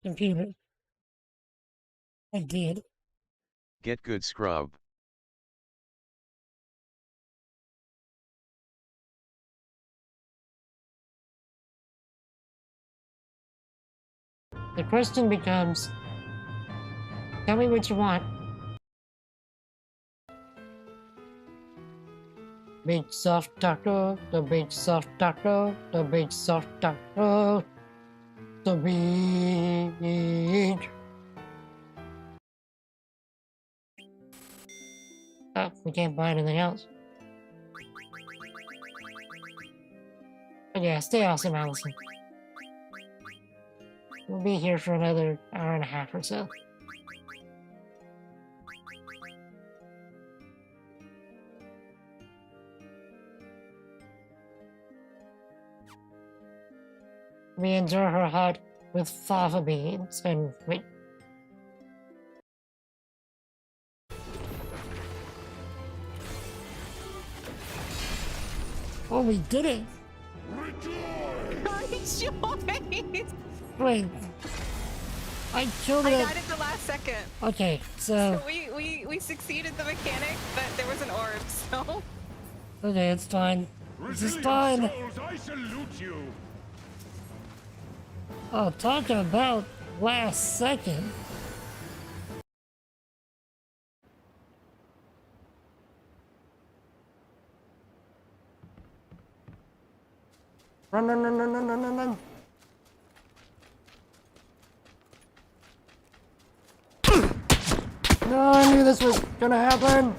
computer. I did. Get good scrub. The question becomes, tell me what you want. Big soft taco, the big soft taco, the big soft taco, the big. Oh, we can't buy anything else. But yeah, stay awesome, Allison. We'll be here for another hour and a half or so. We enjoy her hut with fava beans and wait. Oh, we did it! Rejoice! Wait. I killed it. I died at the last second. Okay, so we succeeded the mechanic, but there was an orb, so. okay, it's fine. This is fine. I salute you. Oh, talking about last second. Run, run, run, run, run, run, run, run. No, I knew this was gonna happen.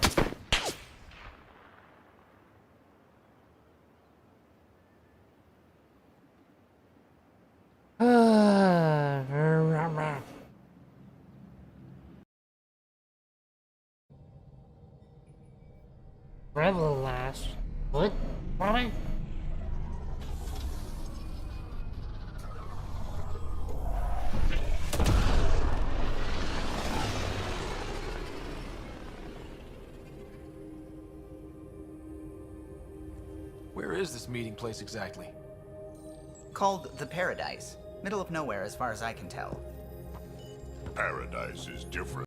Forever last. What? What? Where is this meeting place exactly? Called the Paradise. Middle of nowhere as far as I can tell. Paradise is different.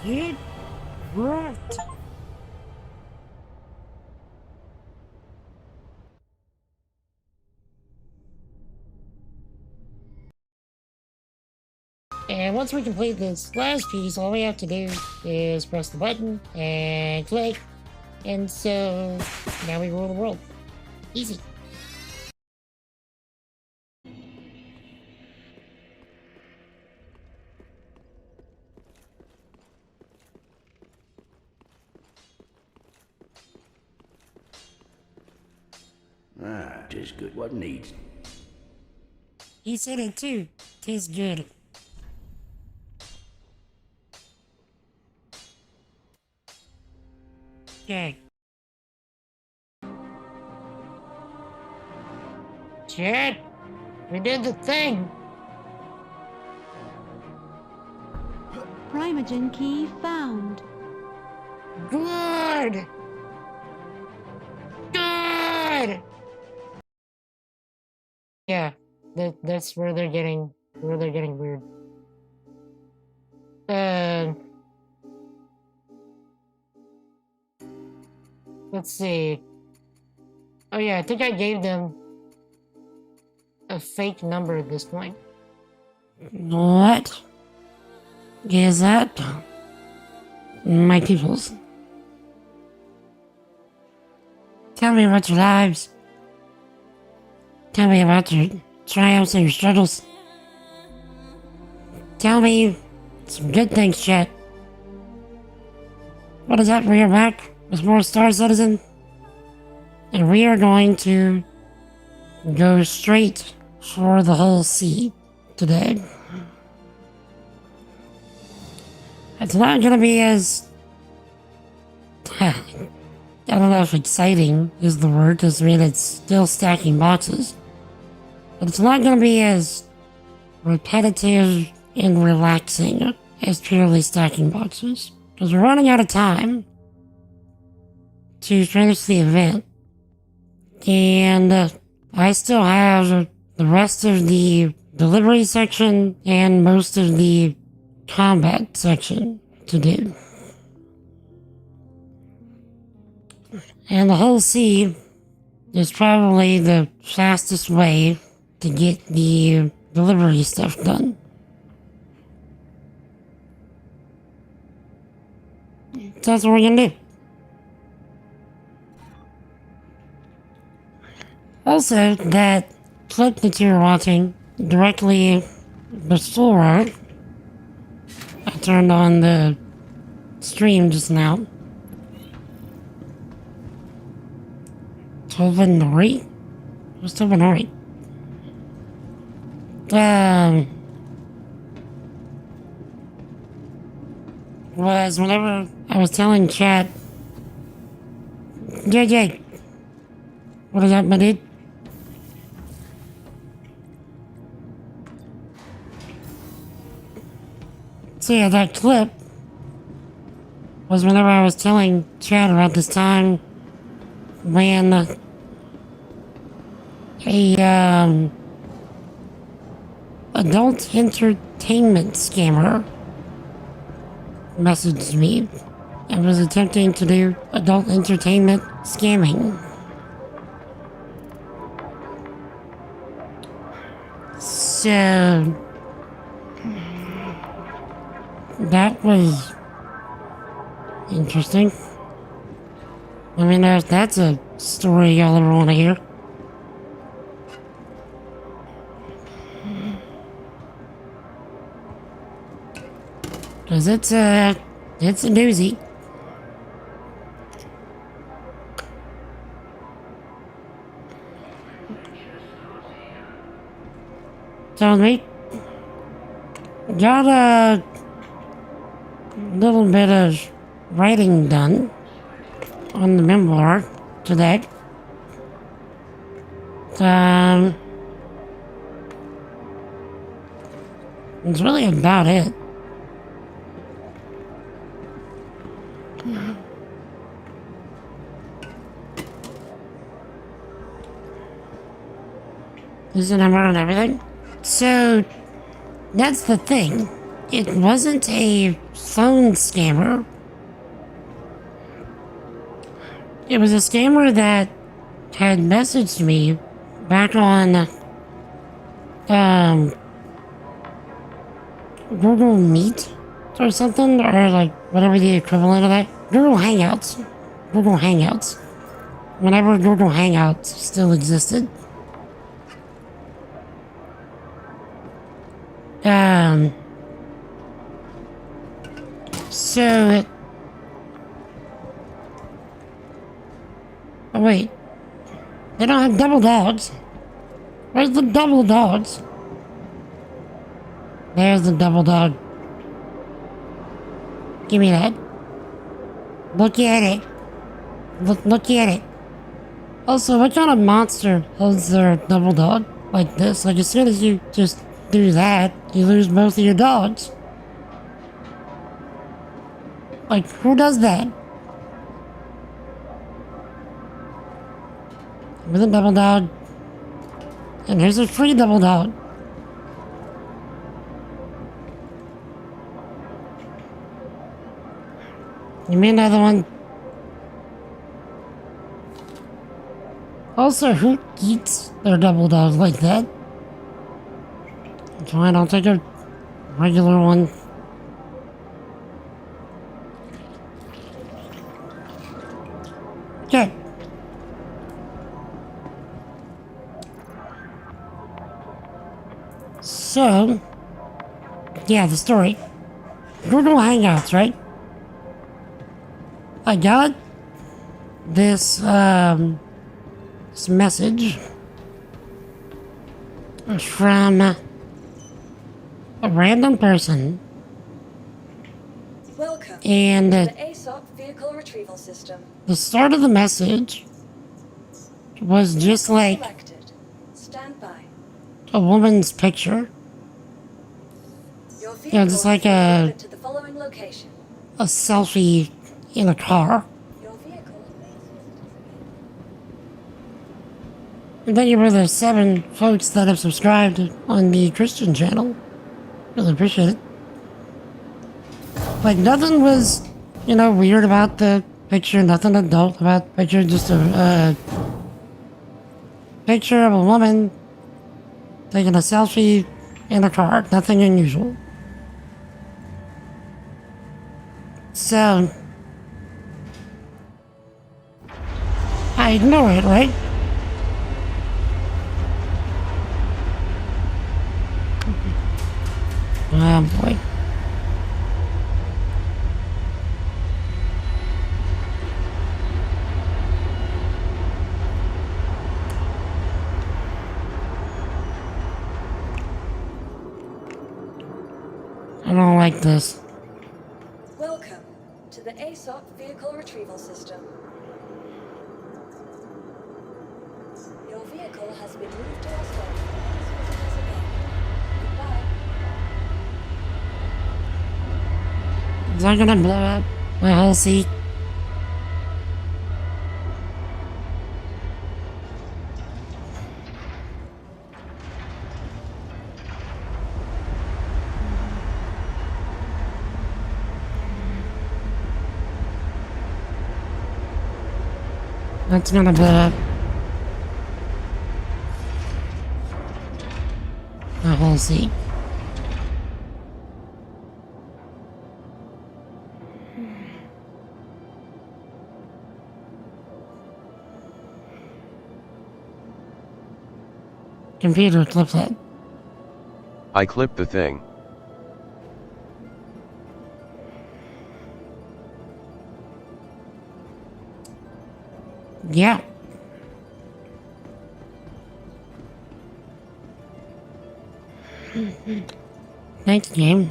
Get wrecked. And once we complete this last piece, all we have to do is press the button and click. And so now we rule the world. Easy. Ah, tastes good. What needs? He said it too. Tastes good. Okay. Shit! We did the thing! Primogen key found. Good! Good! Yeah, that's where they're getting weird. Let's see. Oh yeah, I think I gave them a fake number at this point. What is that? My peoples. Tell me about your lives. Tell me about your triumphs and your struggles. Tell me some good things, chat. What is that? We are back with more Star Citizen. And we are going to go straight for the whole sea today. It's not gonna be as... I don't know if exciting is the word, because I mean it's still stacking boxes. But it's not going to be as repetitive and relaxing as purely stacking boxes. Because we're running out of time to finish the event. And I still have the rest of the delivery section and most of the combat section to do. And the whole sea is probably the fastest way to get the delivery stuff done. So that's what we're gonna do. Also, that clip that you're watching directly before I turned on the stream just now. Tovanori? What's Tovanori? Was whenever I was telling chat, JJ, what is up, my dude? So yeah, that clip was whenever I was telling chat about this time when a adult entertainment scammer messaged me and was attempting to do adult entertainment scamming. So that was interesting. Let me know if that's a story y'all ever want to hear. Cause it's a doozy. So we got a little bit of writing done on the memoir today. It's really about it. Is the number and everything? So, that's the thing. It wasn't a phone scammer. It was a scammer that had messaged me back on Google Meet or something, or like whatever the equivalent of that. Google Hangouts. Google Hangouts. Whenever Google Hangouts still existed. So oh wait, they don't have double dogs. Where's the double dogs? There's the double dog. Give me that. Look at it. Look at it. Also, what kind of monster holds their double dog like this? Like, as soon as you just do that, you lose both of your dogs. Like, who does that? With a double dog. And here's a free double dog. Give me another one. Also, who eats their double dogs like that? Fine, I'll take a regular one. Okay. So, yeah, the story. Google Hangouts, right? I got this, this message from a random person. Welcome and to the ASOP vehicle retrieval system. The start of the message was just like, Selected. Stand by. a woman's picture. Your Yeah, just like delivered to the following location. a selfie in a car. Your vehicle. And thank you for the 7 folks that have subscribed on the Christian channel. Really appreciate it. Like, nothing was, weird about the picture, nothing adult about the picture, just a picture of a woman taking a selfie in a car, nothing unusual. So, I ignore it, right? Oh boy. I don't like this. Welcome to the ASOP vehicle retrieval system. Your vehicle has been moved to our stop. Please visit us again. Goodbye. Is that gonna blow up my whole seat? That's gonna blow up my whole seat. Computer, clip that. I clipped the thing. Yeah. Thanks, game.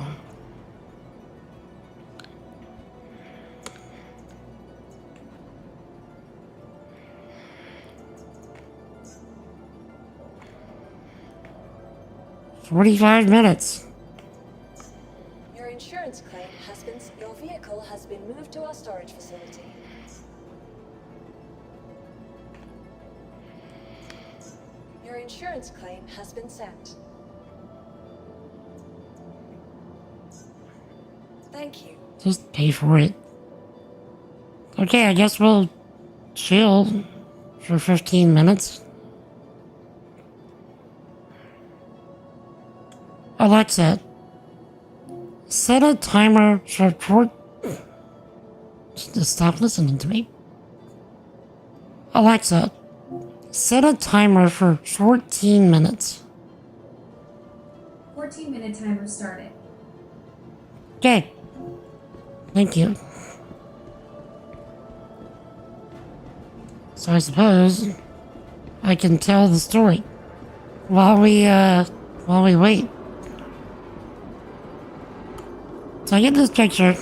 "45 minutes. Your insurance claim has been. Your vehicle has been moved to our storage facility. Your insurance claim has been sent. Thank you. Just pay for it." Okay, I guess we'll chill for 15 minutes. Alexa, set a timer for Just stop listening to me. Alexa, set a timer for 14 minutes. 14-minute timer started. Okay. Thank you. So I suppose I can tell the story while we wait. So I get this picture.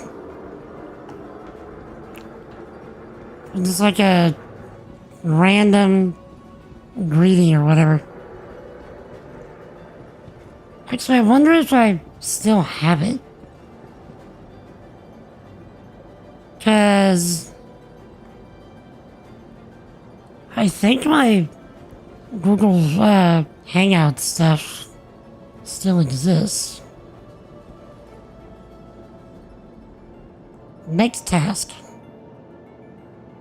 It's just like a random greeting or whatever. Actually, I wonder if I still have it. Because I think my Google Hangout stuff still exists. Next task.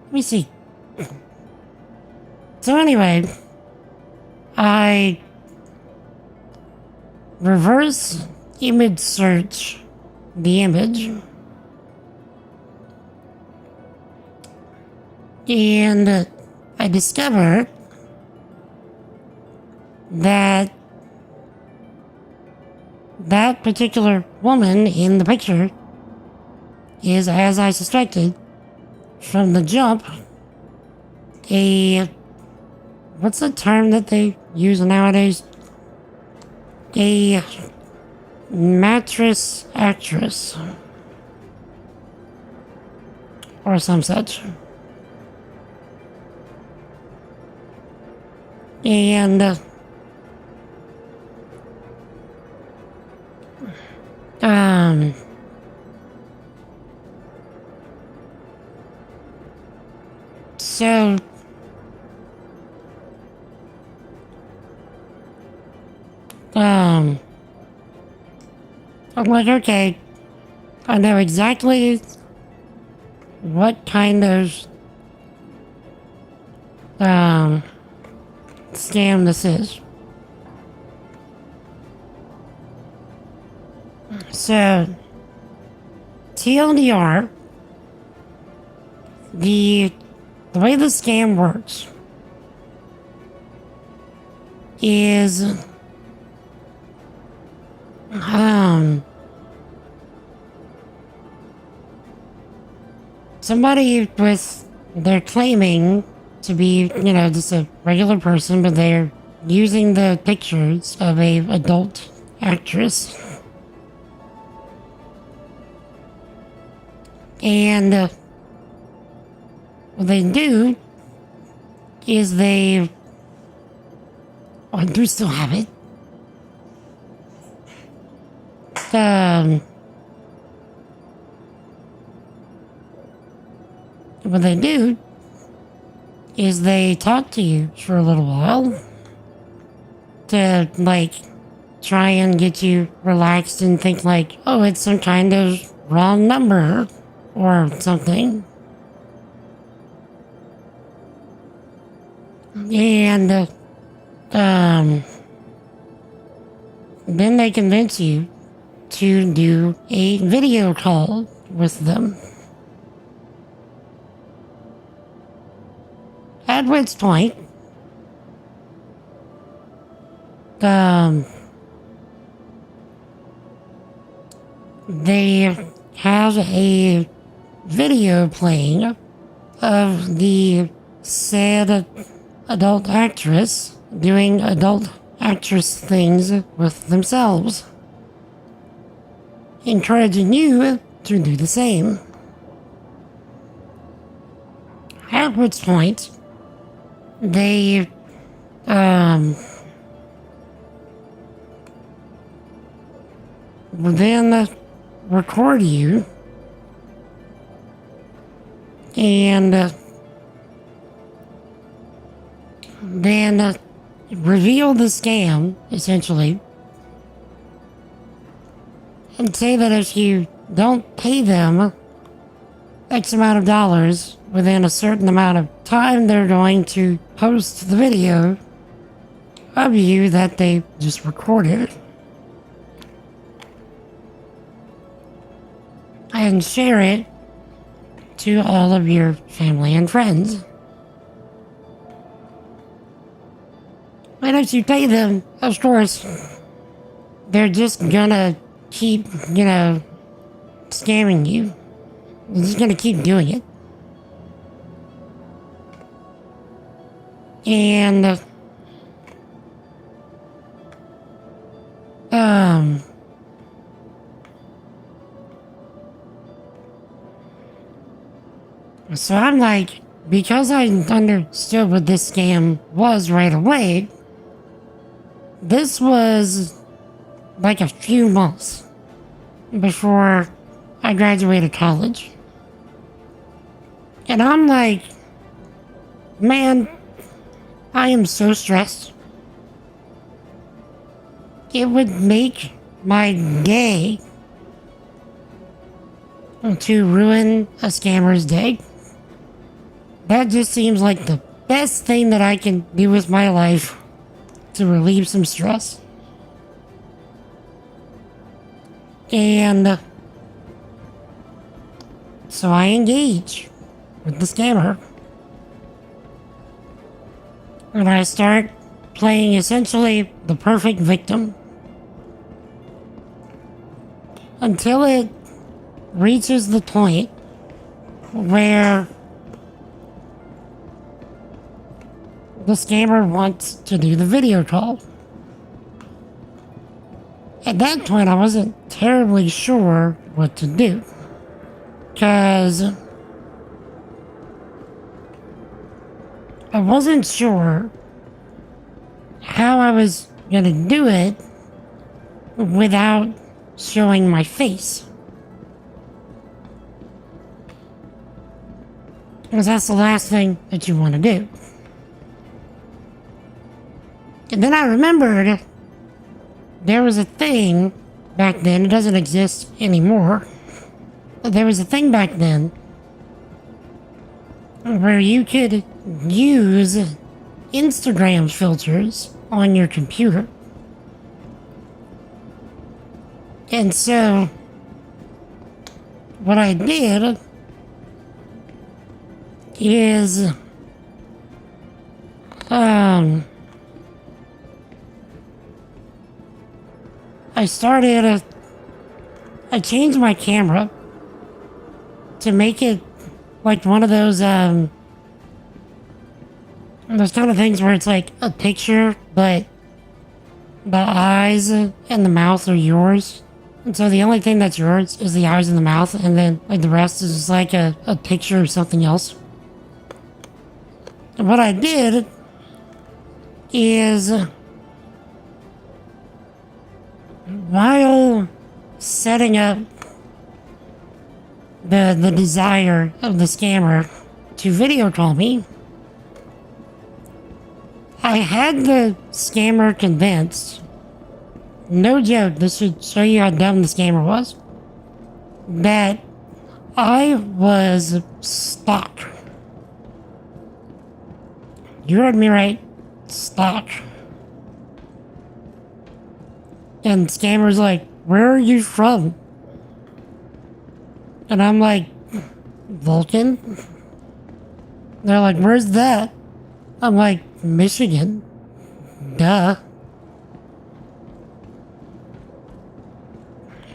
Let me see. So anyway, I reverse image search the image, and I discover that that particular woman in the picture is, as I suspected, from the jump, what's the term that they use nowadays? A mattress actress. Or some such. And Um, so, I'm like, okay, I know exactly what kind of, scam this is. So, TLDR, the way the scam works is, somebody they're claiming to be, just a regular person, but they're using the pictures of a adult actress. And what they do is I do still have it. What they do is they talk to you for a little while to, like, try and get you relaxed and think, like, oh, it's some kind of wrong number or something. And, then they convince you to do a video call with them. At which point, they have a video playing of the said adult actress doing adult actress things with themselves, encouraging you to do the same. At which point, they then record you and then reveal the scam, essentially, and say that if you don't pay them X amount of dollars within a certain amount of time, they're going to post the video of you that they just recorded and share it to all of your family and friends. And if you pay them, of course, they're just gonna keep, scamming you. They're just gonna keep doing it. And, so I'm like, because I understood what this scam was right away, this was like a few months before I graduated college. And I'm like, man, I am so stressed. It would make my day to ruin a scammer's day. That just seems like the best thing that I can do with my life to relieve some stress. And so I engage with the scammer. And I start playing essentially the perfect victim. Until it reaches the point where the scammer wants to do the video call. At that point, I wasn't terribly sure what to do. Because I wasn't sure how I was gonna do it without showing my face. Because that's the last thing that you want to do. And then I remembered there was a thing back then, it doesn't exist anymore, but there was a thing back then where you could use Instagram filters on your computer. And so, what I did is, I changed my camera to make it like one of those kind of things where it's like a picture, but the eyes and the mouth are yours. And so the only thing that's yours is the eyes and the mouth, and then like the rest is just like a picture of something else. And what I did is, while setting up the desire of the scammer to video call me, I had the scammer convinced, no joke, this should show you how dumb the scammer was, that I was stuck. You heard me right, stuck. And the scammer's like, where are you from? And I'm like, Vulcan? They're like, where's that? I'm like, Michigan. Duh.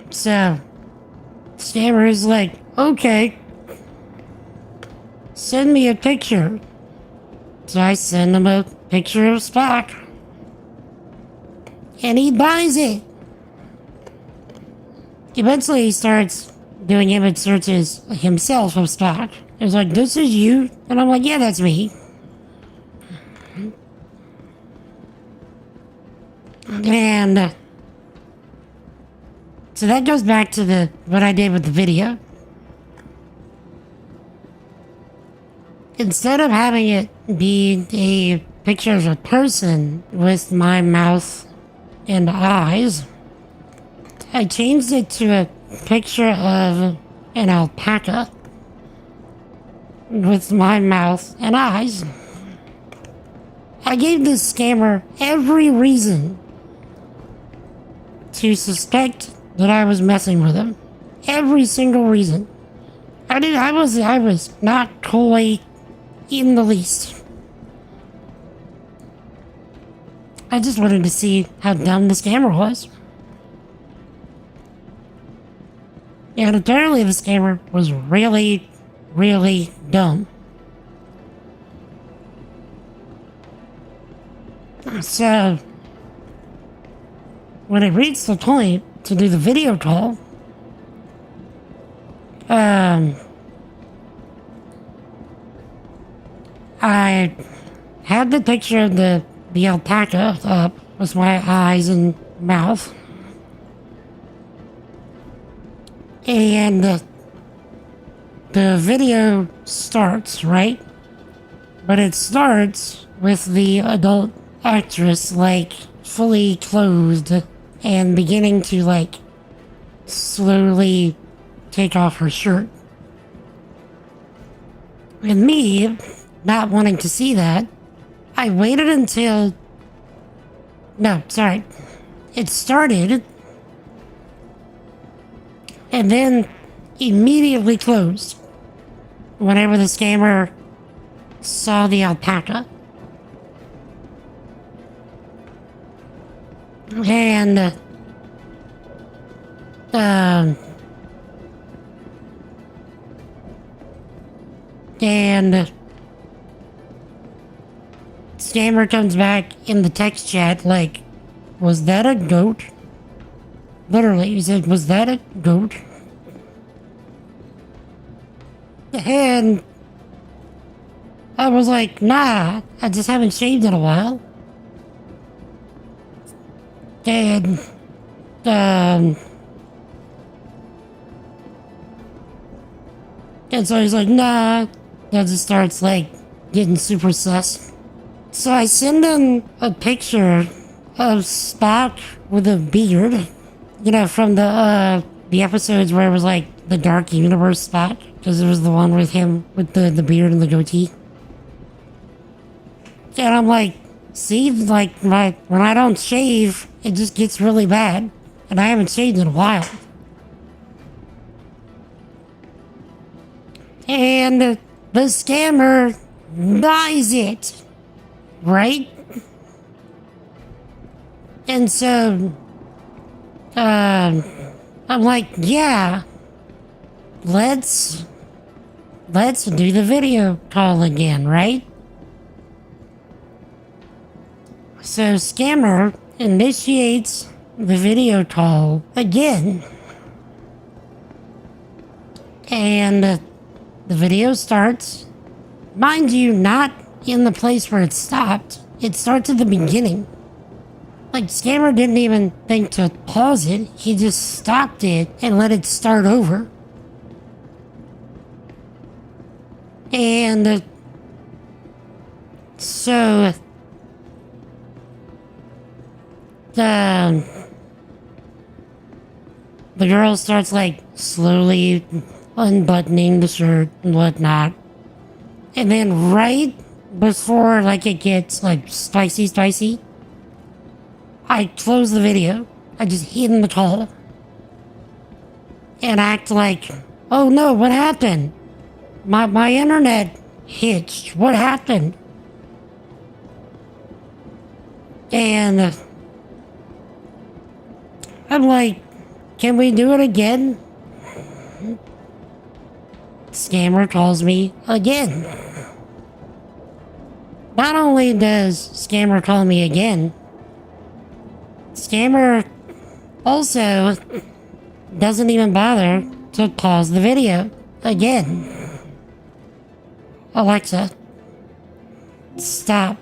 So, scammer is like, okay, send me a picture. So I send him a picture of Spock. And he buys it. Eventually he starts doing image searches himself of Spock. He's like, this is you? And I'm like, yeah, that's me. And so that goes back to what I did with the video. Instead of having it be a picture of a person with my mouth and eyes, I changed it to a picture of an alpaca with my mouth and eyes. I gave this scammer every reason to suspect that I was messing with him. Every single reason. I was not coy in the least. I just wanted to see how dumb the scammer was. And apparently the scammer was really, really dumb. So, when it reached the point to do the video call, I had the picture of the alpaca up with my eyes and mouth. And the video starts, right? But it starts with the adult actress, like, fully clothed and beginning to, like, slowly take off her shirt. And me, not wanting to see that, I waited until... No, sorry. It started, and then immediately closed whenever the scammer saw the alpaca. And, scammer comes back in the text chat like, was that a goat? Literally, he said, was that a goat? And I was like, nah, I just haven't shaved in a while. And, And so he's like, nah. That just starts like getting super sus. So I send him a picture of Spock with a beard. You know, from the episodes where it was like the Dark Universe Spock. Because it was the one with him with the beard and the goatee. And I'm like, see, like, when I don't shave, it just gets really bad. And I haven't shaved in a while. And the scammer buys it. Right? And so, I'm like, yeah, let's do the video call again, right? So scammer initiates the video call again. And the video starts. Mind you, not in the place where it stopped. It starts at the beginning. Like, scammer didn't even think to pause it. He just stopped it and let it start over. And so the girl starts like slowly unbuttoning the shirt and whatnot. And then right before like it gets like spicy, I close the video. I just hit in the call. And act like, oh no, what happened? My internet hitched. What happened? And I'm like, can we do it again? Scammer calls me again. Not only does Scammer call me again, Scammer also doesn't even bother to pause the video again. Alexa, stop.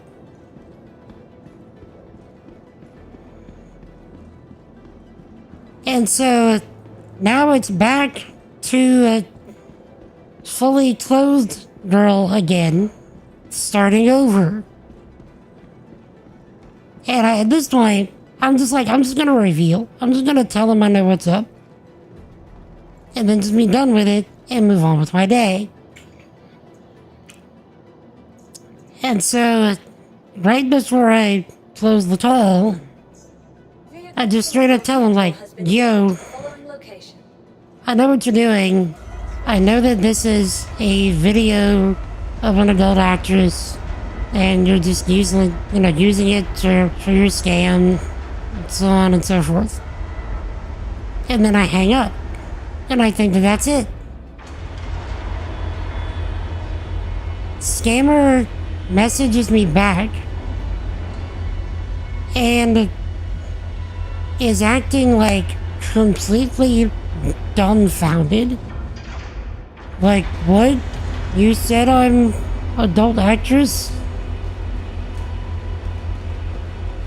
And so now it's back to a fully clothed girl again, starting over. And at this point, I'm just gonna reveal. I'm just gonna tell him I know what's up. And then just be done with it and move on with my day. And so, right before I close the call, I just straight up tell him, like, yo, I know what you're doing. I know that this is a video of an adult actress, and you're just using it for your scam, and so on and so forth. And then I hang up, and I think that that's it. Scammer messages me back, and is acting like completely dumbfounded. Like, what? You said I'm adult actress?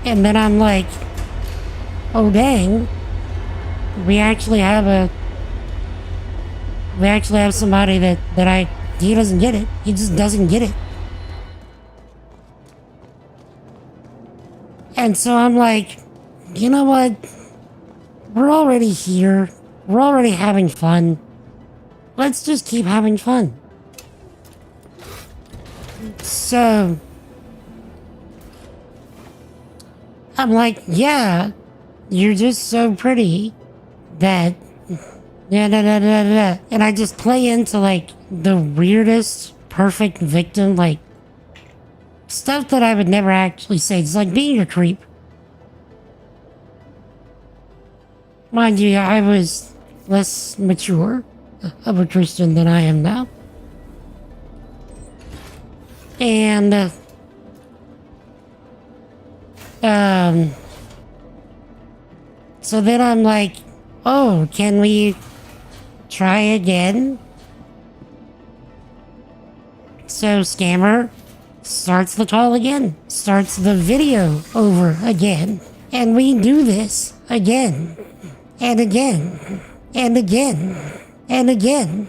And then I'm like, oh dang, we actually have somebody that he doesn't get it. He just doesn't get it. And so I'm like, you know what? We're already here. We're already having fun. Let's just keep having fun. So I'm like, yeah, you're just so pretty that and I just play into like the weirdest perfect victim, like stuff that I would never actually say. It's like being a creep. Mind you, I was less mature of a Christian than I am now. And so then I'm like, oh, can we try again? So Scammer starts the call again, starts the video over again, and we do this again, and again, and again, and again.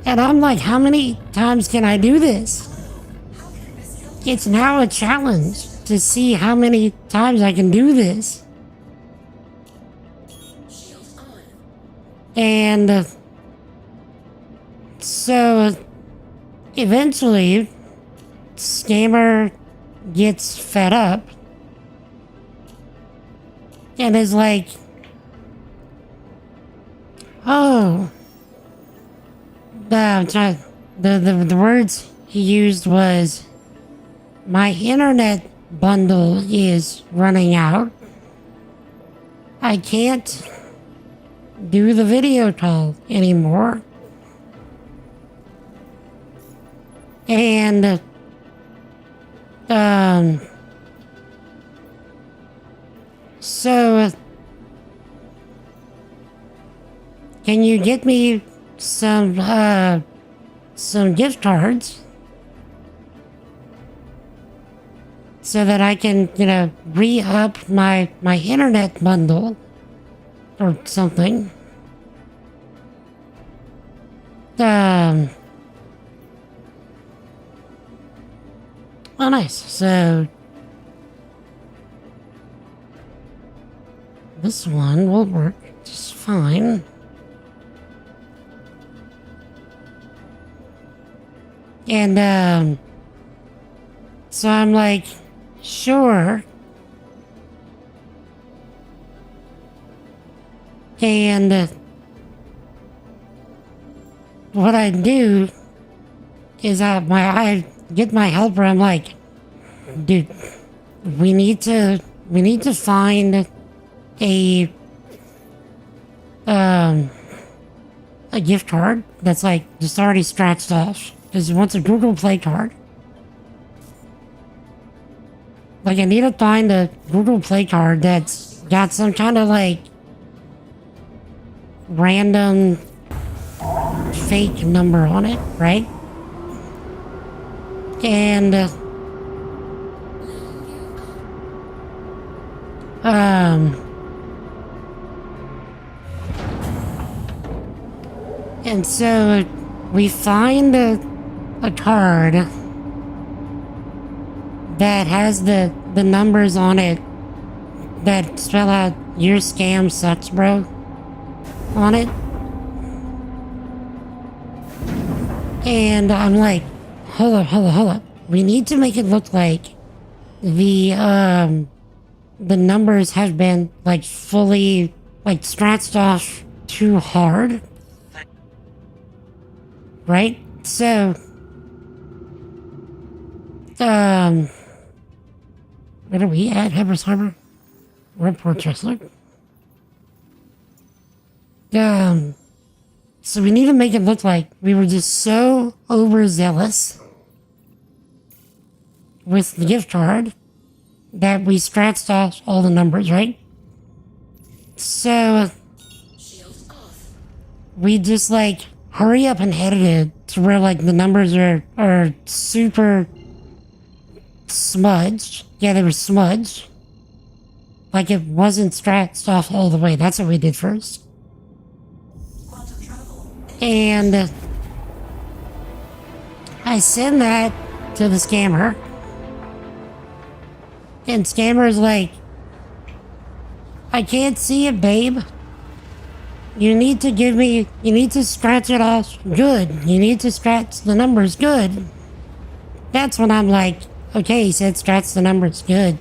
And I'm like, how many times can I do this? It's now a challenge to see how many times I can do this. And so eventually, Scammer gets fed up and is like, oh, the words he used was, my internet bundle is running out. I can't do the video call anymore. And so can you get me some gift cards so that I can, re-up my internet bundle or something? Oh, nice. So this one will work just fine. And so I'm like, sure. And what I do is I get my helper. I'm like, dude, we need to find a gift card that's like just already scratched off because he wants a Google Play card. Like, I need to find a Google Play card that's got some kind of like random fake number on it, right? And and so we find a card that has the numbers on it that spell out "your scam sucks, bro" on it. And I'm like, hold up. We need to make it look like the numbers have been like fully like scratched off too hard. Right? So where are we at? Hebbers Harbor? We're at Port Chester. So we need to make it look like we were just so overzealous with the gift card that we scratched off all the numbers, right? So we just like hurry up and edit it to where like the numbers are super smudged. Yeah, they were smudged. Like it wasn't scratched off all the way. That's what we did first. And I send that to the scammer. And scammer's like, I can't see it, babe. You need to scratch it off good. You need to scratch the numbers good. That's when I'm like, okay, he said scratch the numbers good.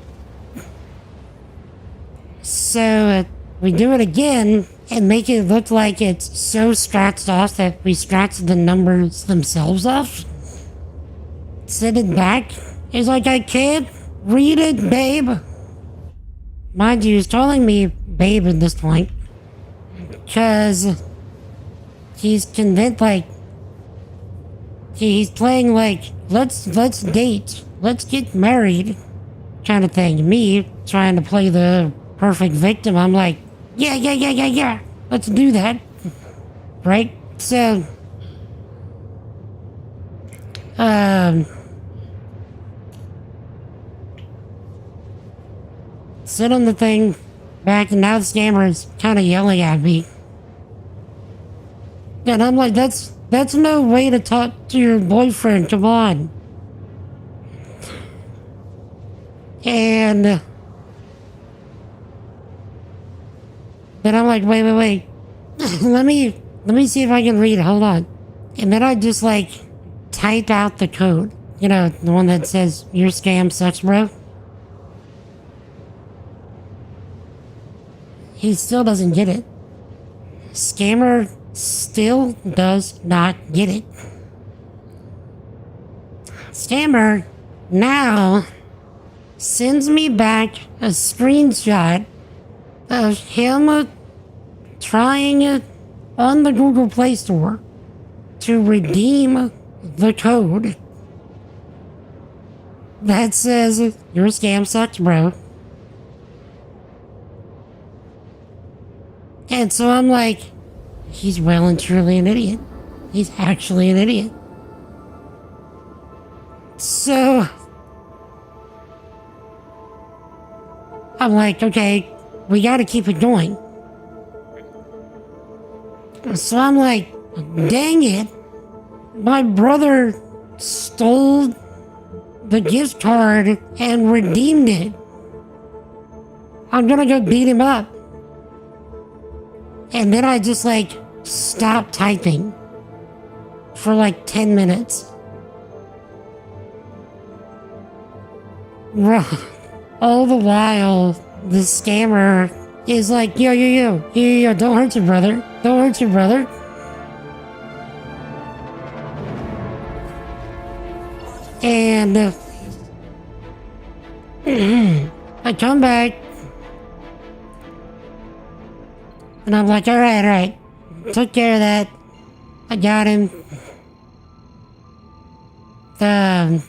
So we do it again and make it look like it's so scratched off that we scratch the numbers themselves off. Send it back. He's like, I can't read it, babe. Mind you, he's calling me babe at this point. Because he's convinced, like, he's playing like, let's date, let's get married kind of thing. Me trying to play the perfect victim, I'm like, yeah, let's do that. Right? So, sit on the thing back, and now the scammer is kind of yelling at me. And I'm like, that's That's no way to talk to your boyfriend, come on. And then I'm like, wait. let me see if I can read it, hold on. And then I just like type out the code. You know, the one that says, your scam sucks, bro. He still doesn't get it. Scammer still does not get it. Scammer now sends me back a screenshot of him trying it on the Google Play Store to redeem the code that says, your scam sucks, bro. And so I'm like, he's well and truly an idiot. He's actually an idiot. So I'm like, okay, we gotta keep it going. So I'm like, dang it. My brother stole the gift card and redeemed it. I'm gonna go beat him up. And then I just like stopped typing for like 10 minutes. All the while, the scammer is like, yo, don't hurt your brother. Don't hurt your brother. And I come back and I'm like, all right. Took care of that. I got him. I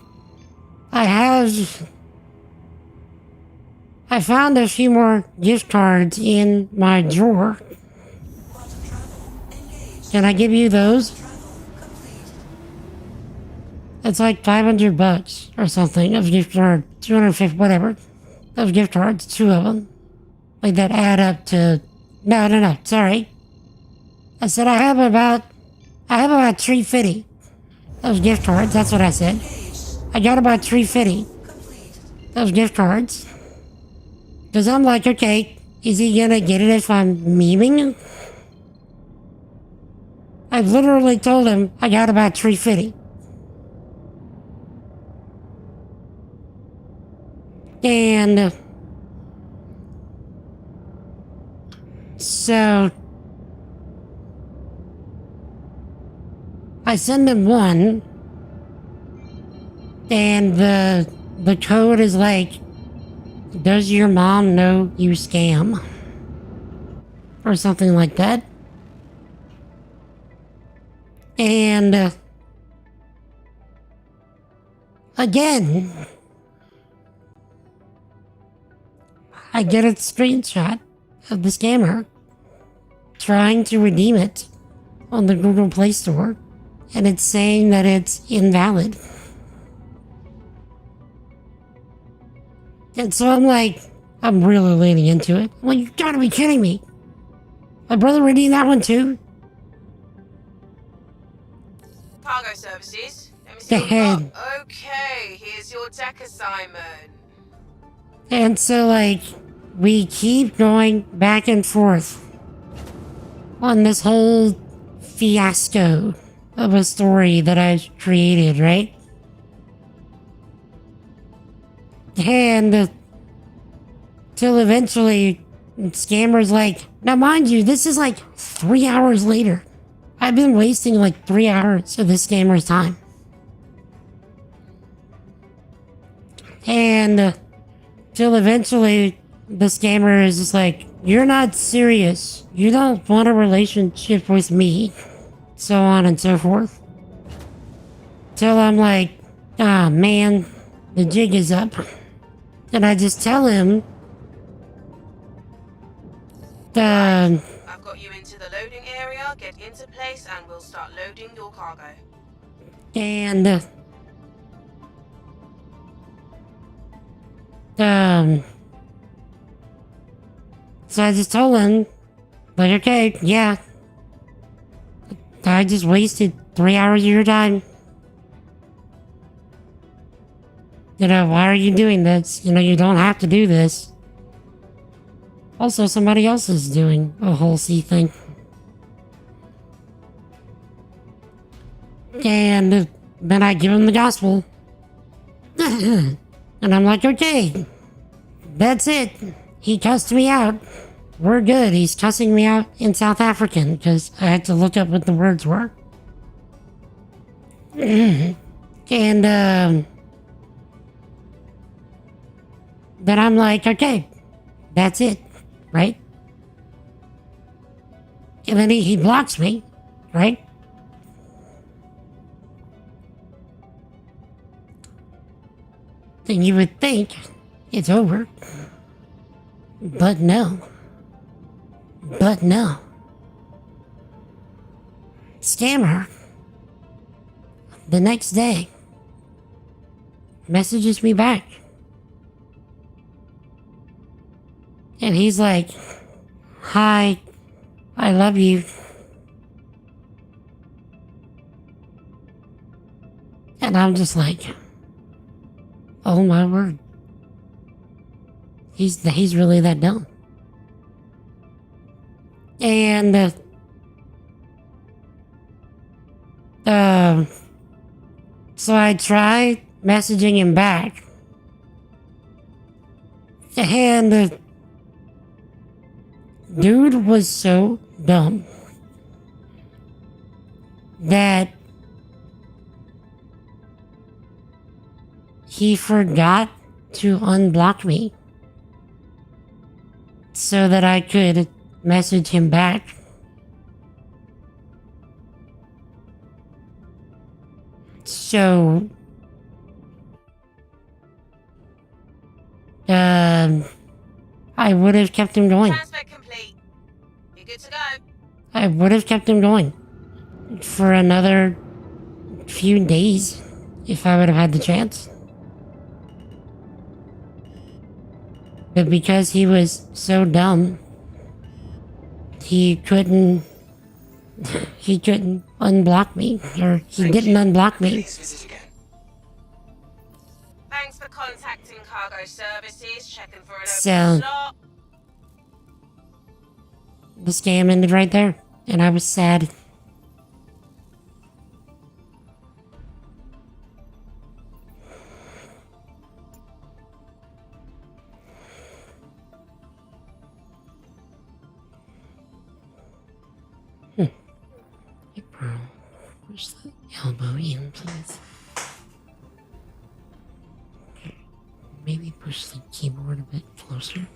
found a few more gift cards in my drawer. Can I give you those? It's like $500 or something of gift card, 250, whatever, of gift cards, 2 of them. Like that add up to, no, sorry. I said I have about 350 of gift cards, that's what I said. I got about 350 of gift cards. Because I'm like, okay, is he gonna get it if I'm memeing? I literally told him I got about 350. And so I send him one, and the code is like, does your mom know you scam? Or something like that. And again, I get a screenshot of the scammer trying to redeem it on the Google Play Store, and it's saying that it's invalid. And so I'm like, I'm really leaning into it. I'm like, you gotta be kidding me. My brother redeemed that one too? Cargo services. Let me see what you got. Okay, here's your deck assignment. And so, like, we keep going back and forth on this whole fiasco of a story that I created, right? And till eventually, scammer's like, now mind you, this is like 3 hours later. I've been wasting like 3 hours of this scammer's time. And till eventually, the scammer is just like, you're not serious. You don't want a relationship with me. So on and so forth. Till I'm like, ah, man, the jig is up. And I just tell him, I've got you into the loading area. Get into place and we'll start loading your cargo. And so I just told him, like, okay, yeah, I just wasted 3 hours of your time? You know, why are you doing this? You know, you don't have to do this. Also, somebody else is doing a whole sea thing. And then I give him the gospel. And I'm like, okay, that's it. He cussed me out. We're good. He's cussing me out in South African because I had to look up what the words were. And then I'm like, okay, that's it, right? And then he blocks me, right? Then you would think it's over. But no. But no. Scammer, the next day, messages me back. And he's like, hi, I love you. And I'm just like, oh my word. He's really that dumb. And so I tried messaging him back. And dude was so dumb that he forgot to unblock me so that I could message him back. So, I would have kept him going. Transfer complete. You're good to go. I would have kept him going for another few days if I would have had the chance. But because he was so dumb, he couldn't unblock me, or he didn't unblock me. Please visit again. Thanks for contacting Cargo Services, checking for an So- open slot. The scam ended right there, and I was sad. Hey, bro, push the elbow in, please. Okay. Maybe push the keyboard a bit closer.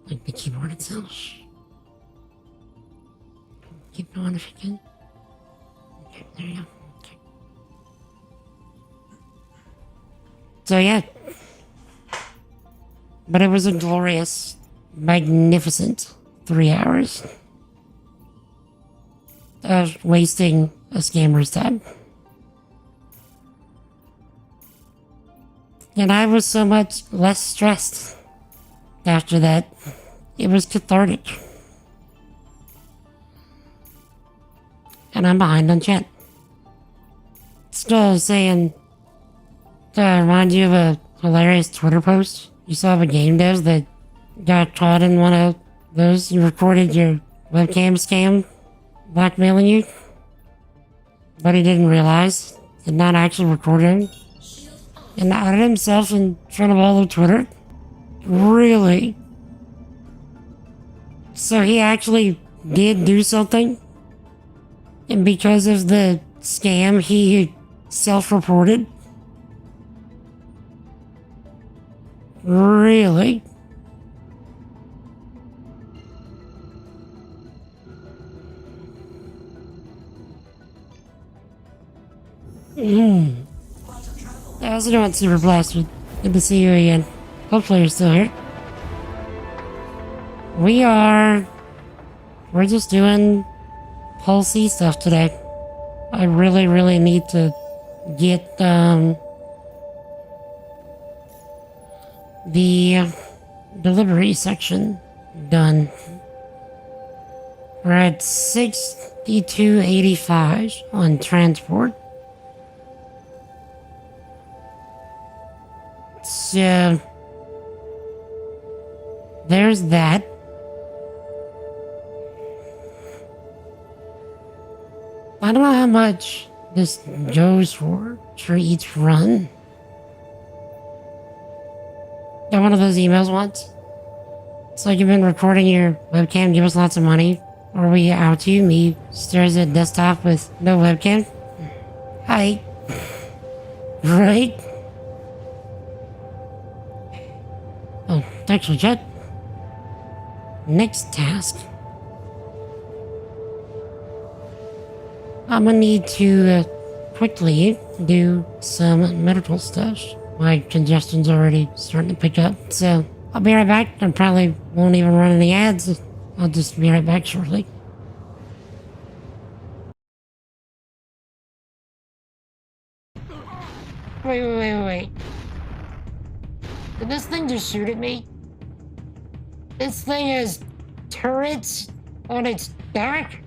Like the keyboard itself. Keep going if you can. Okay, there you go. Okay. So yeah. But it was a glorious, magnificent 3 hours of wasting a scammer's time. And I was so much less stressed after that. It was cathartic. And I'm behind on chat. Still saying, to remind you of a hilarious Twitter post you saw of a game dev that got caught in one of those. You recorded your webcam scam blackmailing you, but he didn't realize it not actually recorded him and outed himself in front of all of Twitter. Really? So he actually did do something, and because of the scam, he self-reported? Really? How's it going, Super Blaster? Good to see you again. Hopefully you're still here. We're just doing whole sea stuff today. I really need to get, the delivery section done. We're at 6285 on transport. So there's that. I don't know how much this goes for each run. Got one of those emails once. It's like you've been recording your webcam, give us lots of money, or we out to you. Me stares at desktop with no webcam. Hi. Right? Oh, actually, Jet. Next task. I'm gonna need to quickly do some medical stuff. My congestion's already starting to pick up, so I'll be right back. I probably won't even run any ads. I'll just be right back shortly. Wait. Did this thing just shoot at me? This thing has turrets on its back?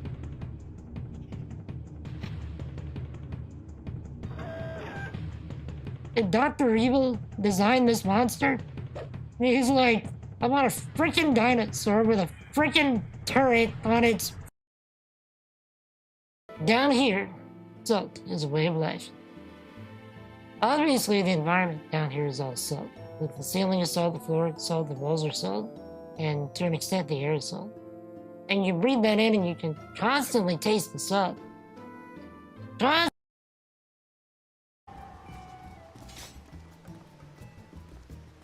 Did Dr. Evil design this monster? He's like, I want a freaking dinosaur with a freaking turret on its... Down here, salt is a way of life. Obviously, the environment down here is all salt. The ceiling is salt, the floor is salt, the walls are salt, and to an extent, the air is salt. And you breathe that in and you can constantly taste the salt.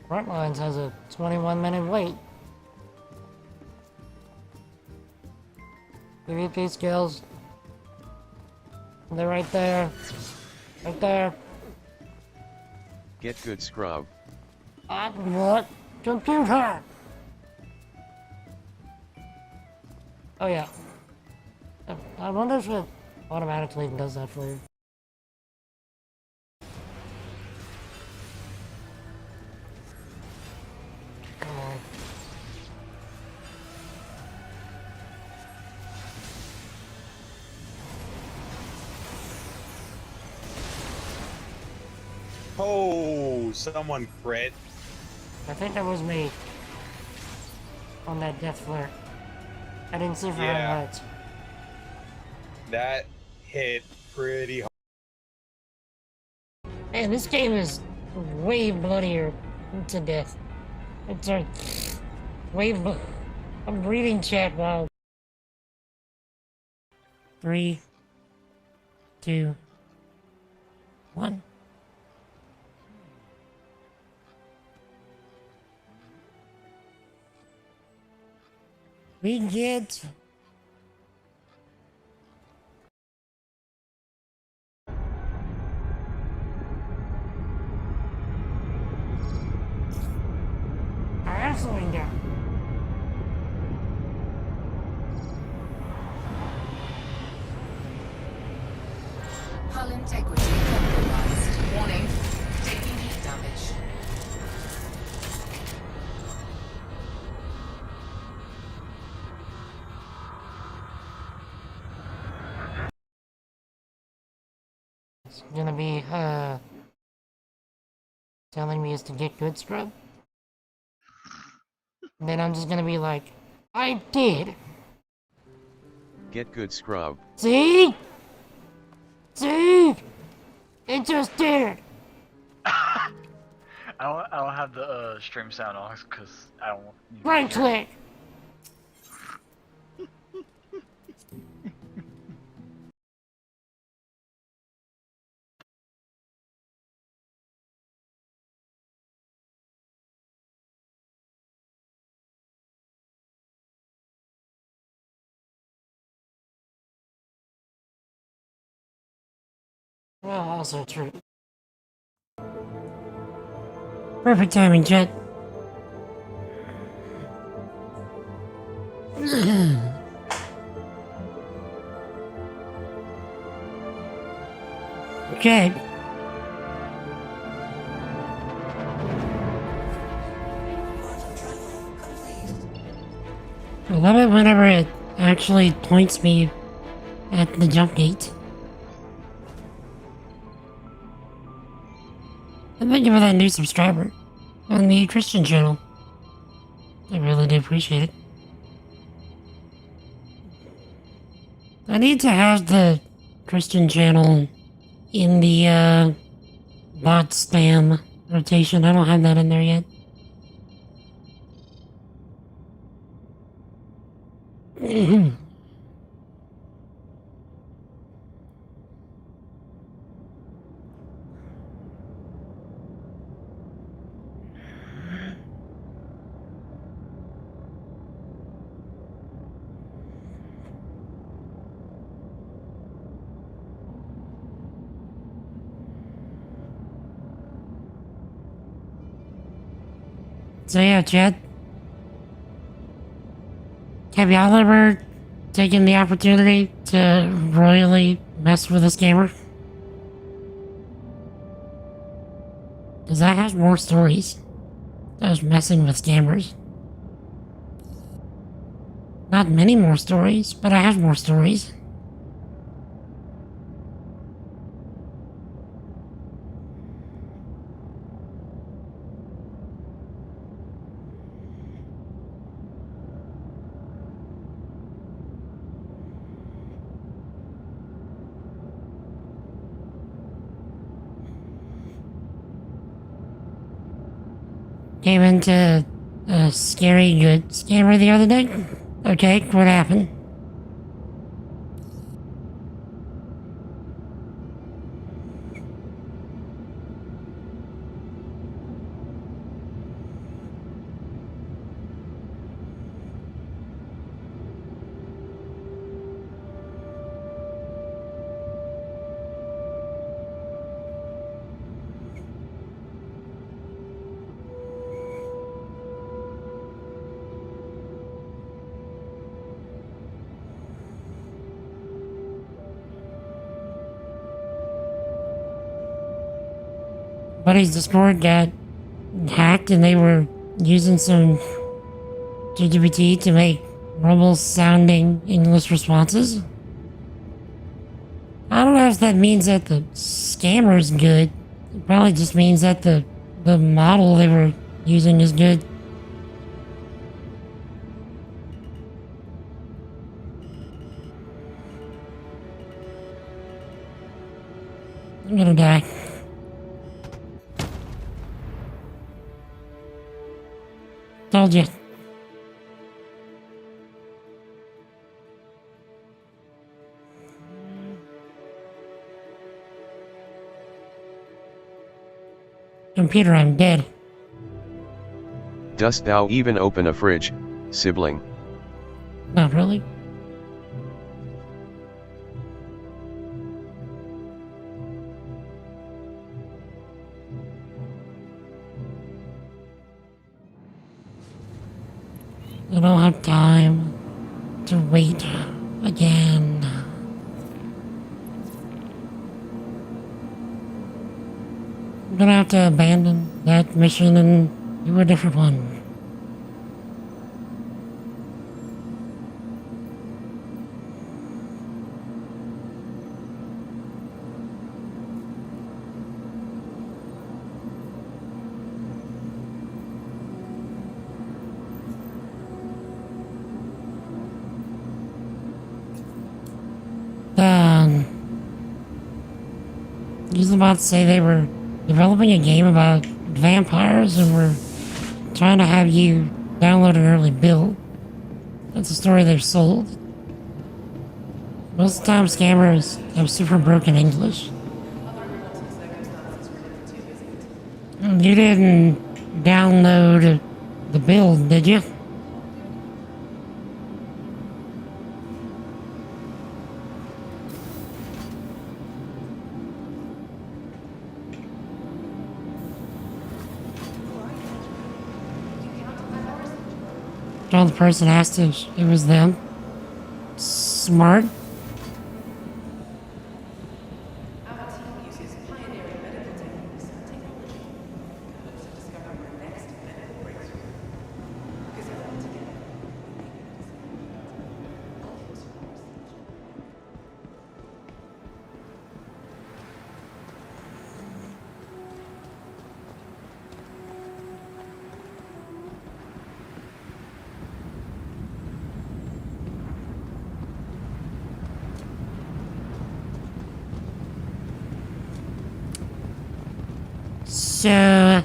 Frontlines has a 21-minute wait. PvP skills. They're right there. Right there. Get good, scrub. What? Computer! Oh yeah. I wonder if it automatically does that for you. Oh, someone crit. I think that was me. On that death flare. I didn't see very much. That hit pretty hard. Man, this game is way bloodier to death. It's a I'm reading chat while. 3, 2, 1. We get wrestling down. Hull integrity compromised. Warning. Taking heat damage. It's gonna be, telling me is to get good, scrub. And then I'm just gonna be like, I did. Get good, scrub. See? See? It just did. I don't have the stream sound on because I don't. Right click. Well, also true. Perfect timing, Jet. Okay. I love it whenever it actually points me at the jump gate. And thank you for that new subscriber on the Christian channel. I really do appreciate it. I need to have the Christian channel in the bot spam rotation. I don't have that in there yet. So yeah, Chad. Have y'all ever taken the opportunity to royally mess with a scammer? Because I have more stories of messing with scammers. Not many more stories, but I have more stories. Came into a scary good scammer the other day. Okay, what happened? Buddy's Discord got hacked and they were using some GPT to make normal sounding English responses. I don't know if that means that the scammer's good. It probably just means that the model they were using is good. I'm gonna die. Told you. Computer, I'm dead. Dost thou even open a fridge, sibling? Not really. I don't have time to wait again. I'm gonna have to abandon that mission and do a different one. I was about to say they were developing a game about vampires and were trying to have you download an early build. That's a story they've sold. Most of the time scammers have super broken English. You didn't download the build, did you? Well, the person asked if it was them. Smart. So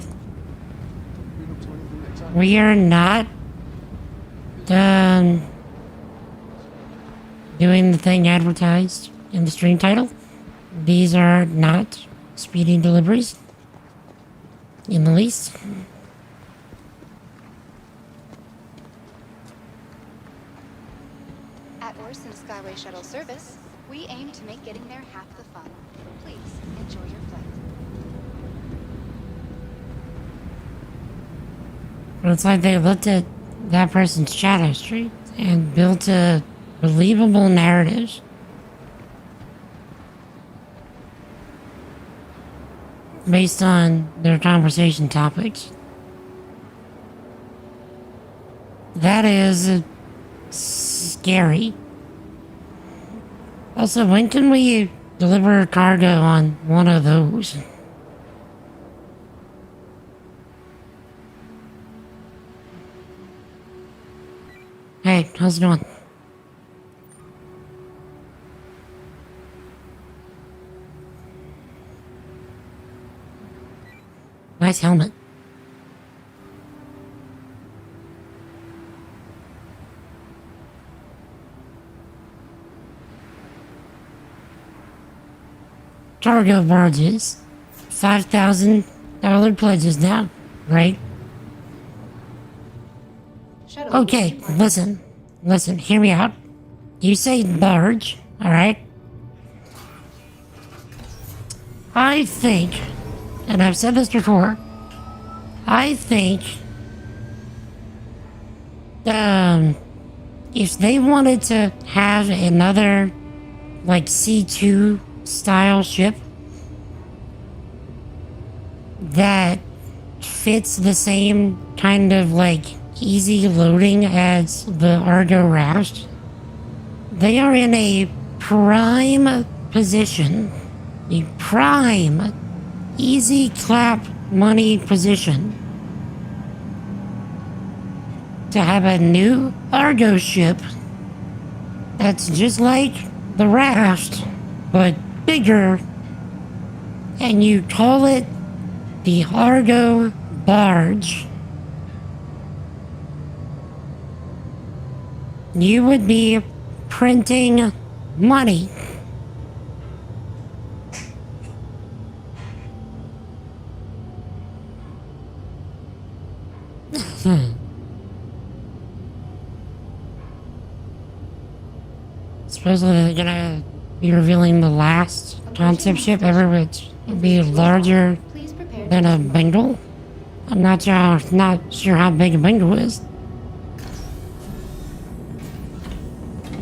we are not doing the thing advertised in the stream title. These are not speedy deliveries in the least. At Orson Skyway Shuttle Service, we aim to make getting there half the fun. Please enjoy your flight. But it's like they looked at that person's chat history and built a believable narrative based on their conversation topics. That is scary. Also, when can we deliver cargo on one of those? Hey, how's it going? Nice helmet. Cargo barges. $5,000 pledges now, right? Okay, listen, hear me out. You say barge, alright? I think, and I've said this before, I think, if they wanted to have another, like, C2 style ship that fits the same kind of, like, easy loading as the Argo Raft, they are in a prime position, a prime, easy clap money position to have a new Argo ship that's just like the Raft, but bigger, and you call it the Argo Barge. You would be printing money. Supposedly they're gonna be revealing the last concept ship ever, which would be larger than a Bengal. I'm not sure how big a Bengal is.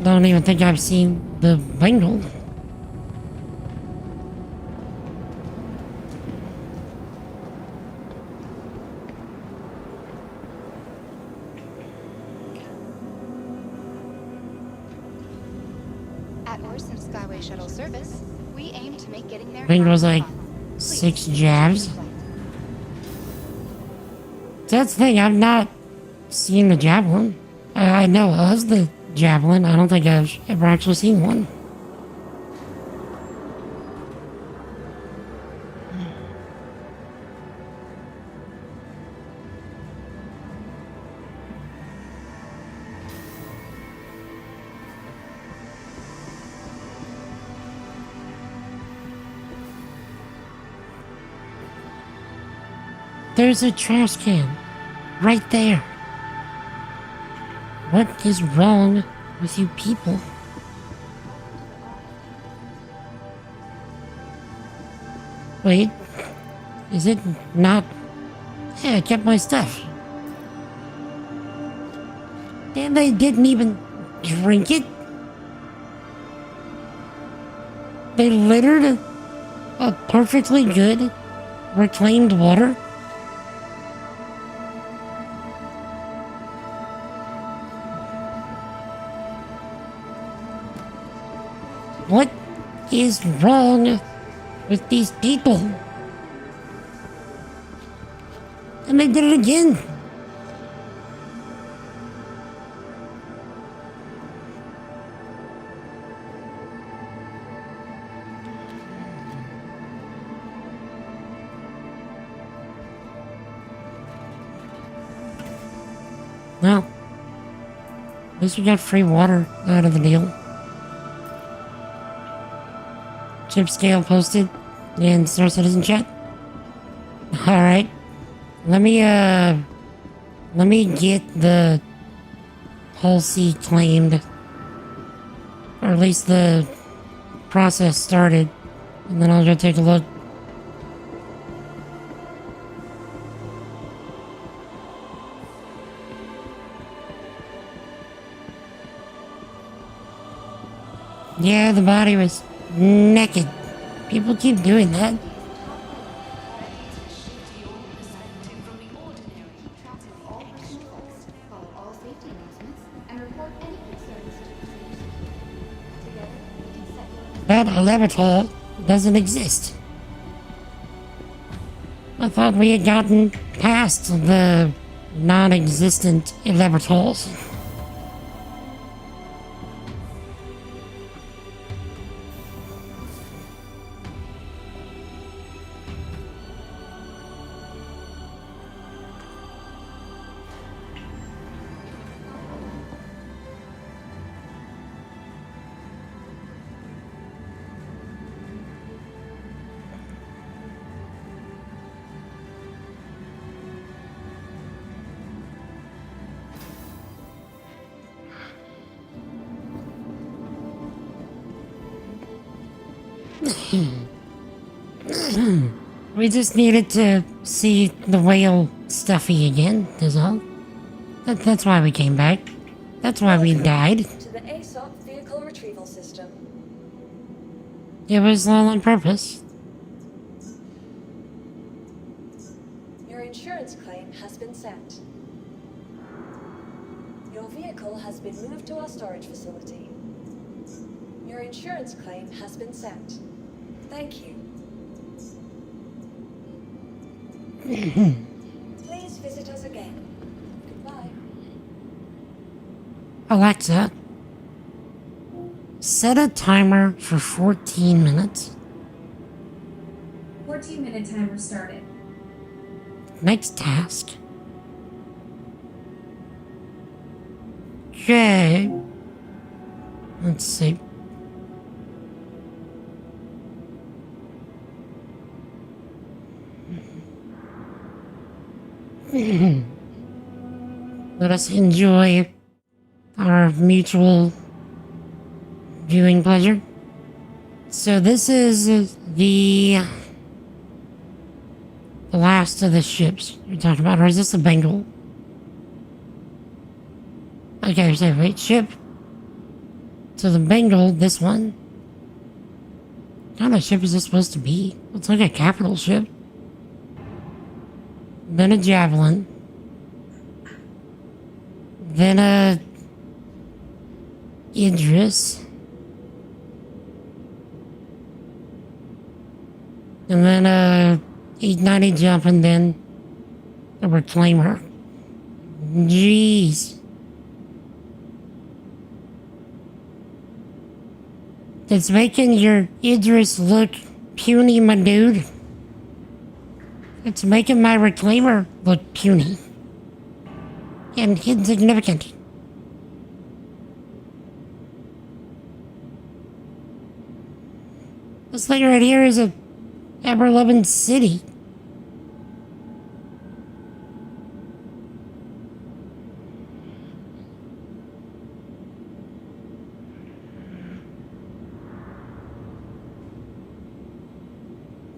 Don't even think I've seen the Bengal. At Orson Skyway Shuttle Service, we aim to make getting there. Bengal's like 6 jabs. That's the thing, I've not seen the Javelin. I know of the Javelin, I don't think I've ever actually seen one. There's a trash can right there. What is wrong with you people? Wait, is it not? Yeah, I kept my stuff. And they didn't even drink it. They littered a perfectly good reclaimed water. What is wrong with these people? And they did it again. Well, at least we got free water out of the deal. Chip scale posted in Star Citizen chat. Alright. Let me get the Halsey claimed. Or at least the process started. And then I'll go take a look. Yeah, the body was naked. People keep doing that. That elevator doesn't exist. I thought we had gotten past the non-existent elevators. We just needed to see the whale Stuffy again, is all. That's why we came back. That's why we died. To the ASOP vehicle retrieval system. It was all on purpose. Your insurance claim has been set. Your vehicle has been moved to our storage facility. Your insurance claim has been set. Thank you. Please visit us again. Goodbye. Alexa, set a timer for 14 minutes. 14-minute timer started. Next task. Okay. Let's see. Let us enjoy our mutual viewing pleasure. So this is the last of the ships you're talking about, or is this the Bengal? Okay, so wait, ship. So the Bengal, this one. What kind of ship is this supposed to be? It's like a capital ship. Then a Javelin. Then a Idris. And then a 890 jump, and then a Reclaimer. Jeez. It's making your Idris look puny, my dude. It's making my Reclaimer look puny. And insignificant. This thing right here is a ever-loving city.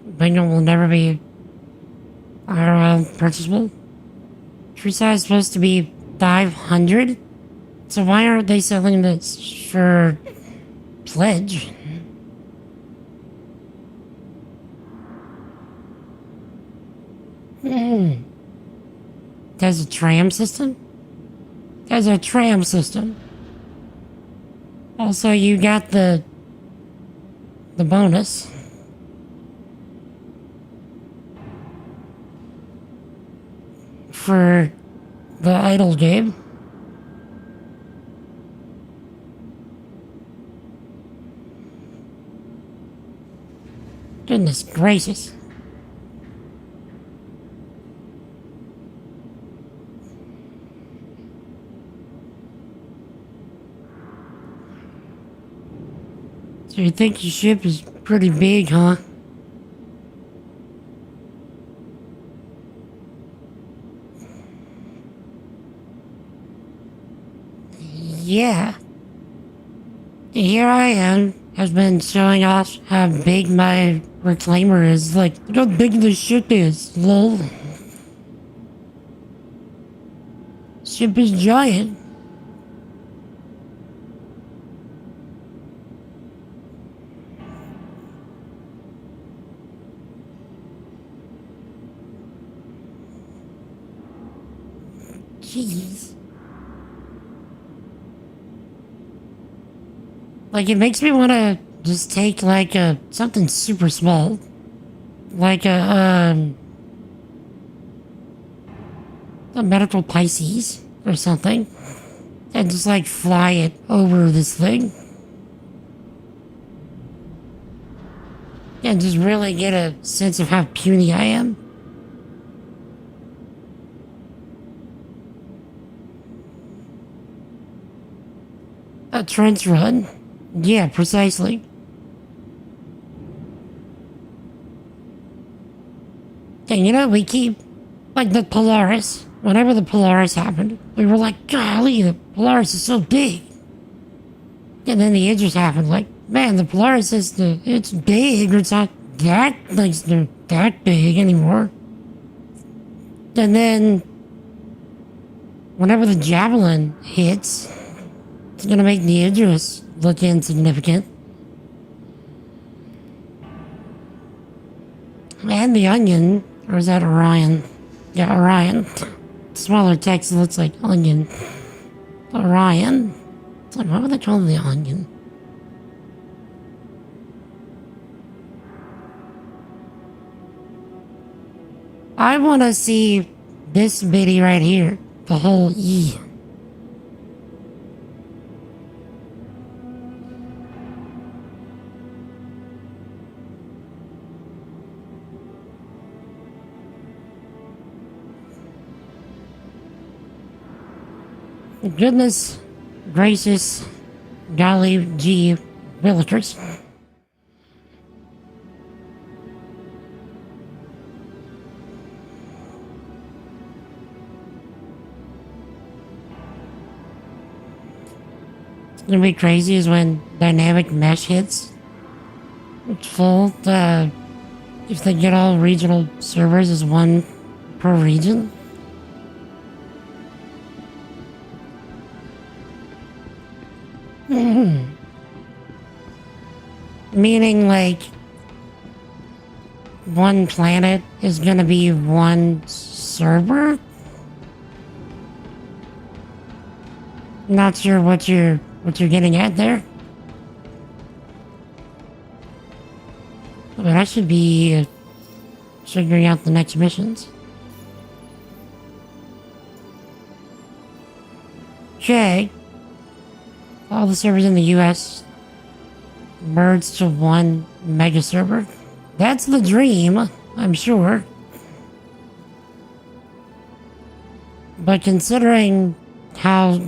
Bengal will never be purchasable. True size is supposed to be 500. So why aren't they selling this for pledge? There's a tram system? There's a tram system. Also, you got the bonus. For the idle game. Goodness gracious. So you think your ship is pretty big, huh? Yeah. Here I am, has been showing off how big my reclaimer is. Like, look how big this ship is, lol. Ship is giant. Jeez. Like, it makes me want to just take, like, something super small. Like a medical Pisces or something. And just, like, fly it over this thing. And just really get a sense of how puny I am. A trench run. Yeah, precisely. And you know, we keep, like the Polaris, whenever the Polaris happened, we were like, golly, the Polaris is so big. And then the Idris happened, like, man, the Polaris is it's big, it's not that, like, that big anymore. And then, whenever the Javelin hits, it's gonna make the Idris look insignificant. And the Onion, or is that Orion? Yeah, Orion. Smaller text looks like Onion. Orion. It's like, why would they call it the Onion? I want to see this bitty right here. The whole E. Goodness gracious, golly gee, villagers. It's gonna be crazy is when dynamic mesh hits. It's full, if they get all regional servers as one per region. Meaning, like, one planet is gonna be one server? Not sure what you're getting at there. But I should be figuring out the next missions. Okay. All the servers in the US merged to one mega server. That's the dream, I'm sure. But considering how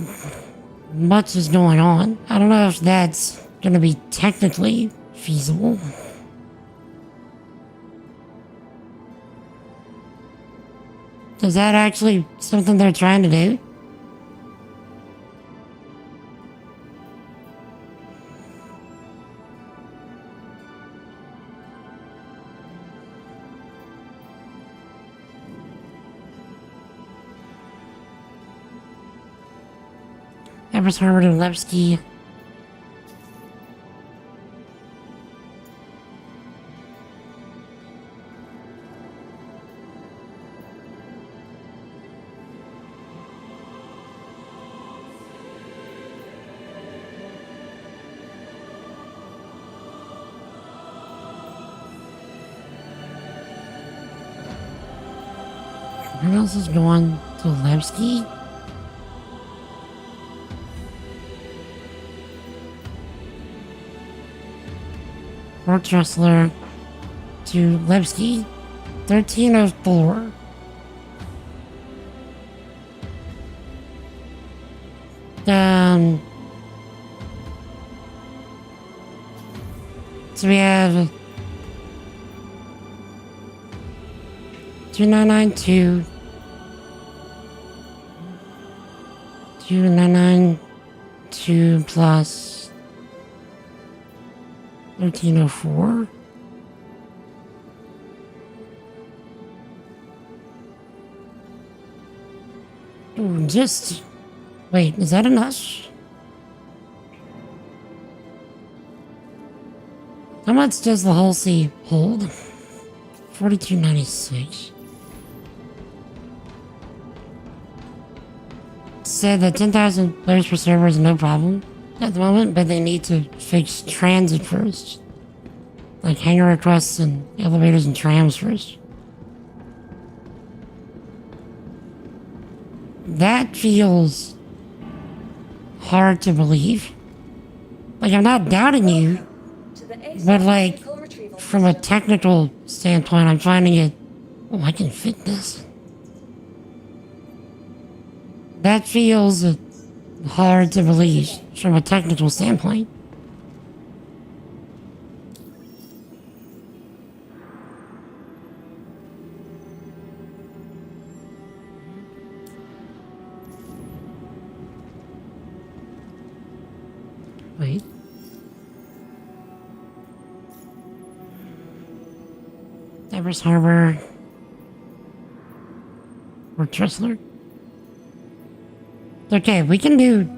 much is going on, I don't know if that's gonna be technically feasible. Is that actually something they're trying to do? Empress Harbor to Levski. Where else is going to Levski? Fort Tressler to Levski, 1304. So we have 2992, 2992 plus 1304. Ooh, just wait, is that enough? How much does the Halsey hold? 4296. Said that 10,000 players per server is no problem at the moment, but they need to fix transit first. Like hangar requests and elevators and trams first. That feels hard to believe. Like, I'm not doubting you, but like, from a technical standpoint, I'm finding it, oh, I can fit this. That feels hard to believe from a technical standpoint. Wait. Everest Harbor. Or Tressler. Okay, we can do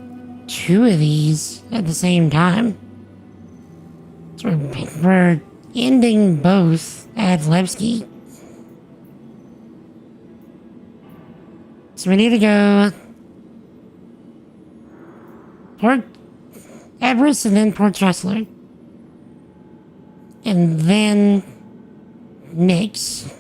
2 of these at the same time. So we're ending both at Levski. So we need to go Port Everest and then Port Tressler. And then Nix.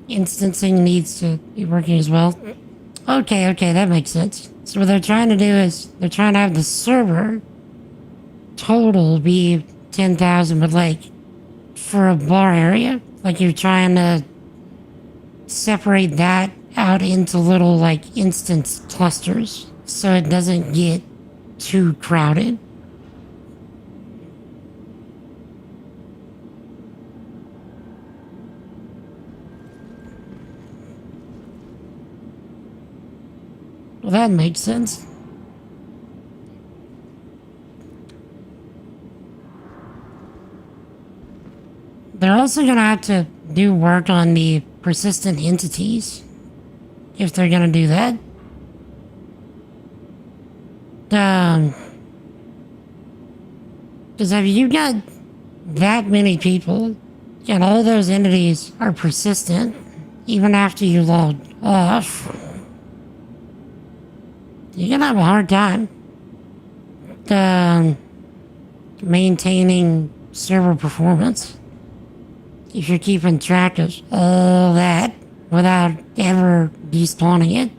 Instancing needs to be working as well. Okay, that makes sense. So what they're trying to do is they're trying to have the server total be 10,000, but like for a bar area, like you're trying to separate that out into little like instance clusters so it doesn't get too crowded. Well, that makes sense. They're also gonna have to do work on the persistent entities if they're gonna do that. Because if you got that many people and all those entities are persistent even after you log off, you're gonna have a hard time maintaining server performance if you're keeping track of all that without ever despawning it.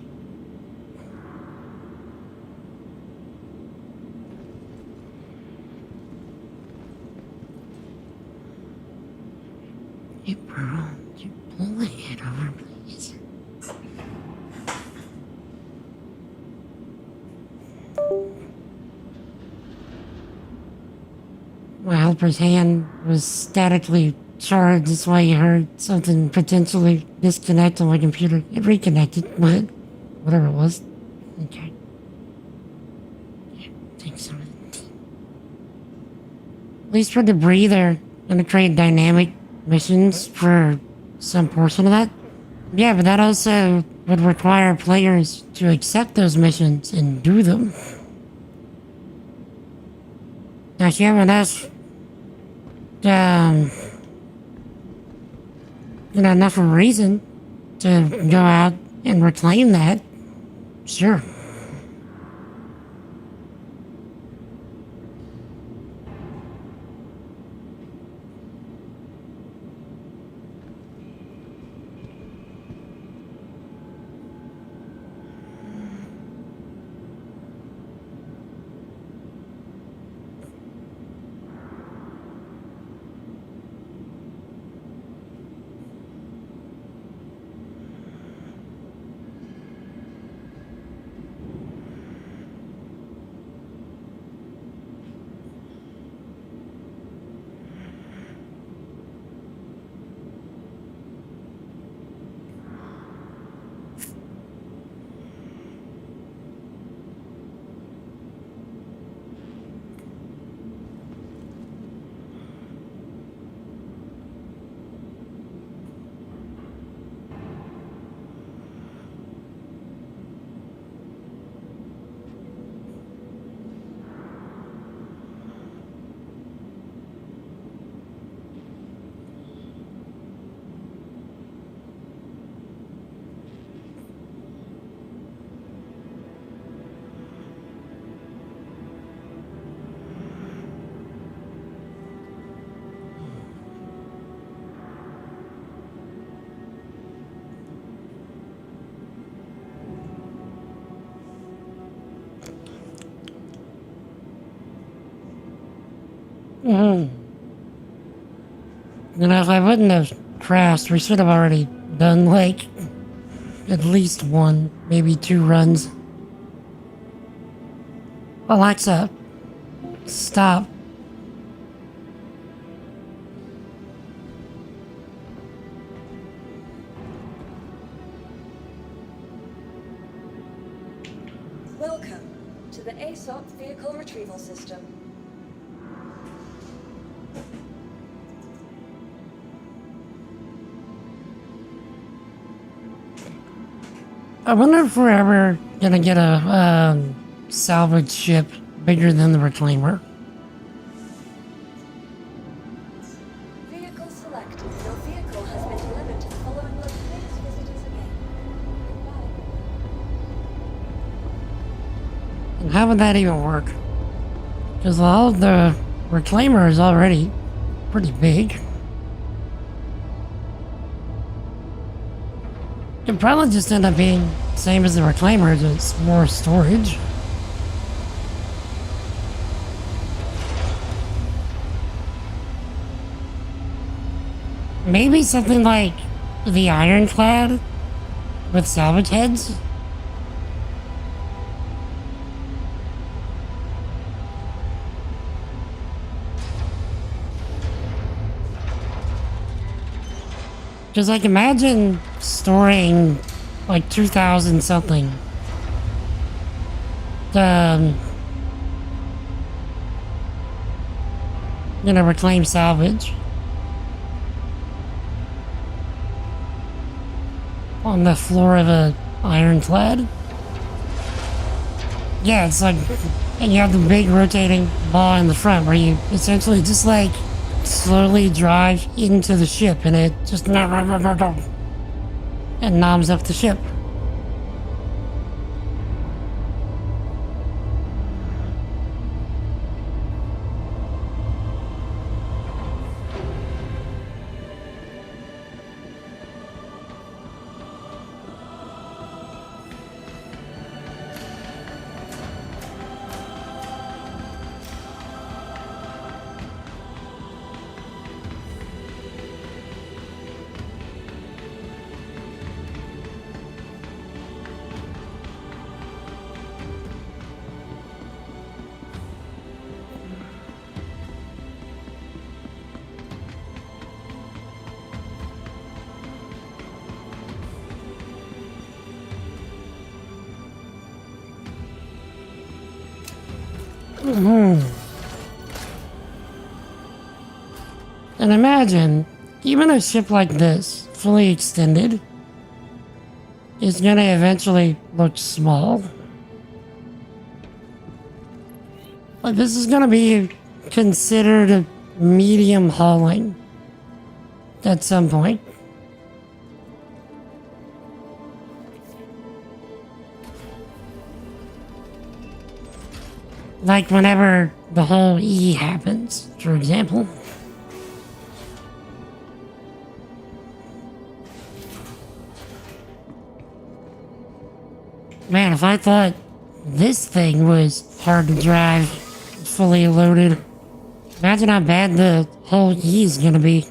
Hey, bro, you pull the head over, please. My helper's hand was statically charged. That's why you heard something potentially disconnect on my computer. It reconnected, but whatever it was. Okay. Yeah, take some of it. At least for debris, they're gonna create dynamic missions for some portion of that. Yeah, but that also would require players to accept those missions and do them. Now, if you have enough, enough of a reason to go out and reclaim that, sure. You know, if I wouldn't have crashed, we should have already done, like, at least one, maybe 2 runs. Alexa, stop. Welcome to the ASOP Vehicle Retrieval System. I wonder if we're ever gonna get a salvage ship bigger than the Reclaimer. Vehicle selected. Your vehicle has been delivered to the following location. Please visit us again. Goodbye. And how would that even work? Because all of the Reclaimer is already pretty big. It'd probably just end up being the same as the Reclaimer, just more storage. Maybe something like the Ironclad with salvage heads? Because, like, imagine storing, like, 2,000 something. Reclaim salvage. On the floor of a ironclad. Yeah, it's like, and you have the big rotating ball in the front where you essentially just, like, slowly drive into the ship and it just and noms up the ship. And imagine, even a ship like this, fully extended, is gonna eventually look small. Like, this is gonna be considered medium hauling at some point. Like whenever the whole E happens, for example. Man, if I thought this thing was hard to drive, fully loaded, imagine how bad the whole E is gonna be.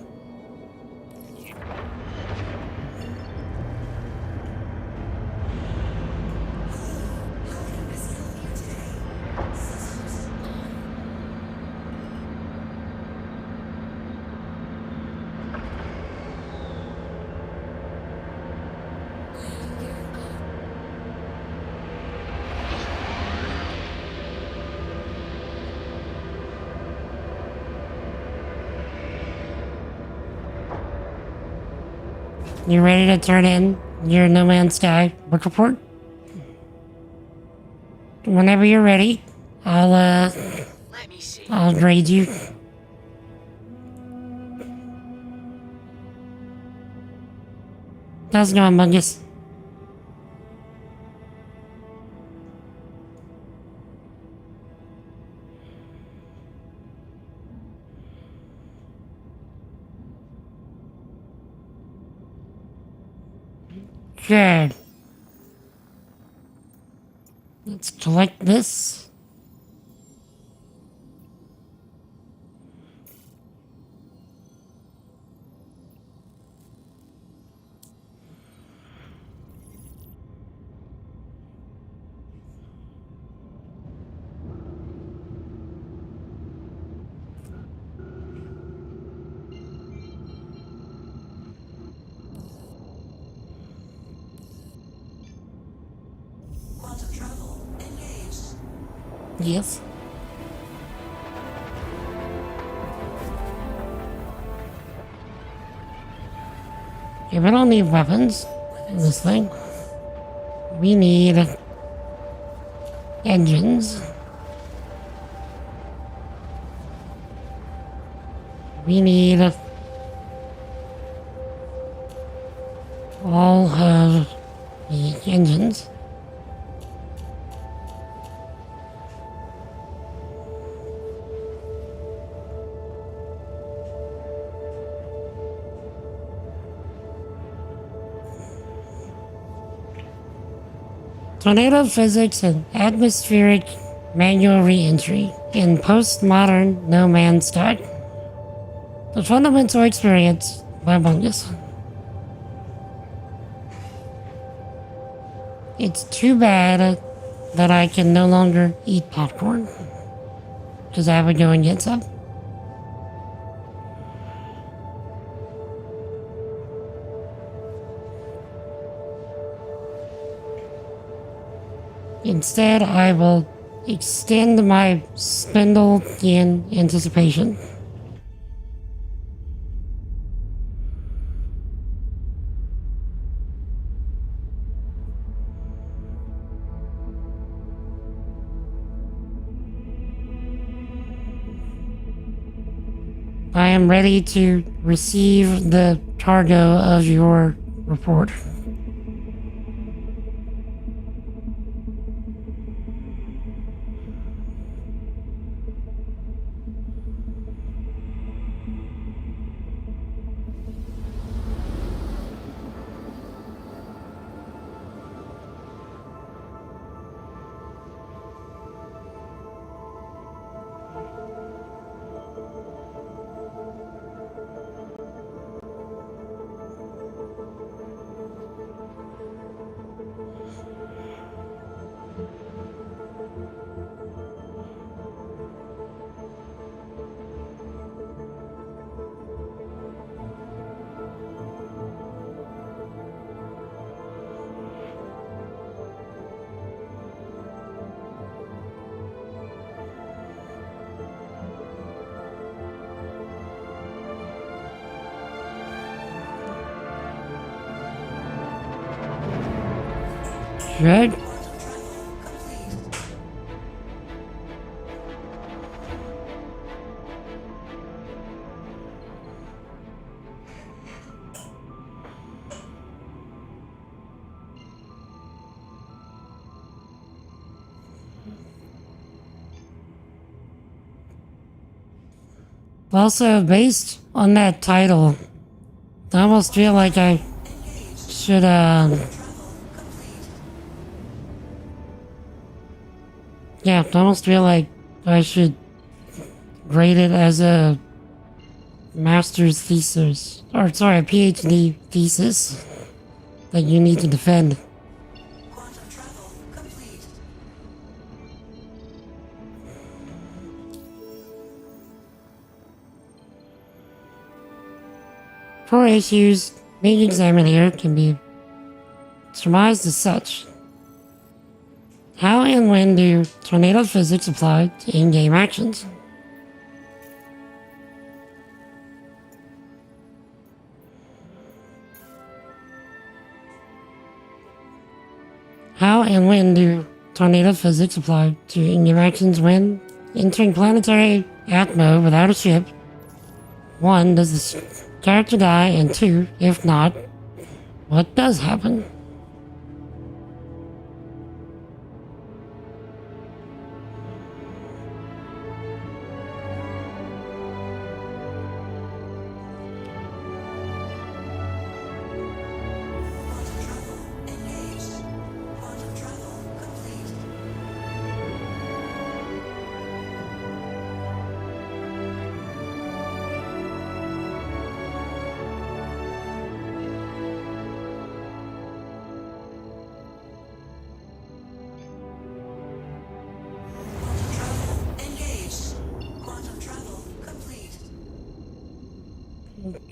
You ready to turn in your No Man's Sky book report? Whenever you're ready, I'll grade you. How's it going, Mungus? Good. Let's collect this. Yes. Okay, we don't need weapons in this thing. We need engines. We need all of the engines. Tornado physics and atmospheric manual re-entry in postmodern No Man's Sky. The fundamental experience by Bungus. It's too bad that I can no longer eat popcorn, because I would go and get some. Instead, I will extend my spindle in anticipation. I am ready to receive the cargo of your report. Right? Also, based on that title, I almost feel like I should, yeah, I almost feel like I should grade it as a master's thesis, or sorry, a PhD thesis that you need to defend. Four issues being examined here can be surmised as such. How and when do tornado physics apply to in-game actions? How and when do tornado physics apply to in-game actions when entering planetary atmo without a ship? 1. Does the character die? And 2. If not, what does happen?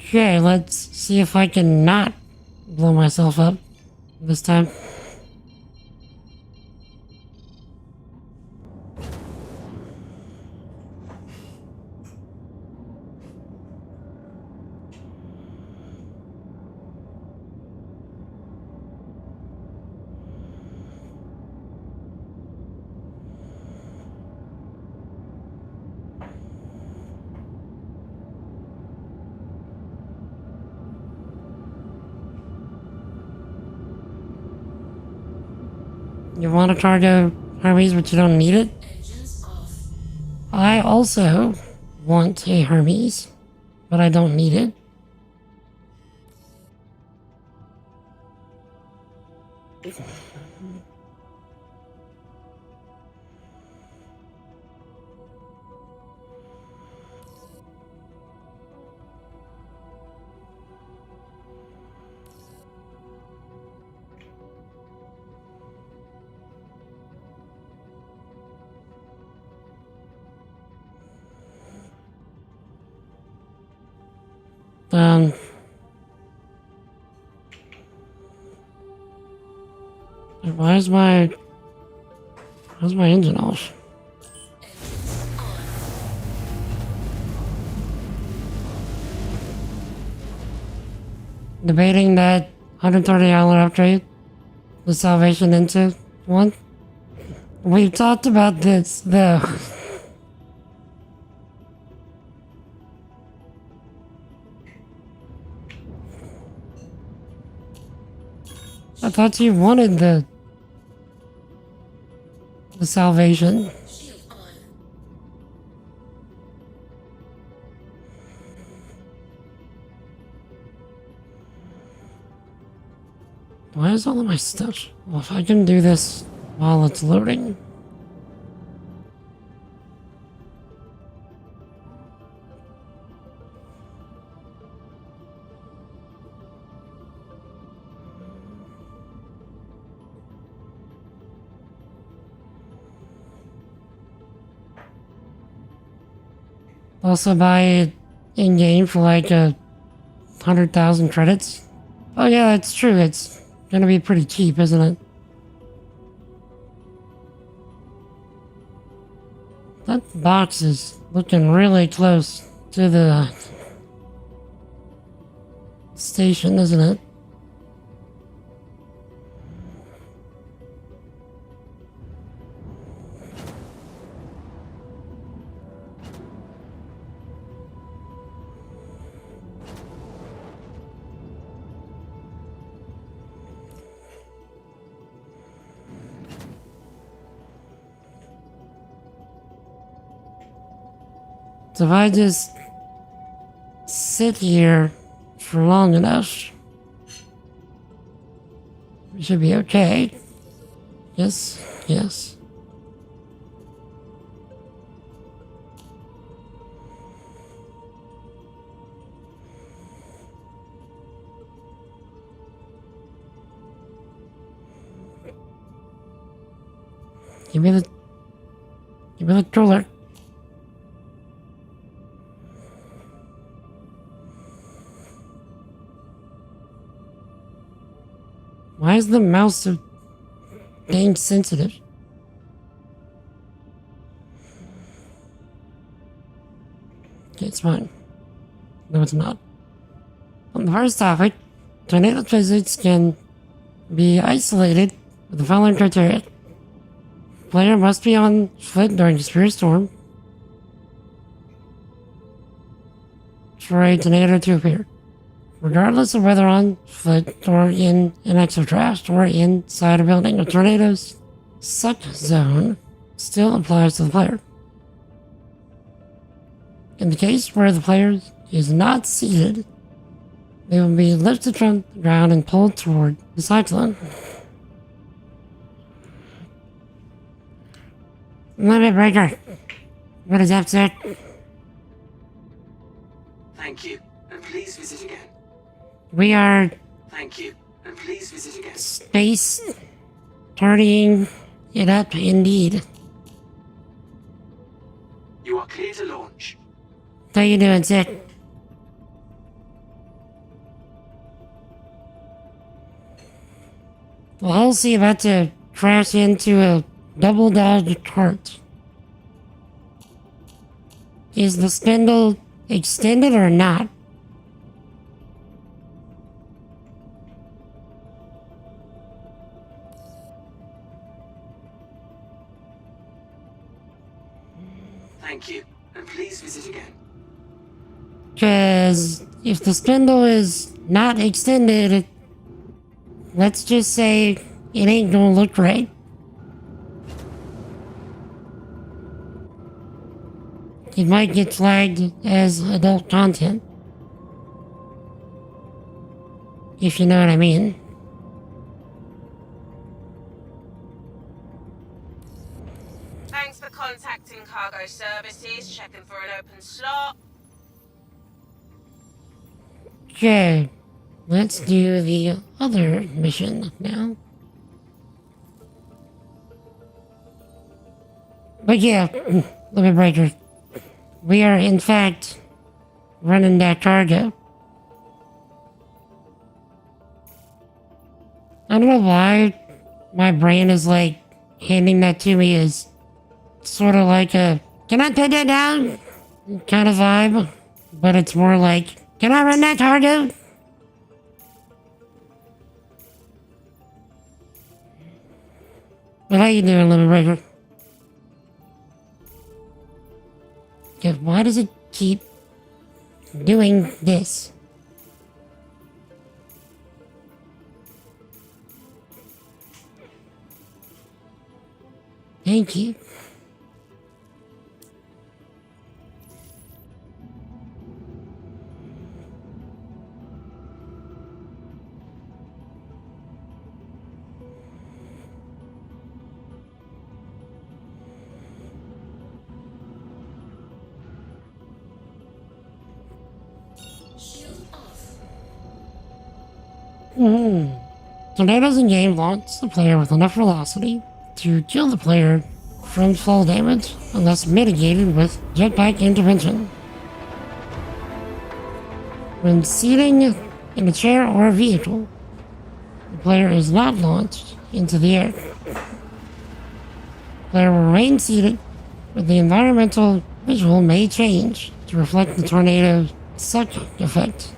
Okay, let's see if I can not blow myself up this time. You want a cargo Hermes, but you don't need it? I also want a Hermes, but I don't need it. Why's my engine off? Debating that $130 upgrade, the salvation into one. We've talked about this though. I thought you wanted the salvation. Why is all of my stuff? Well, if I can do this while it's loading. Also buy it in-game for like 100,000 credits. Oh yeah, that's true. It's gonna be pretty cheap, isn't it? That box is looking really close to the station, isn't it? So if I just sit here for long enough, we should be okay. Yes, yes. Give me the controller. Why is the mouse so dang sensitive? Okay, it's fine. No, it's not. On the first topic, tornado physics can be isolated with the following criteria. Player must be on foot during a severe storm for a tornado to appear, regardless of whether on foot or in an exotrash or inside a building. A tornado's suck zone still applies to the player. In the case where the player is not seated, they will be lifted from the ground and pulled toward the cyclone. Limit breaker. What is that, sir? Thank you, and please visit again. We are... Thank you, and please visit again. Space... Turning it up, indeed. You are clear to launch. How you doing, sir? Well, Halsey about to crash into a double-dodge cart. Is the spindle extended or not? Thank you, and please visit again. Because if the spindle is not extended, let's just say it ain't gonna look right. it might get flagged as adult content. If you know what I mean. Thanks for contacting Cargo Services, checking for an open slot. Okay, let's do the other mission now. But yeah, Limit Breaker, we are in fact running that cargo. I don't know why my brain is like handing that to me as sort of like a, can I take that down kind of vibe, but it's more like, can I run that cargo? But how you doing, Limit Breaker? Yeah, why does it keep doing this? Thank you. Tornadoes in game launch the player with enough velocity to kill the player from fall damage unless mitigated with jetpack intervention. When seating in a chair or a vehicle, the player is not launched into the air. The player will remain seated, but the environmental visual may change to reflect the tornado's suck effect.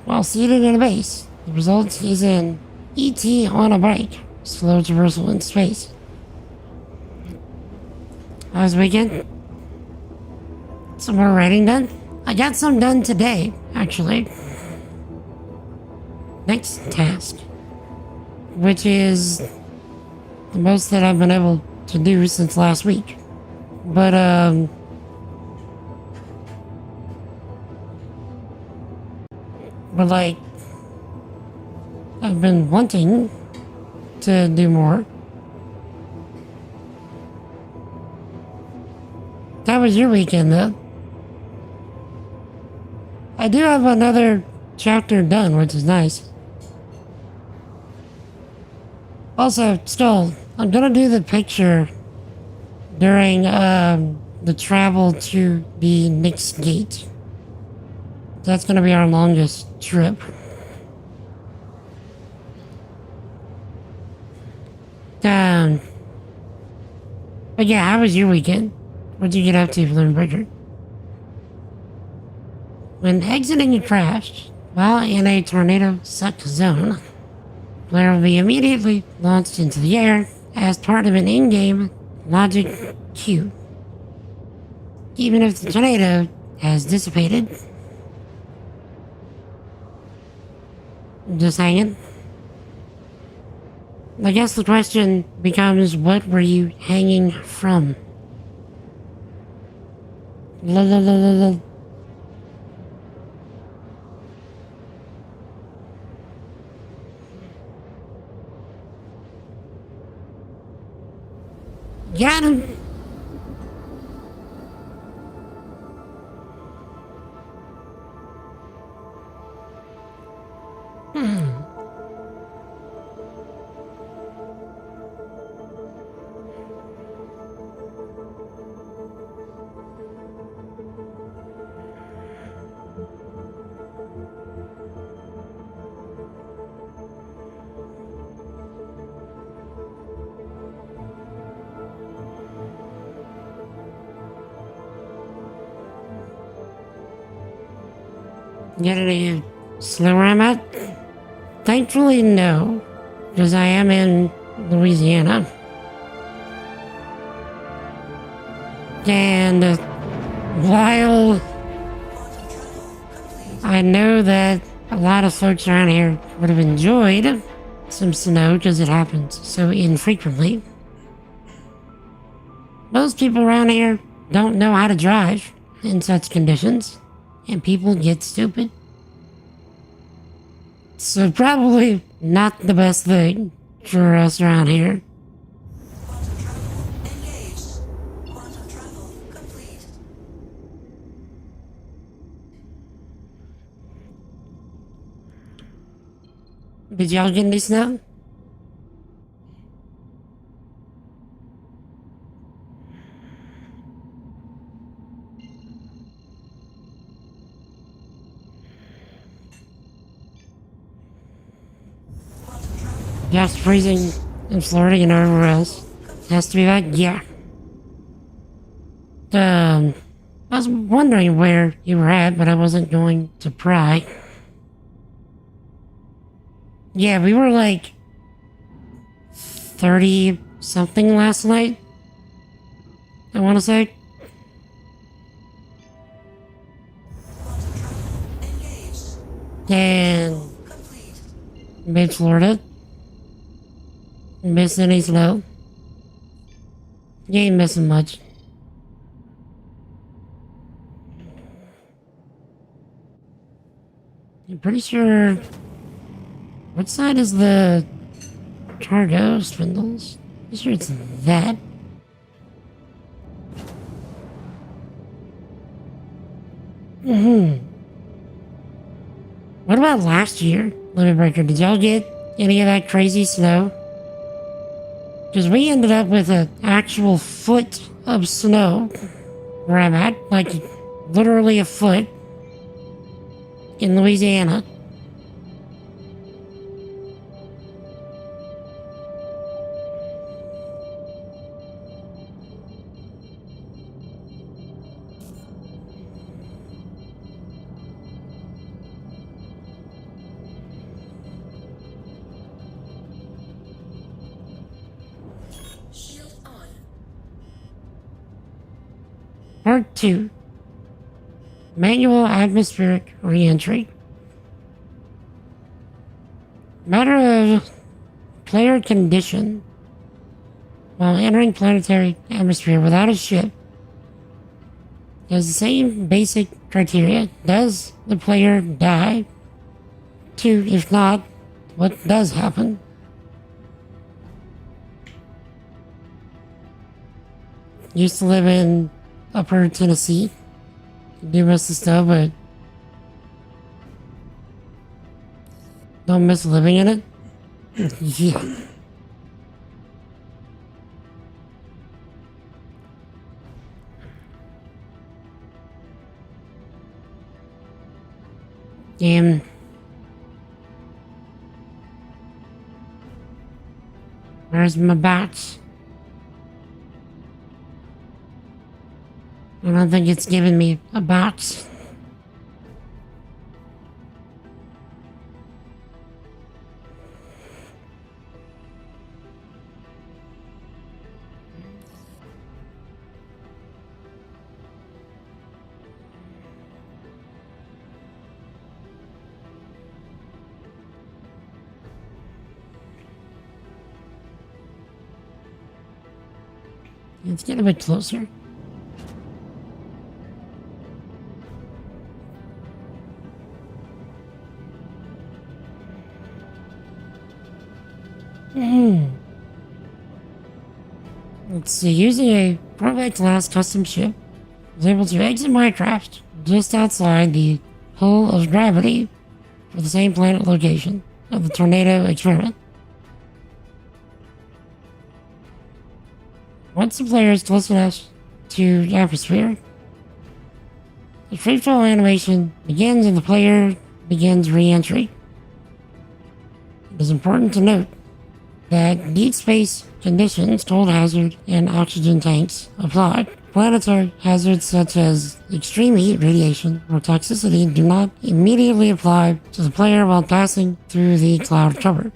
While seated in a base, the result is an ET on a bike, slow traversal in space. How's the weekend? Some more writing done? I got some done today, actually. Next task, which is the most that I've been able to do since last week. But, like, I've been wanting to do more. That was your weekend, though. I do have another chapter done, which is nice. Also, still, I'm gonna do the picture during the travel to the Nick's Gate. That's gonna be our longest trip. But yeah, how was your weekend? What'd you get up to, Limit Breaker? When exiting a crash while in a tornado suck zone, the player will be immediately launched into the air as part of an in-game logic cue. Even if the tornado has dissipated. Just hanging. I guess the question becomes, what were you hanging from? La la la la la. Got him! Get any slower I'm at? Thankfully, no, because I am in Louisiana. And while I know that a lot of folks around here would have enjoyed some snow because it happens so infrequently, most people around here don't know how to drive in such conditions, and people get stupid. So probably not the best thing for us around here. Did y'all get any snow? Just freezing in Florida and everywhere else. Has to be like, yeah. I was wondering where you were at, but I wasn't going to pry. Yeah, we were like 30 something last night, I want to say. And mid Florida. Miss any snow? You ain't missing much. I'm pretty sure. What side is the cargo spindles? I'm sure it's that. What about last year, Limit Breaker? Did y'all get any of that crazy snow? Because we ended up with an actual foot of snow where I'm at, like literally a foot in Louisiana. Part 2. Manual Atmospheric Reentry. Matter of player condition. While entering planetary atmosphere without a ship, has the same basic criteria. Does the player die? 2. If not, what does happen? Used to live in Upper Tennessee. Do miss the stuff, but don't miss living in it. Yeah. Damn. Where's my box? I don't think it's giving me a box. Let's get a bit closer. Let's see, using a Corvette class custom ship, I was able to exit Minecraft just outside the hull of gravity for the same planet location of the tornado experiment. Once the player is close enough to the atmosphere, the freefall animation begins and the player begins re-entry. It is important to note that deep space conditions, cold hazard, and oxygen tanks apply. Planetary hazards such as extreme heat, radiation, or toxicity do not immediately apply to the player while passing through the cloud cover.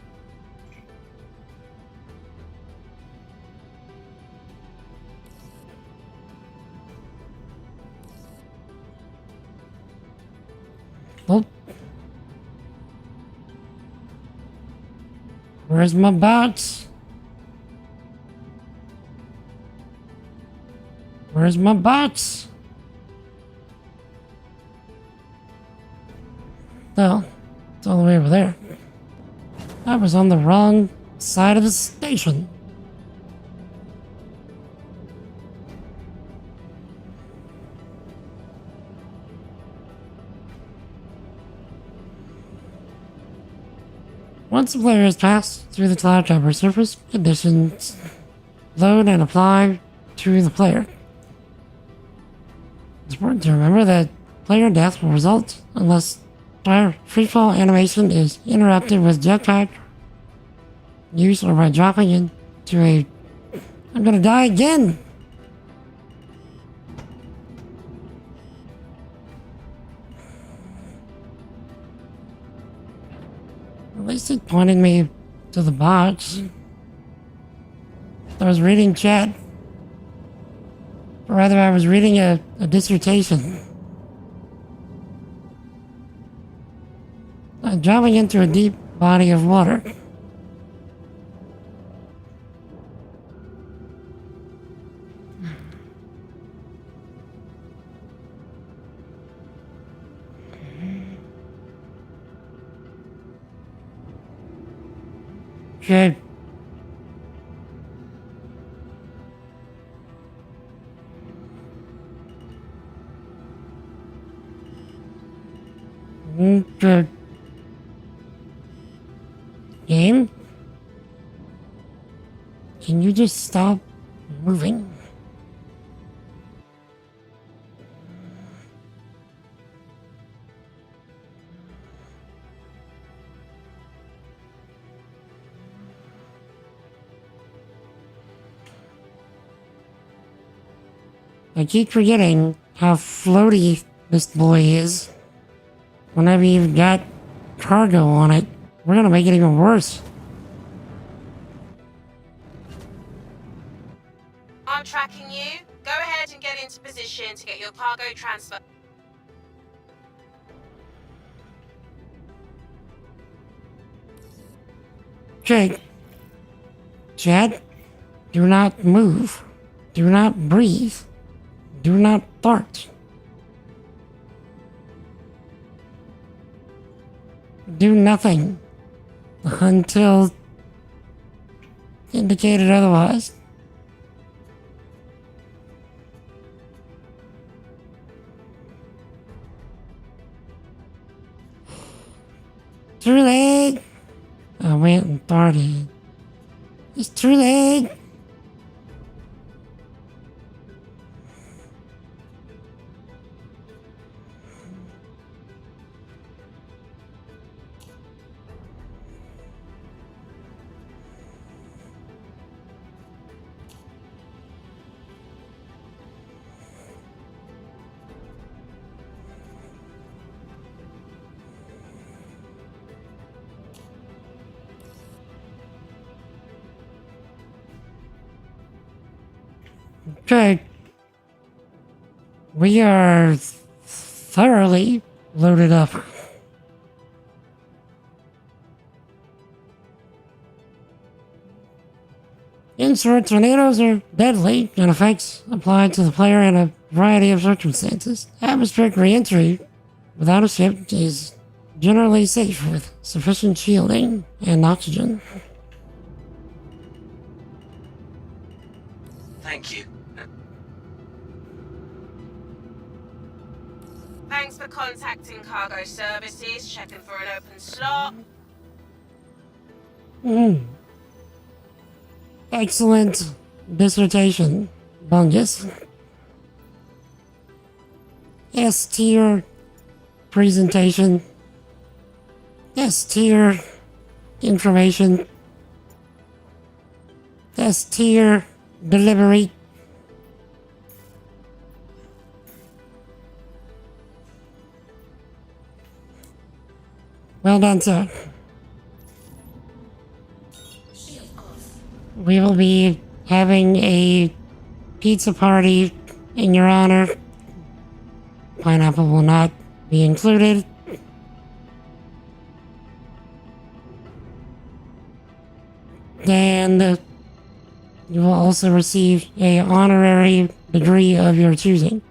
Oh. Where's my box? Where's my box? No, it's all the way over there. I was on the wrong side of the station. Once the player has passed through the cloud cover, surface conditions load and apply to the player. It's important to remember that player death will result unless player freefall animation is interrupted with jetpack use or by dropping into a... I'm gonna die again! At least it pointed me to the box. I was reading chat. Or rather, I was reading a dissertation. I'm dropping into a deep body of water. Okay. Okay. Game? Can you just stop moving? I keep forgetting how floaty this boy is. Whenever you've got cargo on it, we're gonna make it even worse. I'm tracking you. Go ahead and get into position to get your cargo transfer. Jake. Chad, do not move. Do not breathe. Do not fart. Do nothing until indicated otherwise. Too late. I went and farted. It's too late. Okay. We are thoroughly loaded up. Inshore tornadoes are deadly and effects applied to the player in a variety of circumstances. Atmospheric re-entry without a ship is generally safe with sufficient shielding and oxygen. Thank you. Thanks for contacting Cargo Services, checking for an open slot. Excellent dissertation, Bungus. S-tier presentation. S-tier information. S-tier delivery. Well done, sir. We will be having a pizza party in your honor. Pineapple will not be included. And You will also receive a honorary degree of your choosing.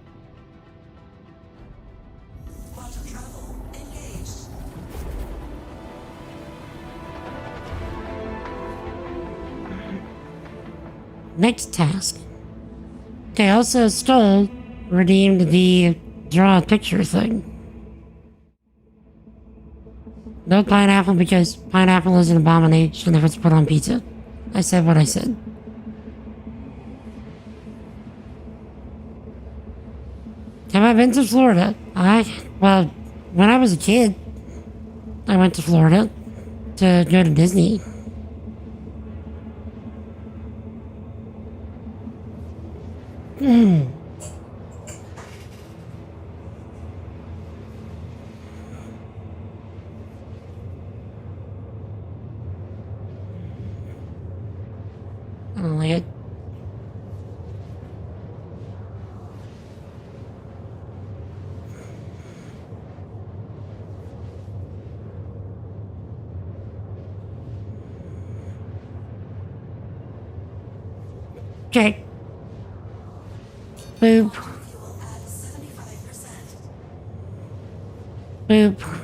Next task. Okay, also stole, redeemed the draw a picture thing. No pineapple because pineapple is an abomination if it's put on pizza. I said what I said. Have I been to Florida? Well, when I was a kid, I went to Florida to go to Disney. I don't like it. Okay. Boop. Boop.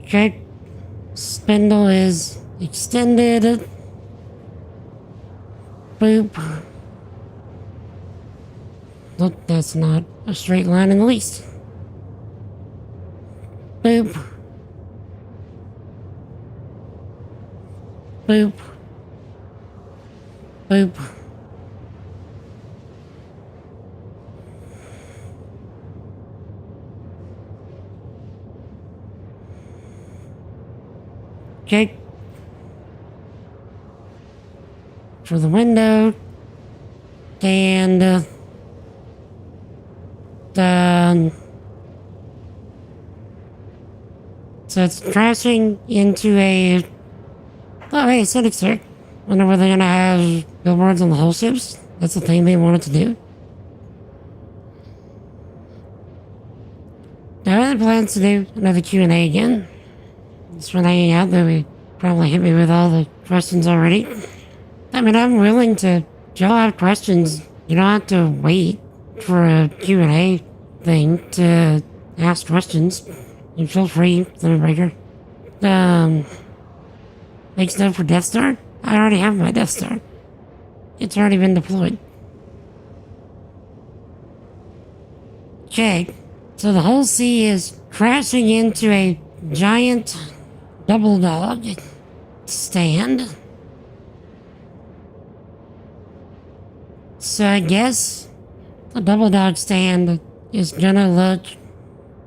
Okay. Spindle is extended. Boop. Look, that's not a straight line in the least. Boop. Boop. Boop. Okay. For the window. And so it's crashing into a... Oh, hey, Cynic Sir. Wonder whether they're gonna have billboards on the whole ships? That's the thing they wanted to do. Now, I have plans to do another Q&A again. Just when hanging out, though we probably hit me with all the questions already. I mean, I'm willing to... If y'all have questions, you don't have to wait for a Q&A thing to ask questions. You feel free, Thunderbreaker. Makes note for Death Star? I already have my Death Star. It's already been deployed. Okay, so the whole sea is crashing into a giant double dog stand. So I guess the double dog stand is gonna look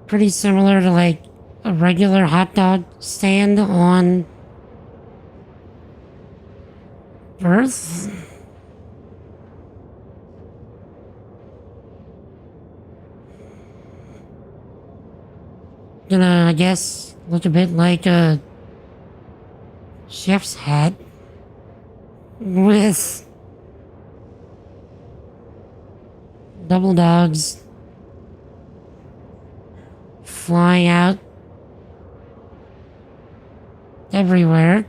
pretty similar to like a regular hot dog stand on Earth. Gonna, I guess, look a bit like a chef's hat with double dogs flying out everywhere.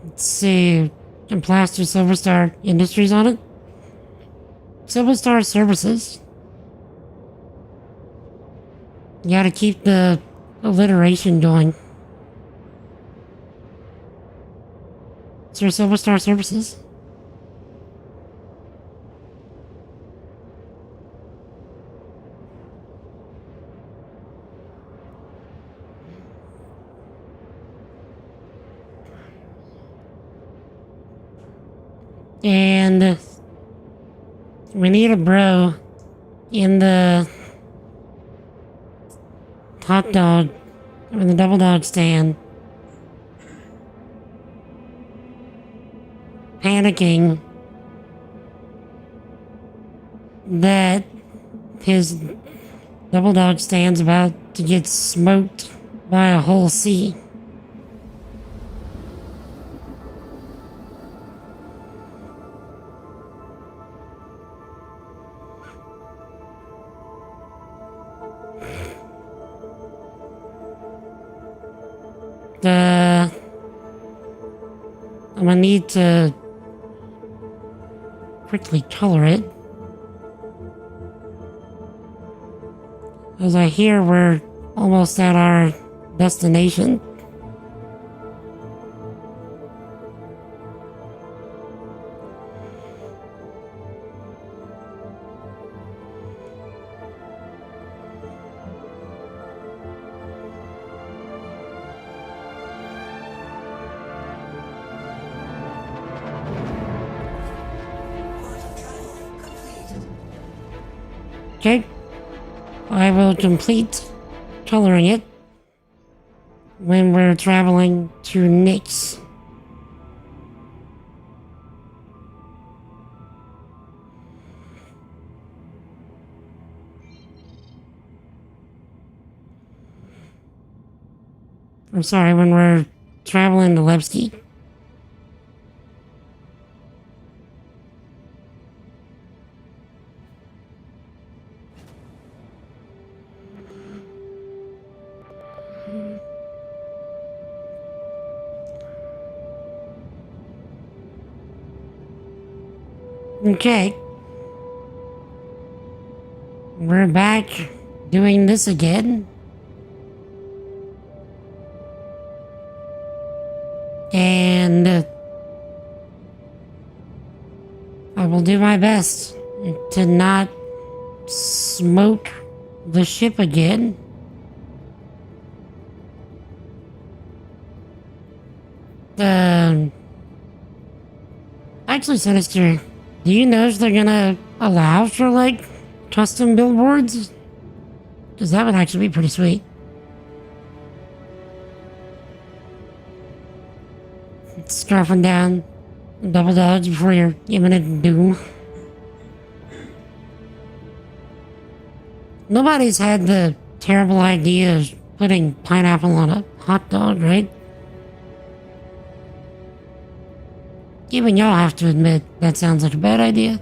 Let's see, and plaster Silver Star Industries on it. Silver Star Services. You gotta keep the alliteration going. Sir Silver Star Services. And we need a bro in the hot dog, in the double dog stand, panicking that his double dog stand's about to get smoked by a whole sea. I'm gonna need to quickly color it. As I hear we're almost at our destination. Okay, I will complete coloring it when we're traveling to Nyx. I'm sorry, when we're traveling to Levski. Okay. We're back doing this again. And I will do my best to not smoke the ship again. Actually, Sinister, do you know if they're gonna allow for, like, custom billboards? Because that would actually be pretty sweet. Scarfing down, double dodge before your imminent doom. Nobody's had the terrible idea of putting pineapple on a hot dog, right? Even y'all have to admit that sounds like a bad idea.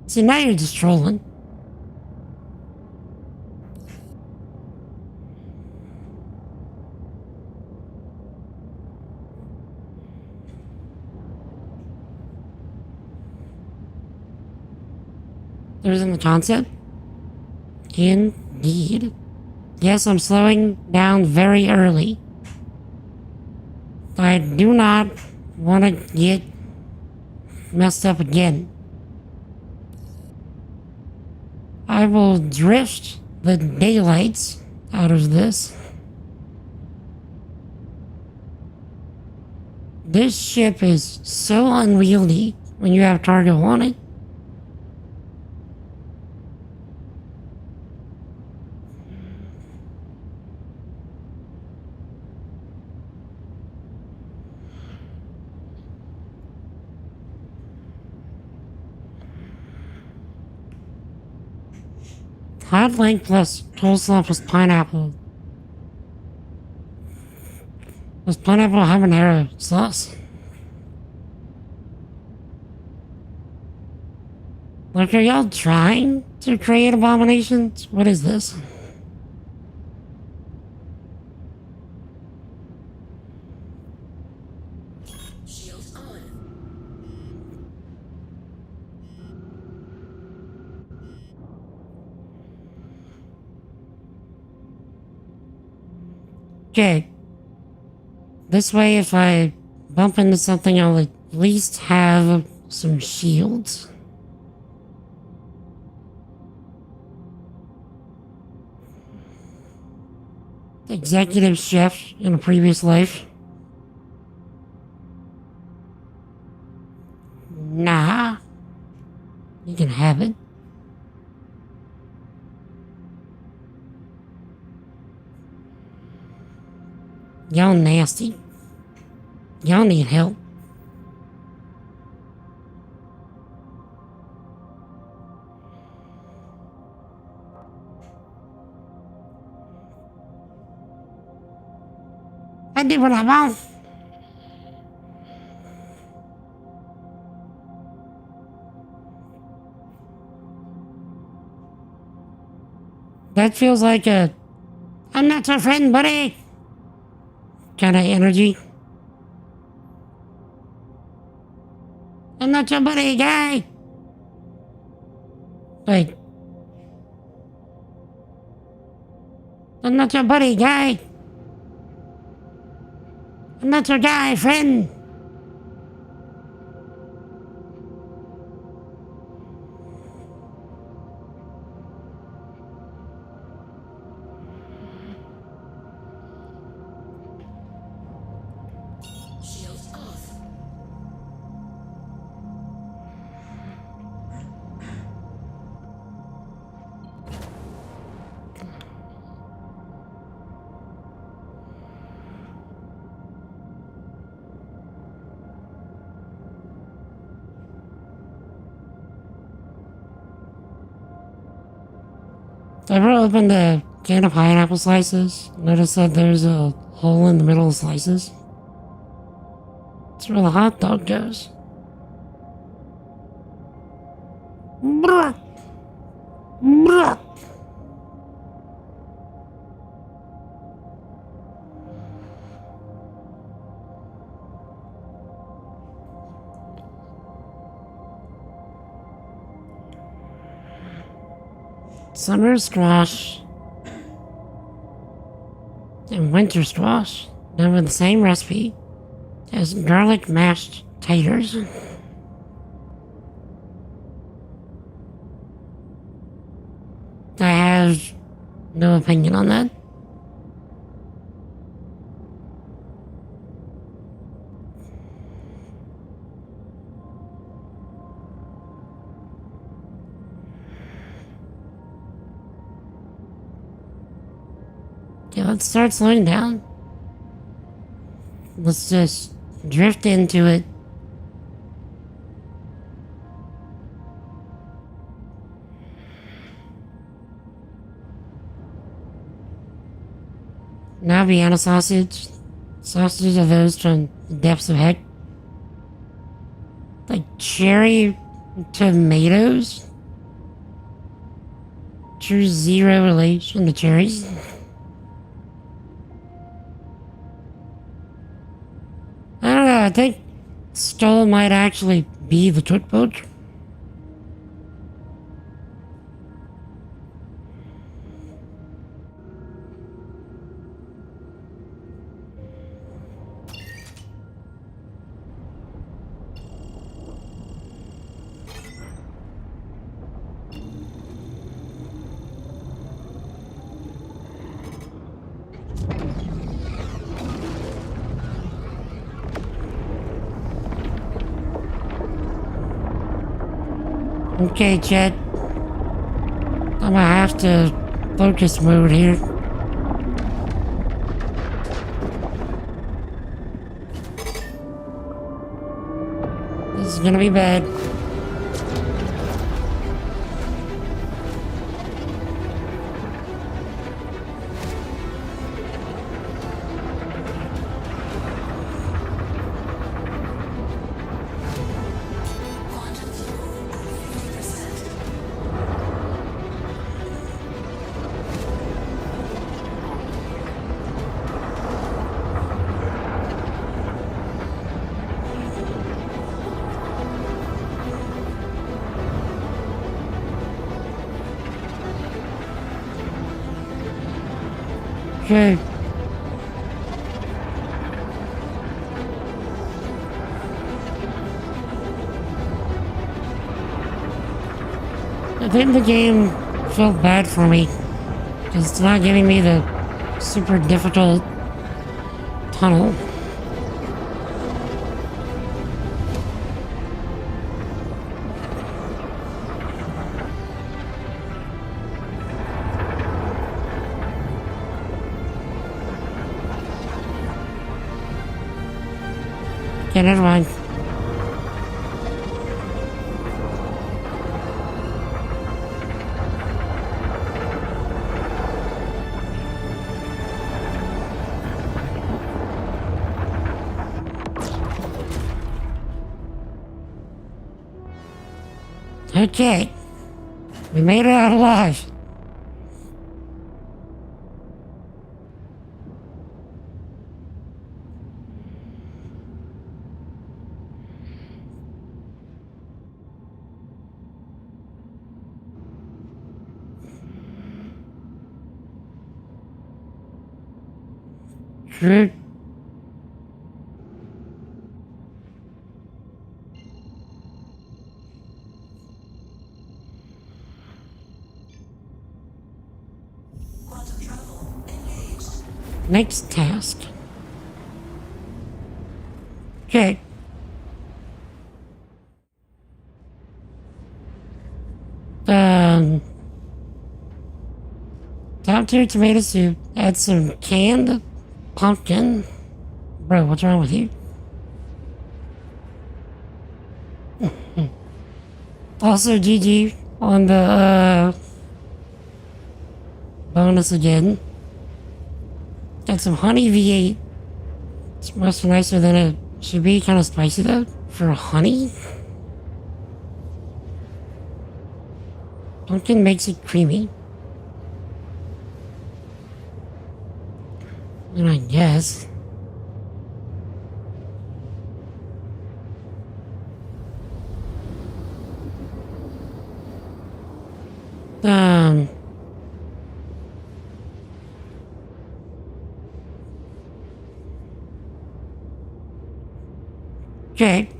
See, now you're just trolling. There's in the concept? Indeed. Yes, I'm slowing down very early. I do not want to get messed up again. I will drift the daylights out of this. This ship is so unwieldy when you have cargo on it. Hot link plus coleslaw plus pineapple. Plus pineapple habanero sauce. Like, are y'all trying to create abominations? What is this? Shields on. Okay. This way, if I bump into something, I'll at least have some shields. Executive chef in a previous life. Nah. You can have it. Y'all nasty. Y'all need help. I did what I want. That feels like a I'm not your friend, buddy kind of energy. I'm not your buddy, guy. Like, I'm not your buddy, guy. I'm not your guy, friend. Shields off. Ever opened a can of pineapple slices? Notice that there's a hole in the middle of slices? That's where the hot dog goes. Bruh. Bruh. Summer squash and winter squash done with the same recipe as garlic mashed taters. I have no opinion on that. Okay, let's start slowing down. Let's just drift into it. Now Vienna sausage. Sausages are those from the depths of heck. Like cherry tomatoes. True zero relation to cherries. I don't know, I think Stoll might actually be the cookbook. Okay, Chet. I'm gonna have to focus mode here. This is gonna be bad. Okay. I think the game felt bad for me because it's not giving me the super difficult tunnel. Okay, never mind. Okay. We made it out alive. Good. Next task. Okay. Top tier tomato soup. Add some canned pumpkin. Bro, what's wrong with you? Also, GG on the bonus again. Got some honey V8. It's much nicer than it should be. Kind of spicy though for honey. Pumpkin makes it creamy. And I guess. Okay.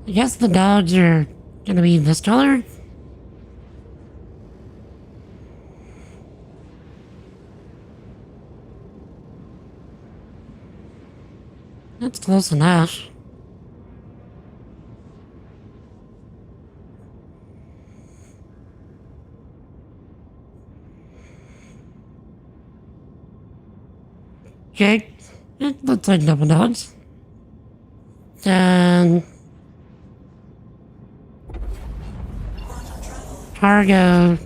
I guess the dogs are gonna be this color. That's close enough. Okay. It looks like double dogs. Then cargo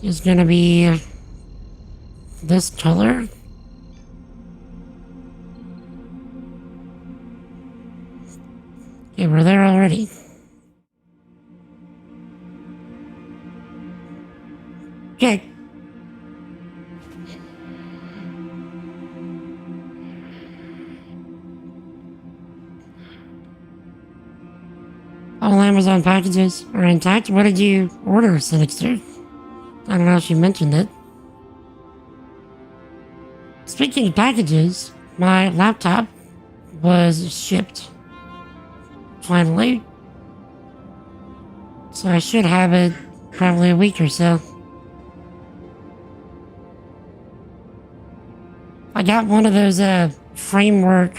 is gonna be this color. Okay, we're there already. Okay. All Amazon packages are intact. What did you order, Sinister? I don't know if you mentioned it. Speaking of packages, my laptop was shipped. Finally. So I should have it probably a week or so. I got one of those framework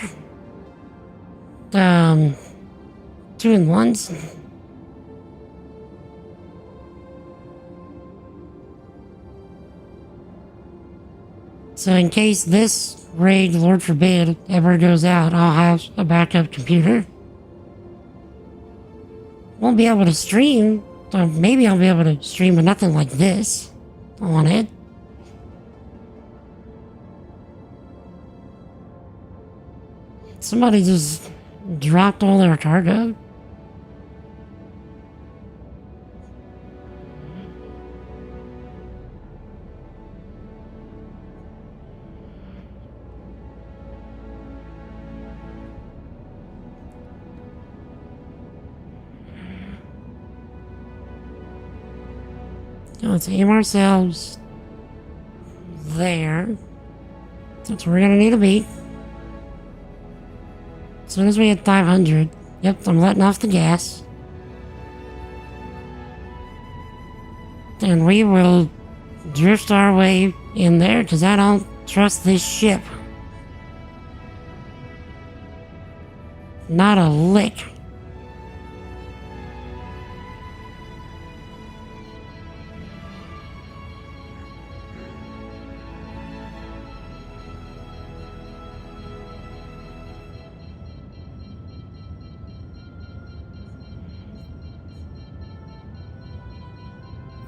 2-in-1s. So in case this raid, Lord forbid, ever goes out, I'll have a backup computer. Won't be able to stream, so maybe I'll be able to stream with nothing like this on it. Somebody just dropped all their cargo. Let's aim ourselves there. That's where we're gonna need to be. As soon as we hit 500, yep, I'm letting off the gas. And we will drift our way in there, because I don't trust this ship. Not a lick.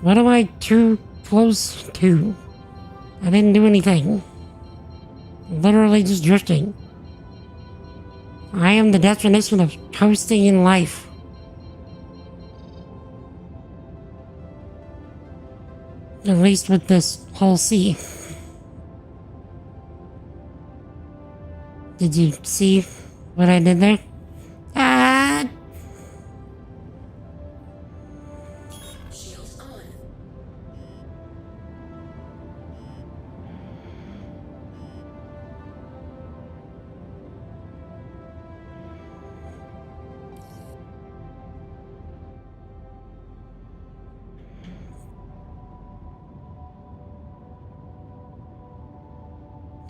What am I too close to? I didn't do anything. Literally just drifting. I am the definition of coasting in life. At least with this whole sea. Did you see what I did there?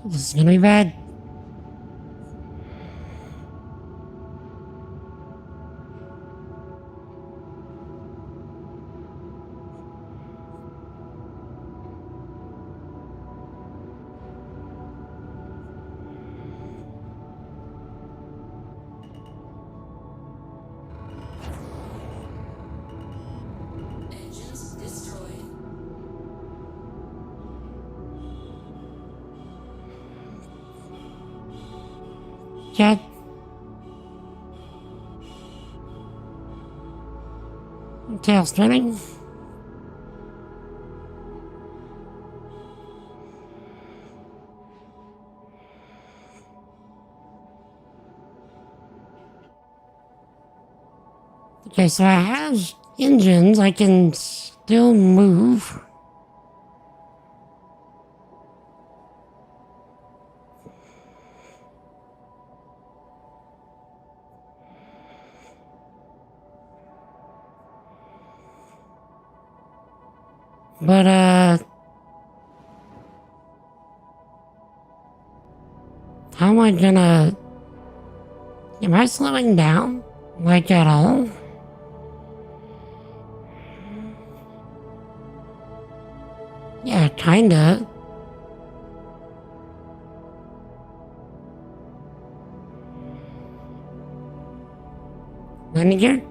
This is gonna be bad. Engines destroyed. Jet. Tail spinning. Okay, so I have engines. I can still move. But, how am I gonna... Am I slowing down? Like, at all? Yeah, kinda. Landing gear?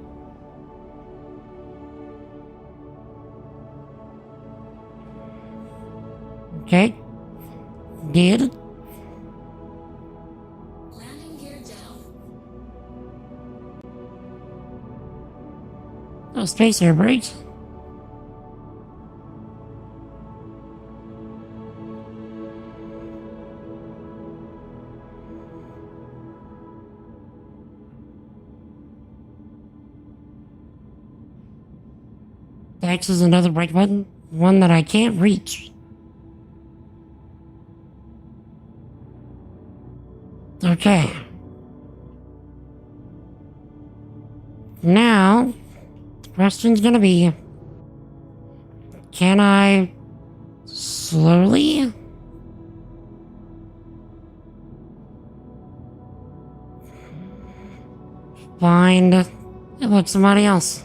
Okay. Did. Landing gear down. Oh, space air brakes. X is another brake button. One that I can't reach. Okay. Now, the question's gonna be, can I slowly find, look, somebody else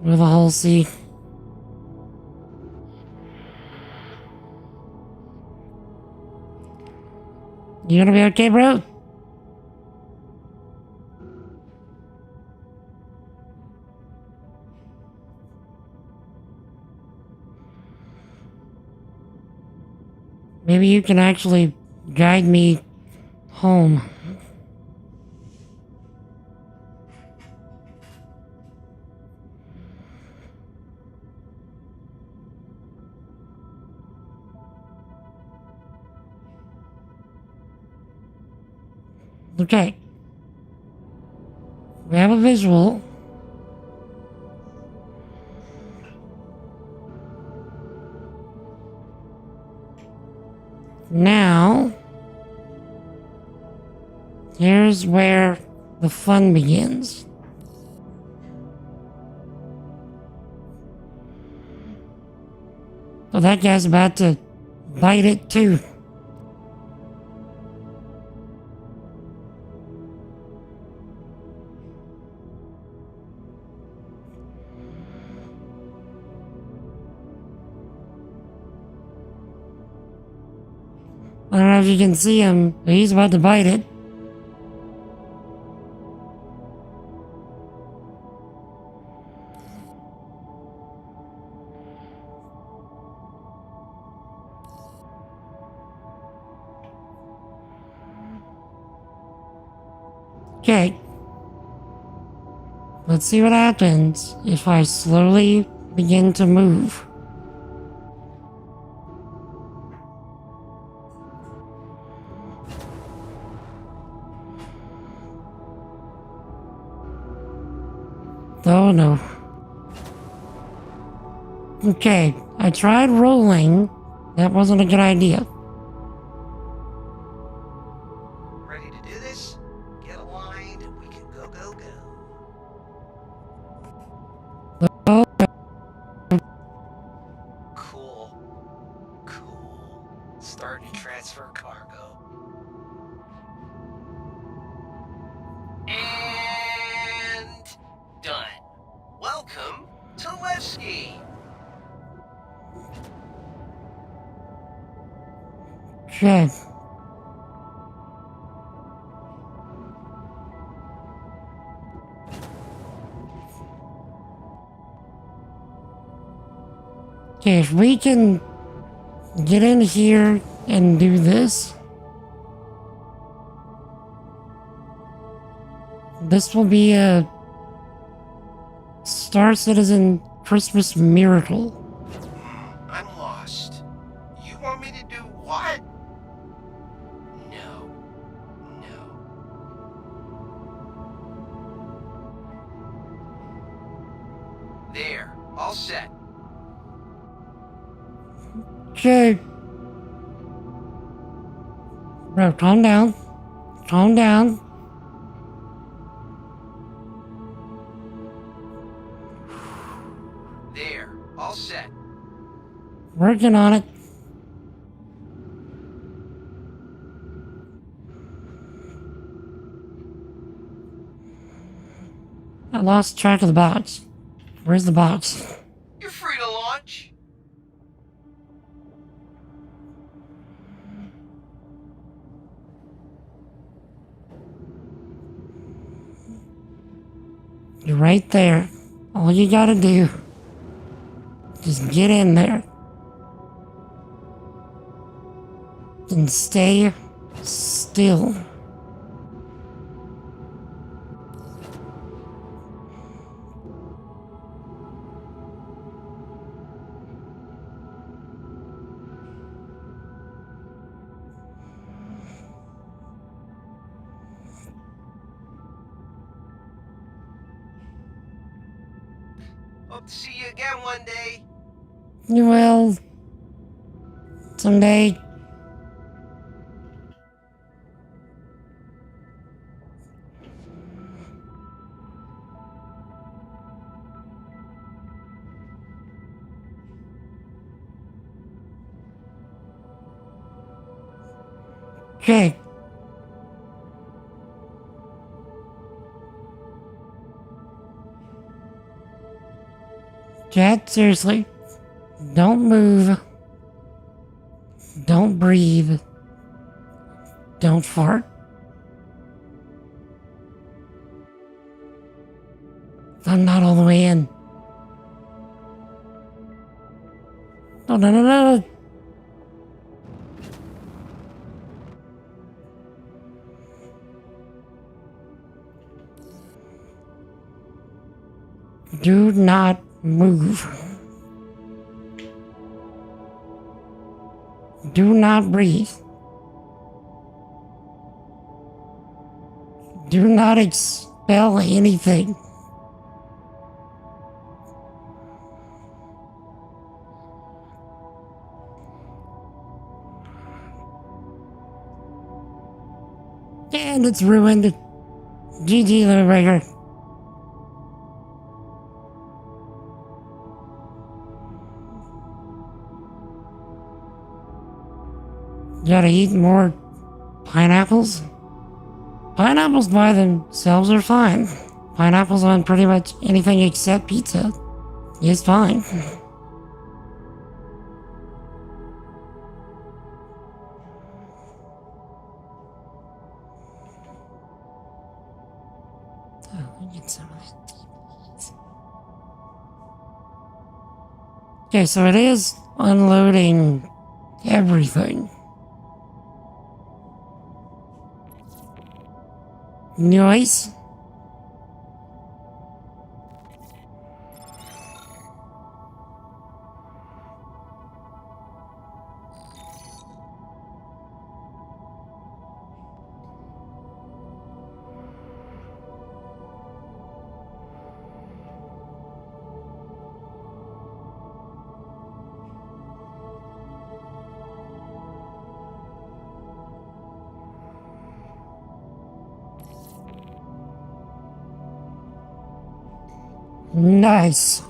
with a whole C. You gonna be okay, bro? Maybe you can actually guide me home. Okay. We have a visual. Now, here's where the fun begins. Oh, that guy's about to bite it too. I don't know if you can see him, but he's about to bite it. Okay. Let's see what happens if I slowly begin to move. Oh no. Okay, I tried rolling. That wasn't a good idea. Ready to do this? Get aligned and we can go, go, go. Cool. Cool. Start and transfer cargo. And done. Welcome to Levski. Okay. Okay, if we can get in here and do this, this will be a Star Citizen Christmas miracle. I'm lost. You want me to do what? No. There. All set. Okay. Bro, calm down. Calm down. There. All set. Working on it. I lost track of the box. Where's the box? You're free to launch. You're right there. All you gotta do, just get in there. And stay still. Hope to see you again one day. You will. Someday. Okay. Chad, seriously. Don't move. Don't breathe. Don't fart. I'm not all the way in. No. Do not move. Do not breathe. Do not expel anything. And it's ruined. GG, little rigger. Gotta eat more pineapples? Pineapples by themselves are fine. Pineapples on pretty much anything except pizza is fine. Okay, so it is unloading everything. Nice. Nice.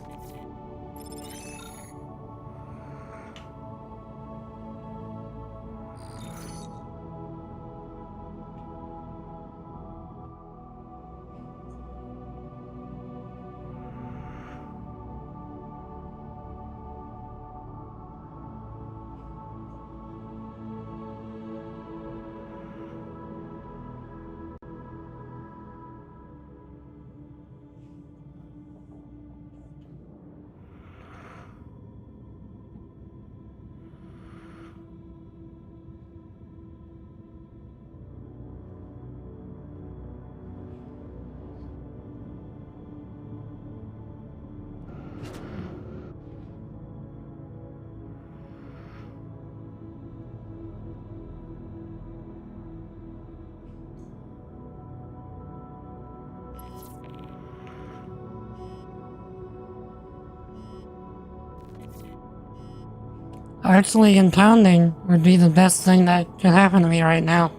Actually, impounding would be the best thing that could happen to me right now.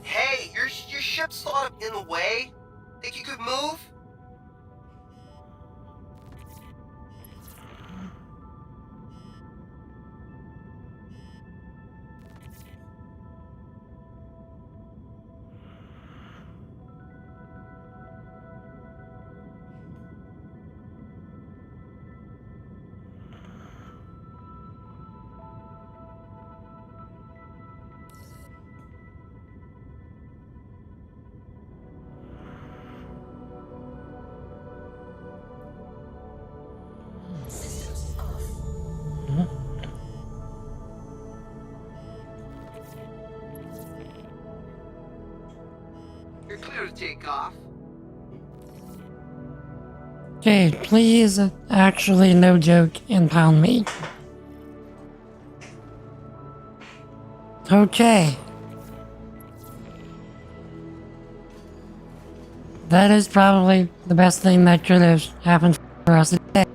Hey, your ship's sort of in the way. Think you could move? You're clear to take off. Okay, please, actually, no joke, impound me. Okay. That is probably the best thing that could have happened for us today.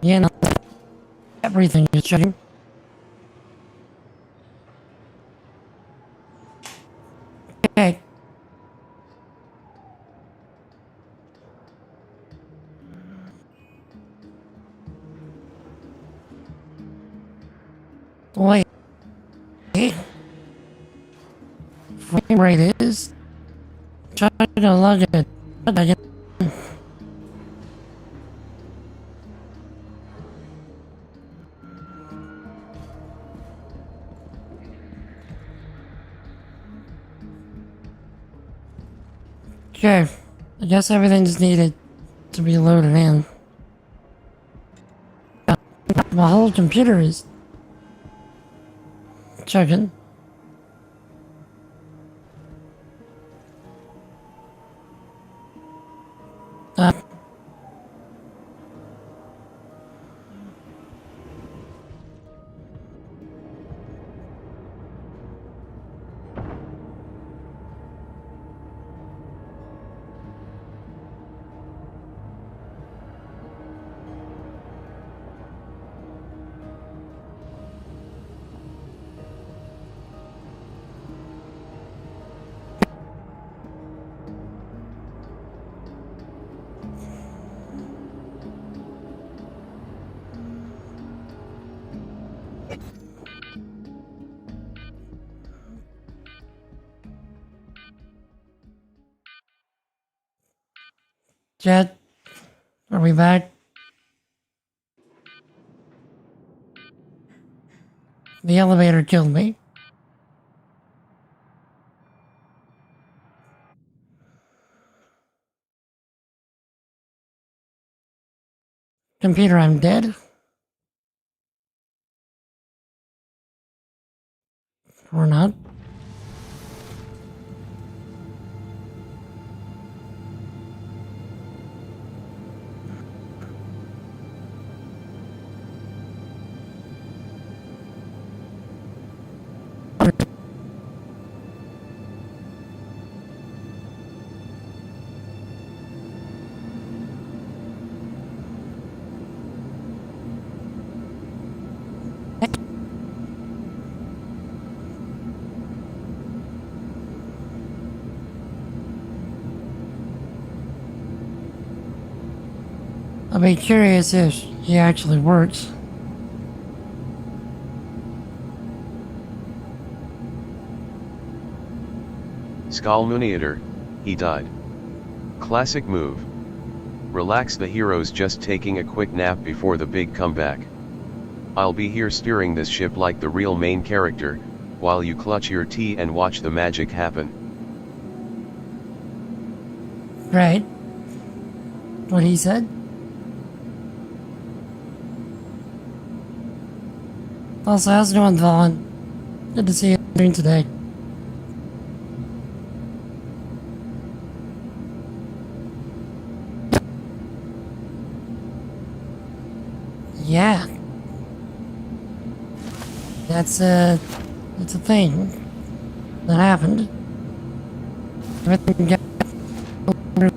You know, everything is changing. Okay. Wait. Frame rate is. Try to log it. Okay. I guess everything's needed to be loaded in. My whole computer is chugging. Jet, are we back? The elevator killed me. Computer, I'm dead. Or not. I'll be curious if he actually works. Skalmuniator, he died. Classic move. Relax, the hero's just taking a quick nap before the big comeback. I'll be here steering this ship like the real main character, while you clutch your tea and watch the magic happen. Right. What he said? Also, how's it going, Vaughn? Good to see you doing today. Yeah. That's, It's a thing that happened. Everything got for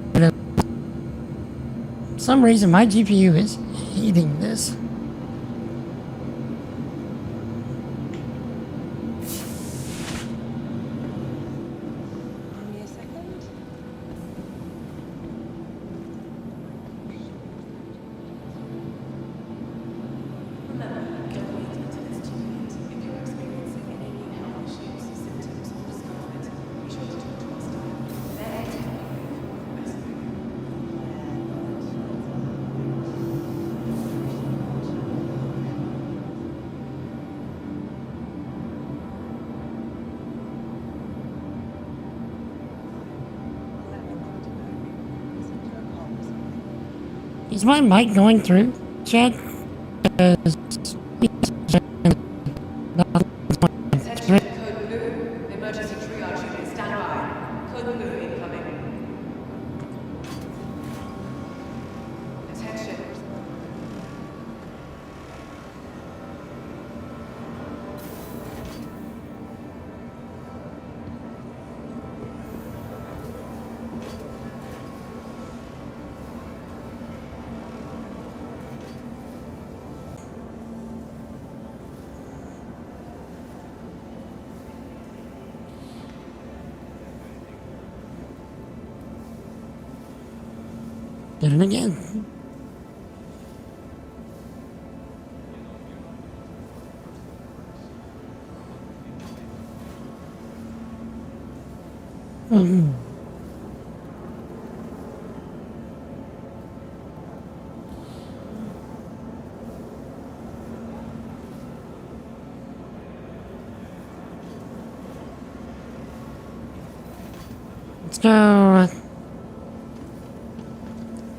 some reason my GPU is hating this. Give me a second. Is my mic going through, Chad? Emergency triage unit, stand by. Code blue incoming. Attention. Did it again. Let's go.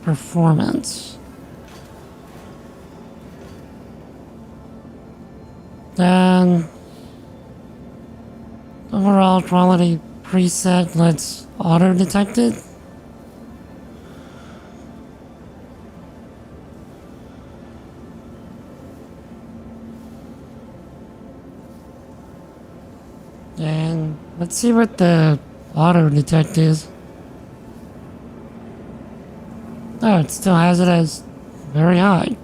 Performance. Then overall quality preset, let's auto detect it. And let's see what the auto detect is. Oh, it still has it as very high.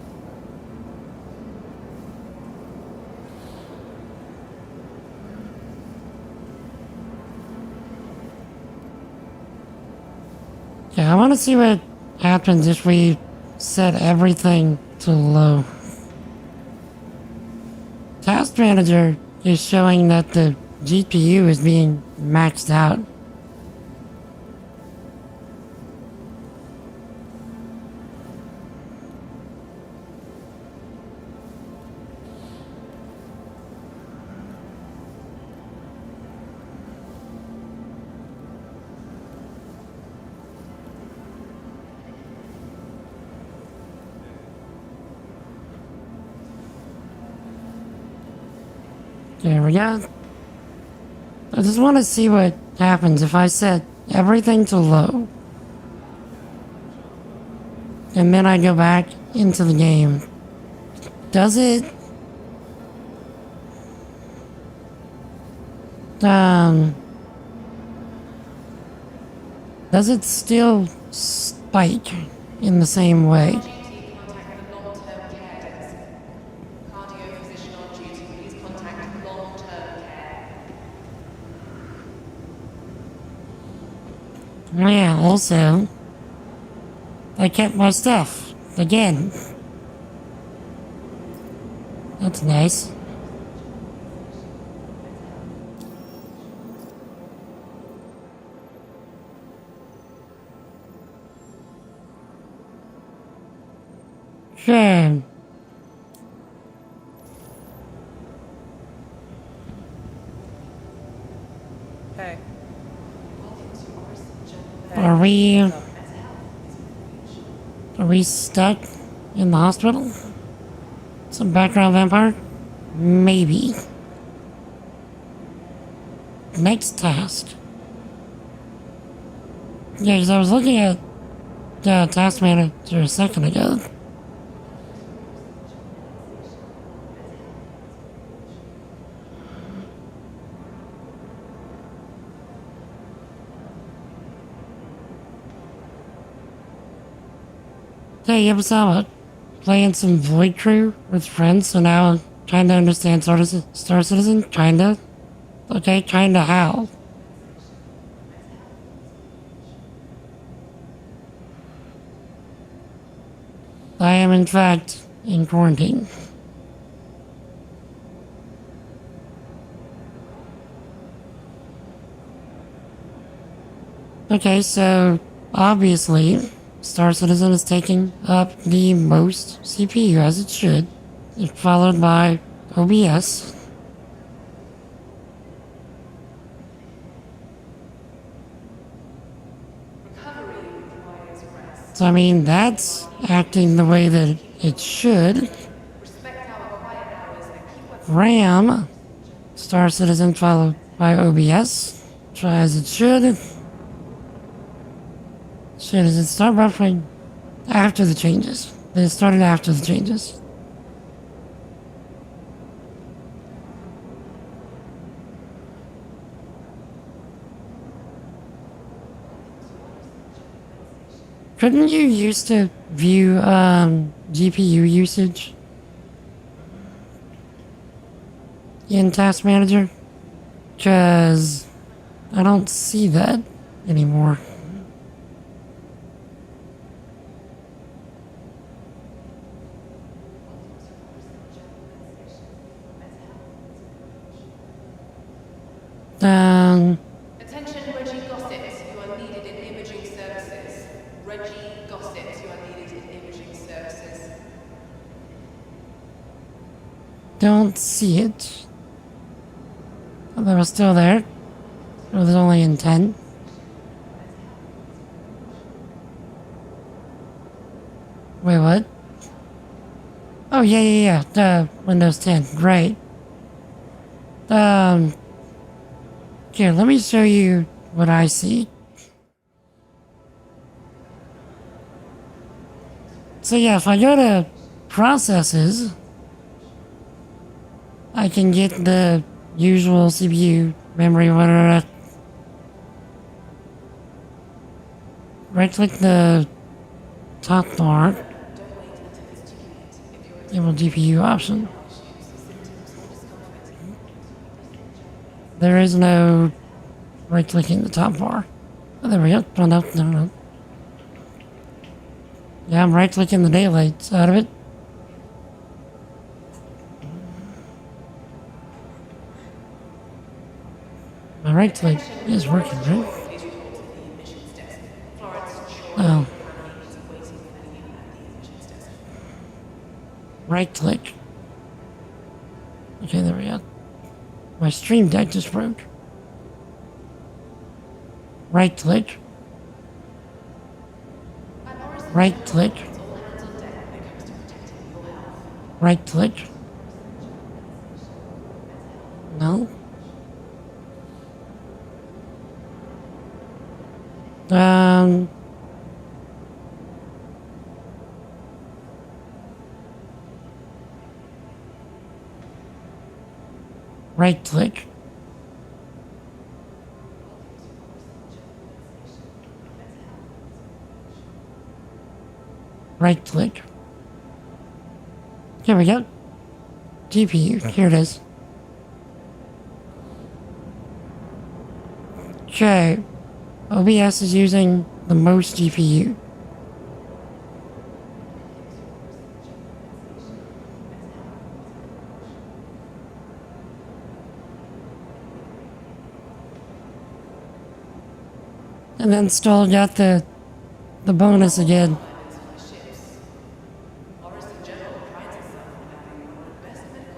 Yeah, I want to see what happens if we set everything to low. Task Manager is showing that the GPU is being maxed out. There we go. I just want to see what happens if I set everything to low. And then I go back into the game. Does it... Does it still spike in the same way? Yeah, also, I kept my stuff, again. That's nice. Sure. Hey. Are we stuck in the hospital? Some background vampire? Maybe. Next task. Yeah, because I was looking at the task manager a second ago. Hey, Yabasama, playing some Void Crew with friends, so now I'm trying to understand Star Citizen? Kinda. Okay, kinda how? I am, in fact, in quarantine. Okay, so obviously, Star Citizen is taking up the most CPU as it should, followed by OBS. So I mean, that's acting the way that it should. RAM, Star Citizen followed by OBS, try as it should. Shit, does it start buffering after the changes? It started after the changes. Couldn't you used to view GPU usage in Task Manager? Cause I don't see that anymore. Attention Reggie Gossets, you are needed in imaging services. Reggie Gossets, you are needed in imaging services. Don't see it. Oh, they were still there. It was only in 10. Wait, what? Oh, yeah. Windows 10. Great. Here, let me show you what I see. So yeah, if I go to processes, I can get the usual CPU, memory, whatever. Right click the top bar, enable GPU option. There is no right clicking the top bar. Oh, there we go. Oh, no. Yeah, I'm right clicking the daylights out of it. My right click is working, right? Oh. Right click. Okay, there we go. My stream deck just broke. Right click. Right click. Right click. No. Right click. Right click. Here we go. GPU. Here it is. Okay. OBS is using the most GPU. And then still got the bonus again.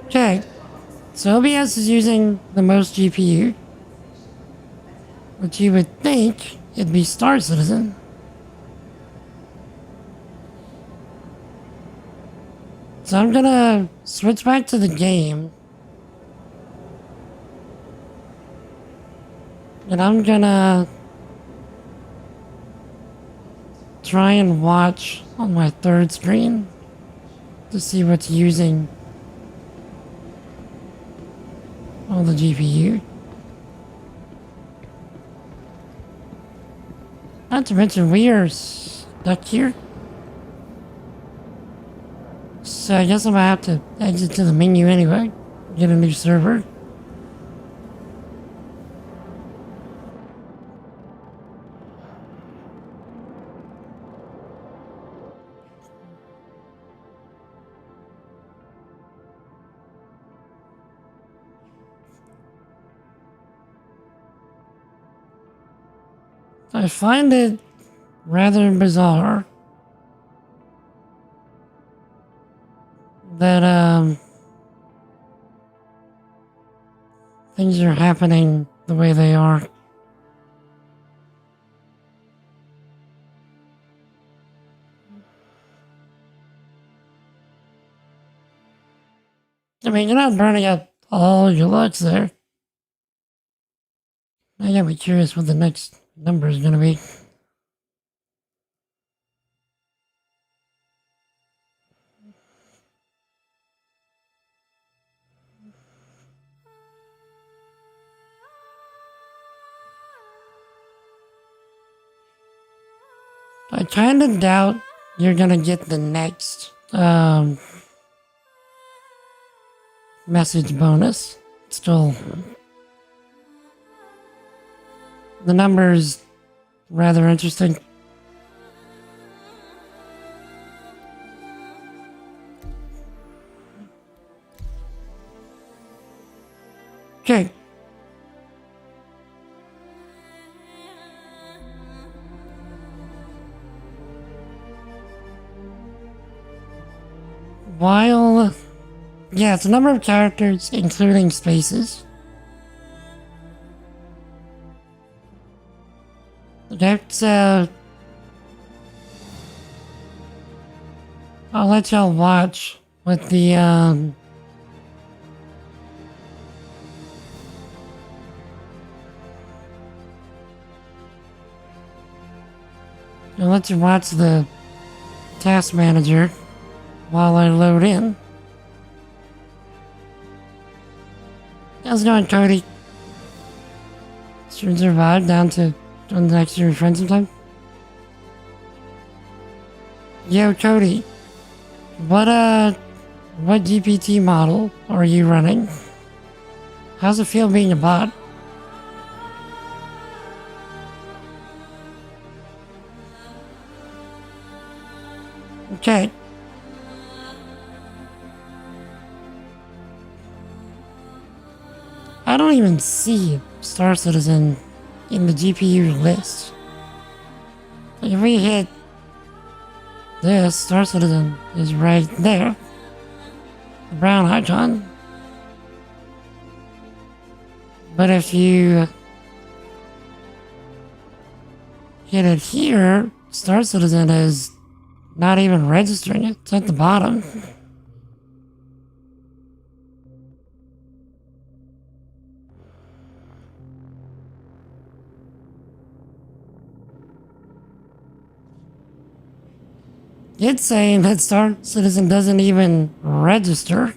Okay, so OBS is using the most GPU, which you would think it'd be Star Citizen. So I'm gonna switch back to the game, and I'm gonna try and watch on my third screen to see what's using all the GPU. Not to mention we are stuck here. So I guess I'm gonna have to exit to the menu anyway. Get a new server. I find it rather bizarre that things are happening the way they are. I mean, you're not burning up all your looks there. I gotta be curious what the next number is gonna be. I kind of doubt you're gonna get the next message bonus. Still, the number's rather interesting. Okay. While, yeah, it's a number of characters, including spaces. Okay, so I'll let y'all watch what the I'll let you watch the task manager while I load in. How's it going, Cody? Should survive down to on the next year friend sometime? Yo, Cody. What GPT model are you running? How's it feel being a bot? Okay. I don't even see Star Citizen in the GPU list. Like if we hit this, Star Citizen is right there. The brown icon. But if you hit it here, Star Citizen is not even registering it. It's at the bottom. It's saying that Star Citizen doesn't even register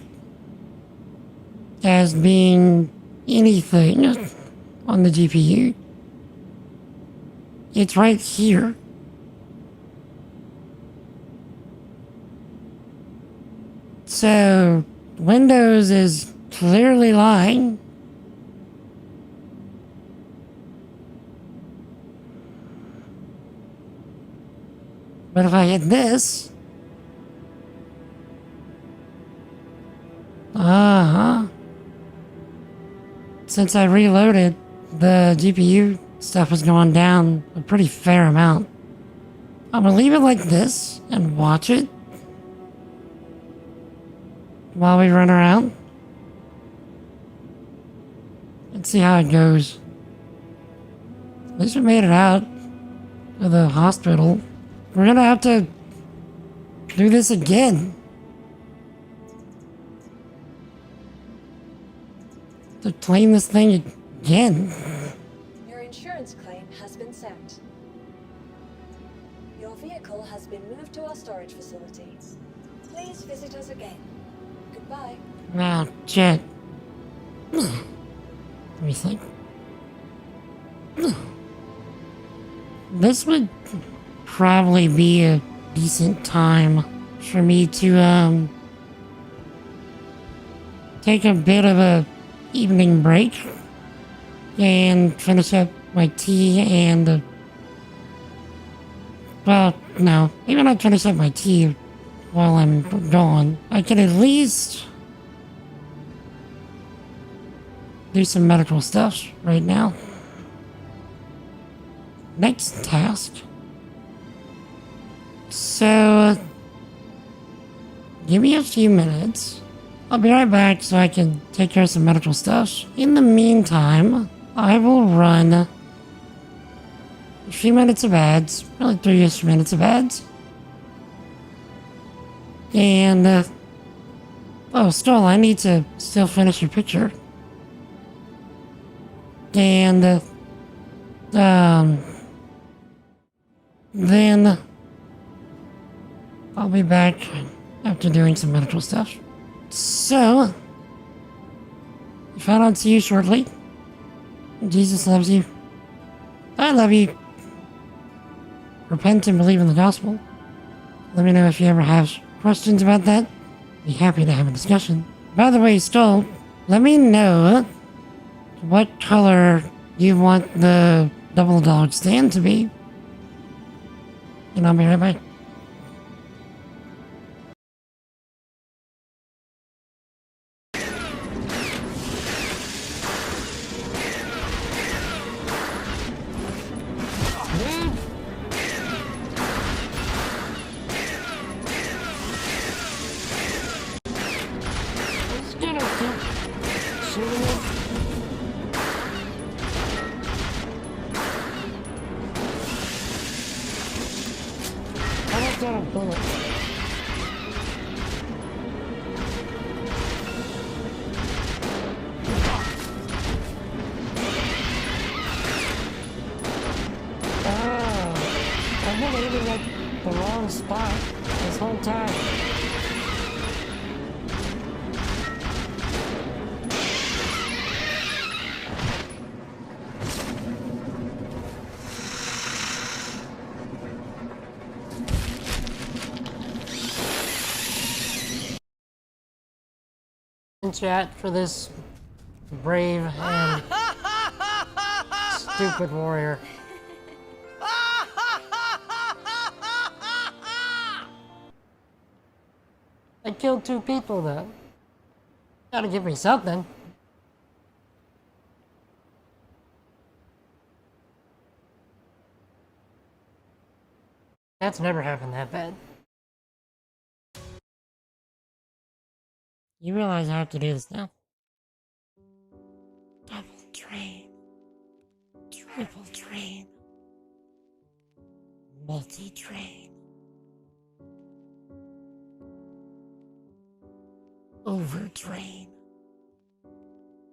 as being anything on the GPU. It's right here. So, Windows is clearly lying. But if I hit this... Since I reloaded, the GPU stuff was going down a pretty fair amount. I'm gonna leave it like this and watch it while we run around and see how it goes. At least we made it out of the hospital. We're gonna have to do this again. To claim this thing again. Your insurance claim has been set. Your vehicle has been moved to our storage facility. Please visit us again. Goodbye. Oh, shit. Let me think. This would probably be a decent time for me to take a bit of a evening break and finish up my tea and well, no, maybe not finish up my tea while I'm gone. I can at least do some medical stuff right now. Next task. So, give me a few minutes. I'll be right back so I can take care of some medical stuff. In the meantime, I will run a few minutes of ads, really 3-ish minutes of ads. And, oh, still, I need to still finish your picture. And, then I'll be back after doing some medical stuff. So, if I don't see you shortly, Jesus loves you. I love you. Repent and believe in the gospel. Let me know if you ever have questions about that. Be happy to have a discussion. By the way, Skull, let me know what color you want the double dog stand to be. And I'll be right back. The wrong spot this whole time. In chat for this brave and stupid warrior. I killed 2 people though. Gotta give me something. That's never happened that bad. You realize I have to do this now? Double train. Triple train. Multi-train. Overtrain.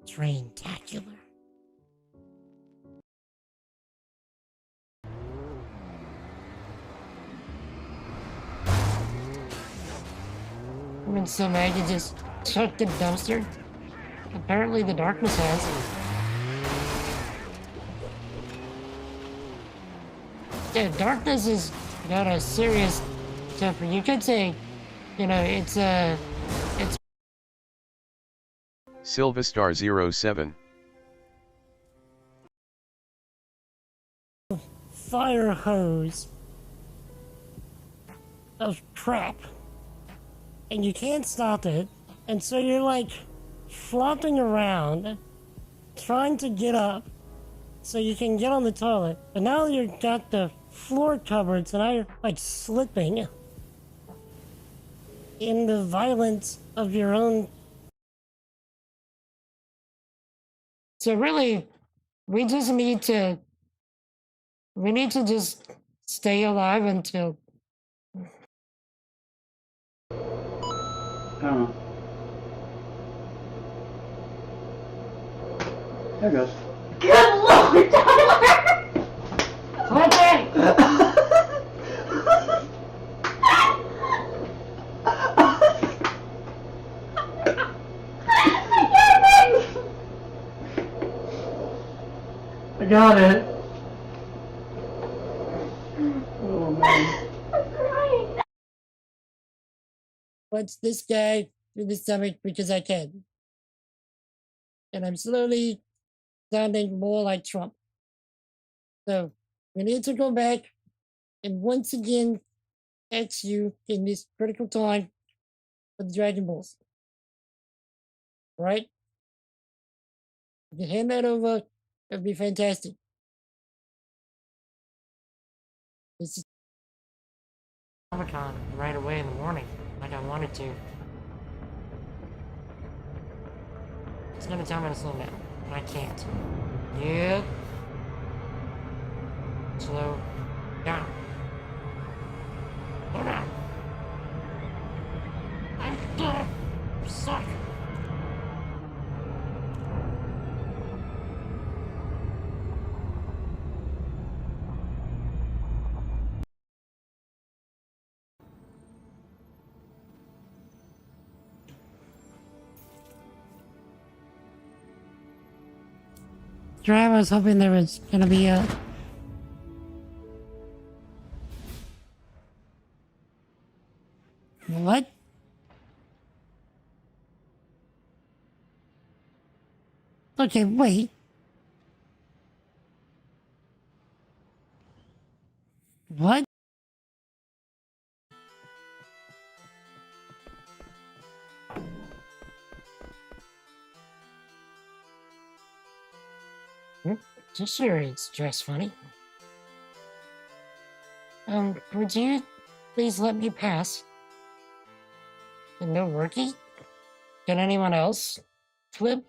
Train-tacular. I mean, so mad you just took the dumpster. Apparently the darkness has. Yeah, darkness is got a serious temper. You could say, you know, it's Silvastar07. fire hose of crap. And you can't stop it. And so you're like flopping around, trying to get up so you can get on the toilet. But now you've got the floor covered, so now you're like slipping in the violence of your own. So really, we need to just stay alive until. I don't know. There it goes. Good lord, Tyler! Okay! I got it. Oh man. I'm crying. Punch this guy through the stomach because I can. and I'm slowly sounding more like Trump. So we need to go back and once again ask you in this critical time for the Dragon Balls. Right? If you hand that over, it'd be fantastic. This is Comic-Con right away in the morning, like I wanted to. It's gonna tell me to slow down, but I can't. Yep. Slow down. Slow down. I'm dead. You suck. I was hoping there was gonna be a what? Okay, wait. What? Just sure it's just funny. Would you please let me pass? And no rookie? Can anyone else flip?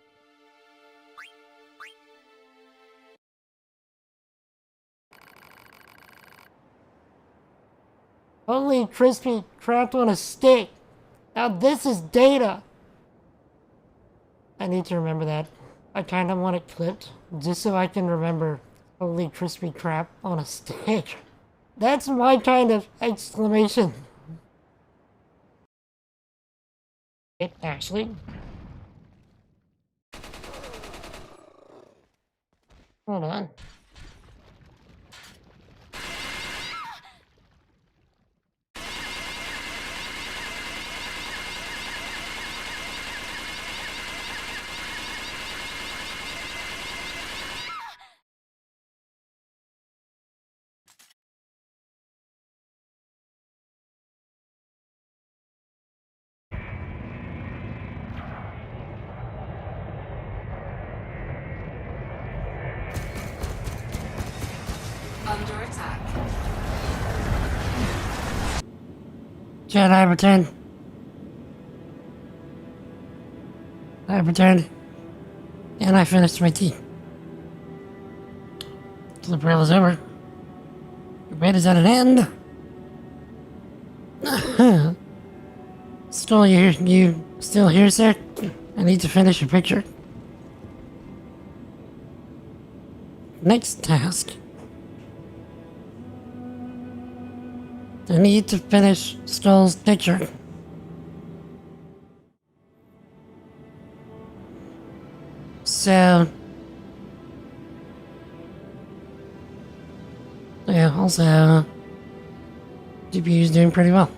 Holy crispy crap on a stick! Now this is data! I need to remember that. I kinda want it clipped, just so I can remember holy crispy crap on a stick. That's my kind of exclamation. It actually. Hold on. Under attack. Jedi returned. I returned. And I finished my tea. The braille is over. Your bed is at an end. Still, you still here, sir? I need to finish a picture. Next task. I need to finish Skull's picture. So... yeah, also... GPU's doing pretty well.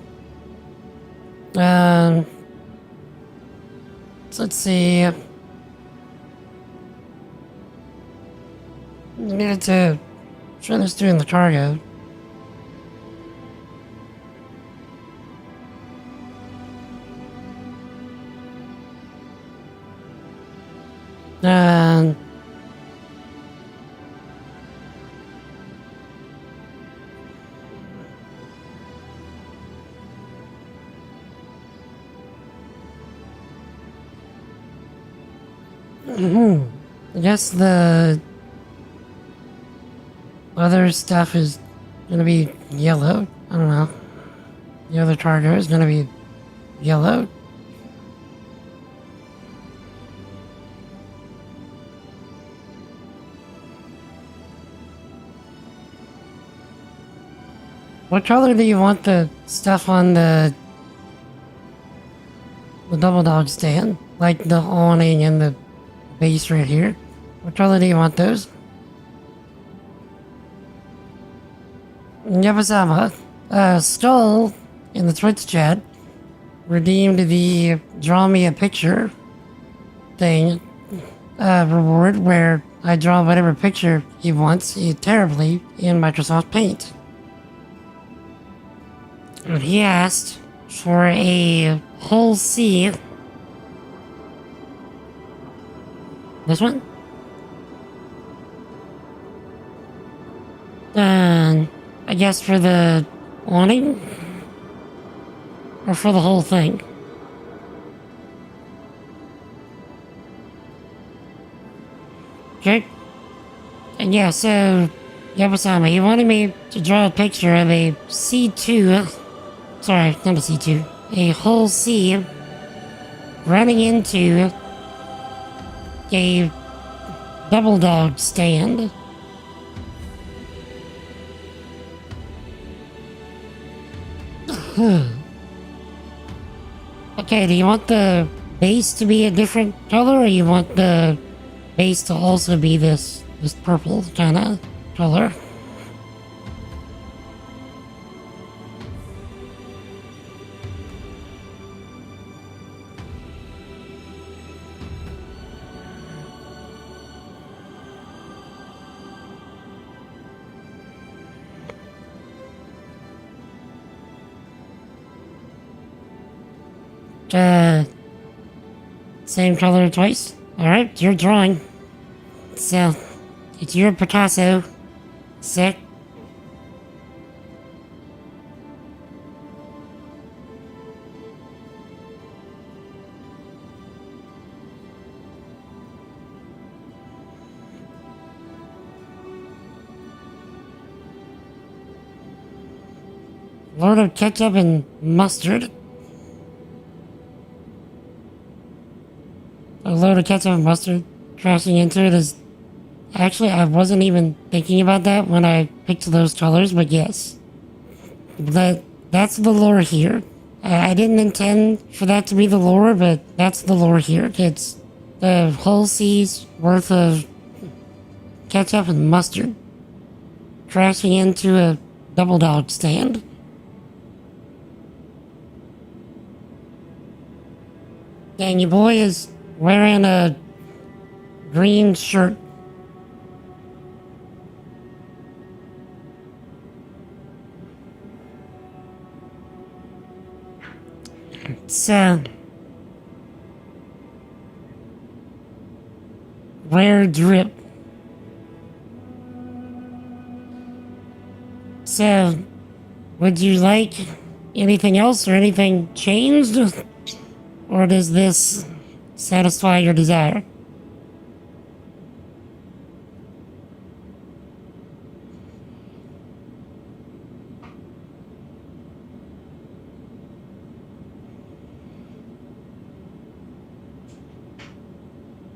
So let's see... I needed to finish doing the cargo. I guess the other stuff is gonna be yellow. I don't know. The other cargo is gonna be yellow. What color do you want the stuff on the double dog stand? Like the awning and the base right here? What color do you want those? Yabasama, Skull in the Twitch chat redeemed the draw me a picture thing reward where I draw whatever picture he wants terribly in Microsoft Paint. And he asked for a whole C. This one? I guess for the awning? Or for the whole thing? Okay. And yeah, so Yabasama, he wanted me to draw a picture of a C2, sorry, not a C2, a whole C running into a double dog stand. Okay, do you want the base to be a different color, or you want the base to also be this purple kind of color? Same color twice? Alright, your drawing. So, it's your Picasso. Sick. Lord of ketchup and mustard. A load of ketchup and mustard crashing into it is... Actually, I wasn't even thinking about that when I picked those colors, but yes. That's the lore here. I didn't intend for that to be the lore, but that's the lore here. It's the whole C's worth of ketchup and mustard crashing into a double dog stand. Dang, your boy is wearing a green shirt. It's, rare drip. So, would you like anything else or anything changed? Or does this satisfy your desire?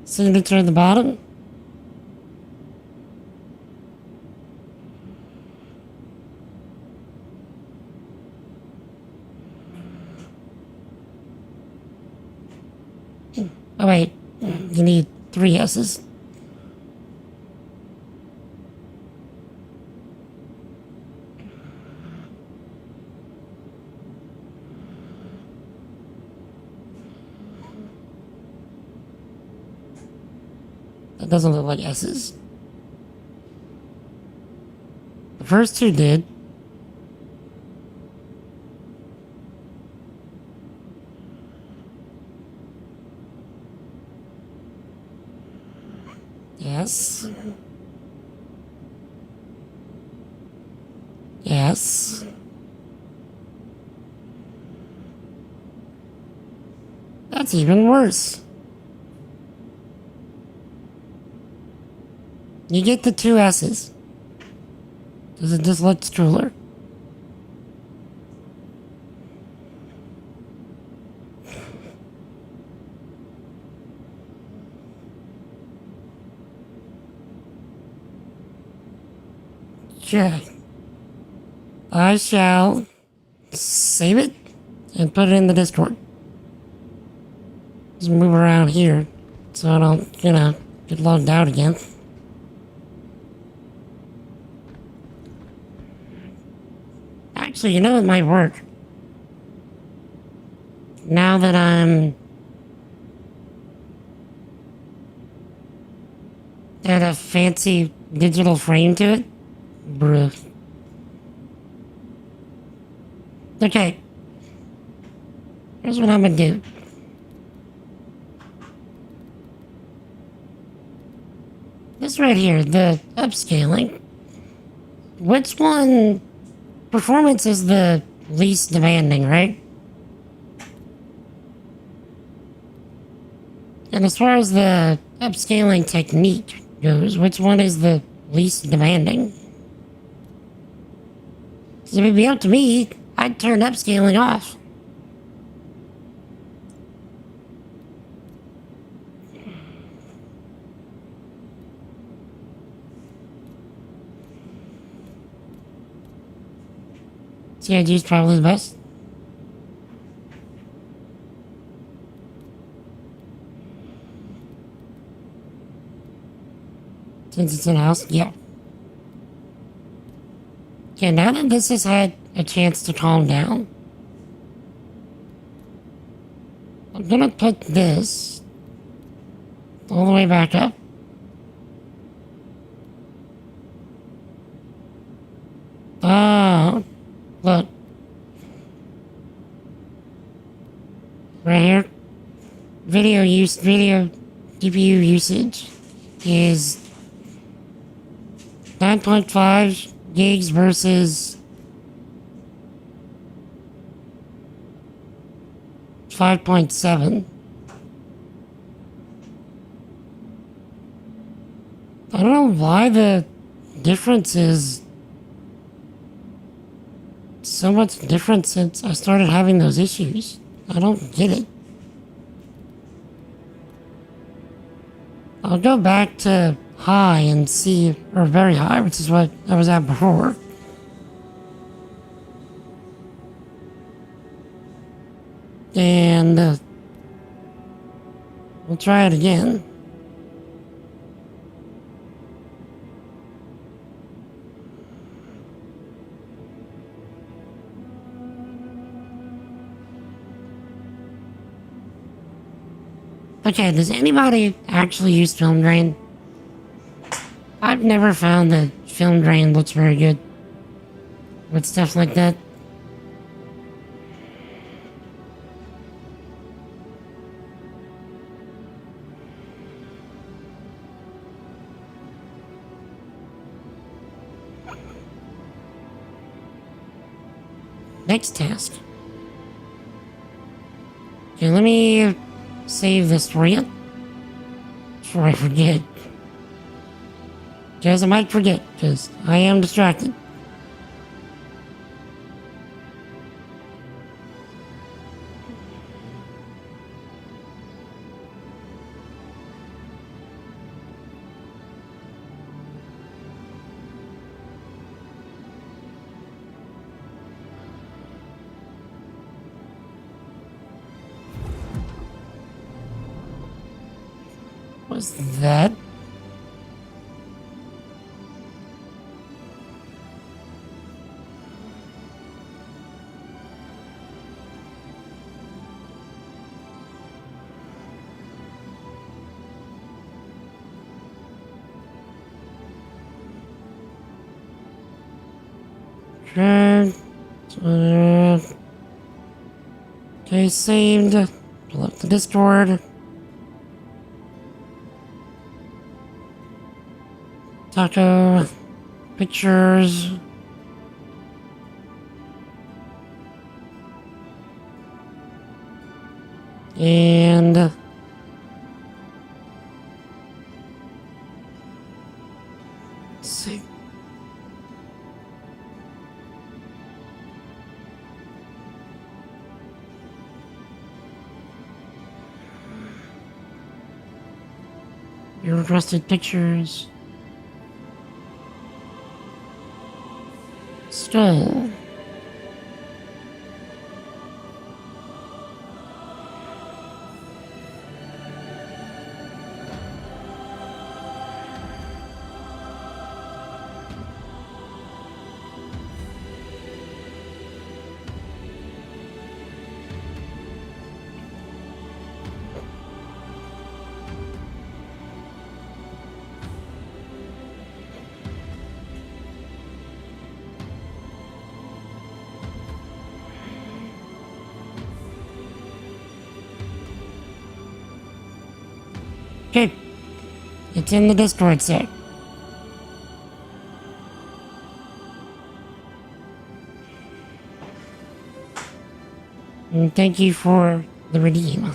Signature at the bottom. Oh wait, you need 3 S's. That doesn't look like S's. The first 2 did. Yes. Yes. That's even worse. You get the 2 S's. Does it just look cooler? Sure. I shall save it and put it in the Discord. Just move around here so I don't, get logged out again. Actually, it might work. Now that I'm Had a fancy digital frame to it? Bruh. Okay. Here's what I'm gonna do. This right here, the upscaling. Which one? Performance is the least demanding, right? And as far as the upscaling technique goes, which one is the least demanding? Because if it'd be up to me, I'd turn upscaling off. CIG is probably the best. Since it's in-house, yeah. Okay, now that this has had a chance to calm down, I'm gonna put this all the way back up. Oh, look. Right here. Video GPU usage is 9.5 gigs versus 5.7. I don't know why the difference is so much different since I started having those issues. I don't get it. I'll go back to high and see, or very high, which is what I was at before. And we'll try it again. Okay, does anybody actually use film grain? I've never found that film grain looks very good with stuff like that. Next task. Okay, let me save this for you before I forget. Because I might forget, because I am distracted. What's that? Okay, saved. Pull up the Discord. Taco. Pictures. And let's see. Your requested pictures. Stole. It's in the Discord set. And thank you for the redeem.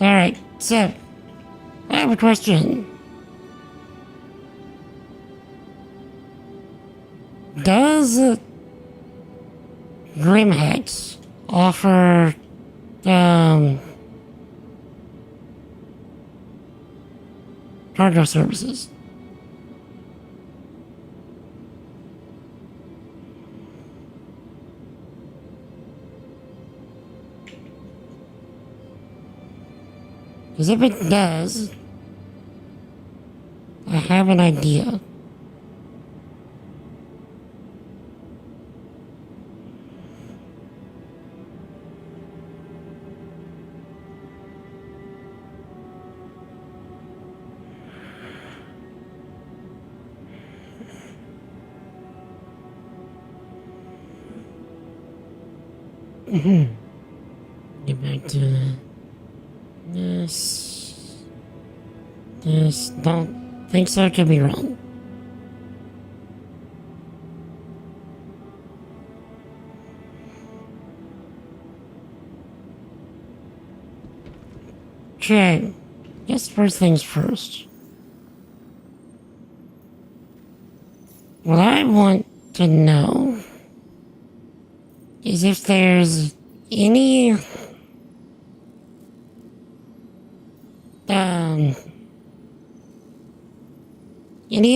Alright, so, I have a question. Does Grimhex offer, cargo services? Because if it does, I have an idea. Get back to this. Don't think so, could be wrong. Okay, guess first things first. What I want to know is if there's any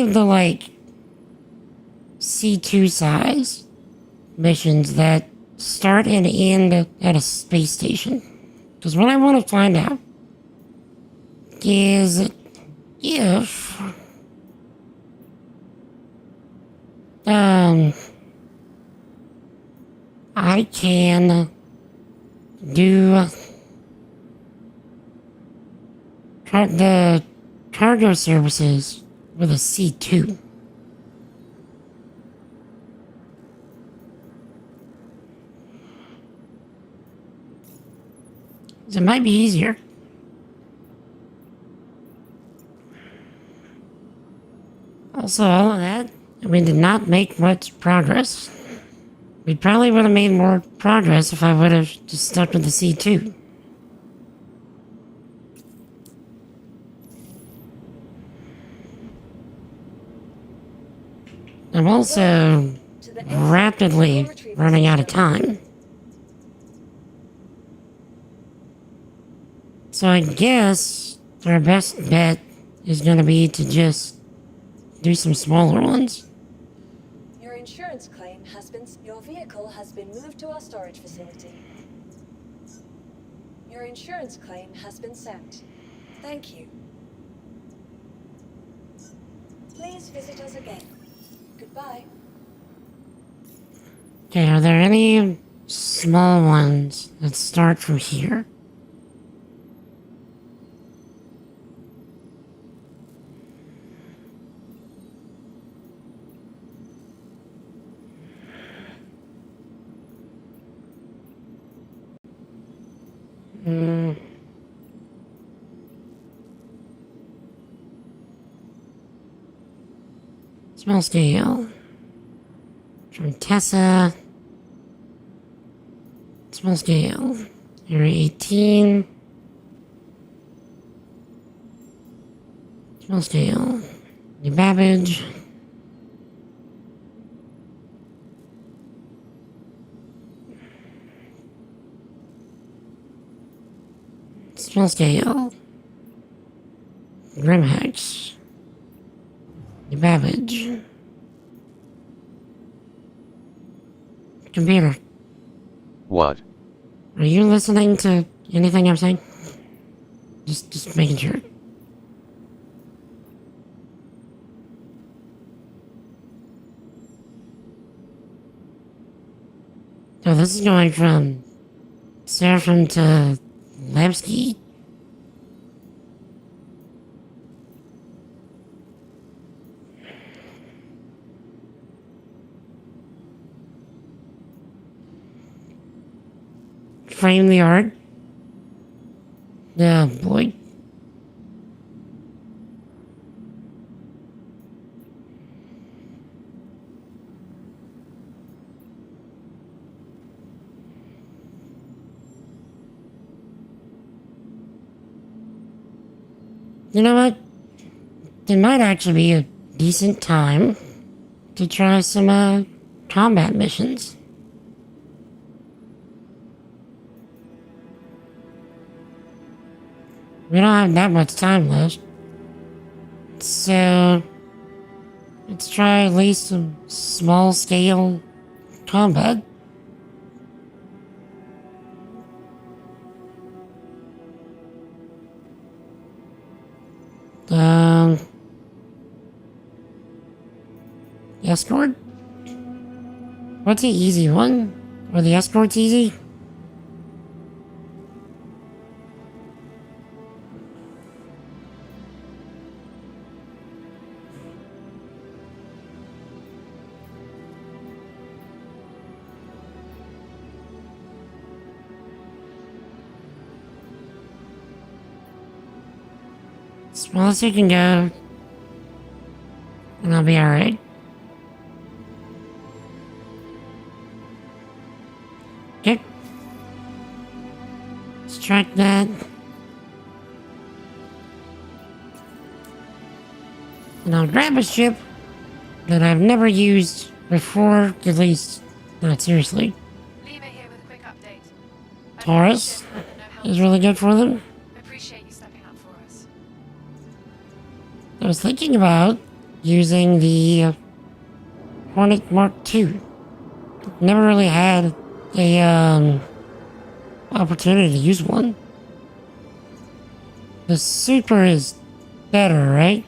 of the like C2 size missions that start and end at a space station. Because what I want to find out is if I can do the cargo services with a C2. It might be easier. Also, all of that, we did not make much progress. We probably would have made more progress if I would have just stuck with the C2. I'm also rapidly running out of time. So I guess our best bet is going to be to just do some smaller ones. Your insurance claim has been... Your vehicle has been moved to our storage facility. Your insurance claim has been sent. Thank you. Please visit us again. Goodbye. Okay, are there any small ones that start from here? Small scale. From Tessa. Small scale. Area 18. Small scale. New Babbage. Small scale. Grimhex. New Babbage. Computer. What? Are you listening to anything I'm saying? Just making sure. So this is going from Surfing to Levski. Frame the art. Oh boy. You know what? It might actually be a decent time to try some combat missions. We don't have that much time left. So, let's try at least some small scale combat. Escort? What's the easy one? Or the escort's easy? Smallest you can go. And I'll be alright. Okay. Let's track that. And I'll grab a ship that I've never used before, at least not seriously. Lima here with a quick update. Taurus is really good for them. Appreciate you stepping up for us. I was thinking about using the Hornet Mark II. Never really had a opportunity to use one. The Super is better, right?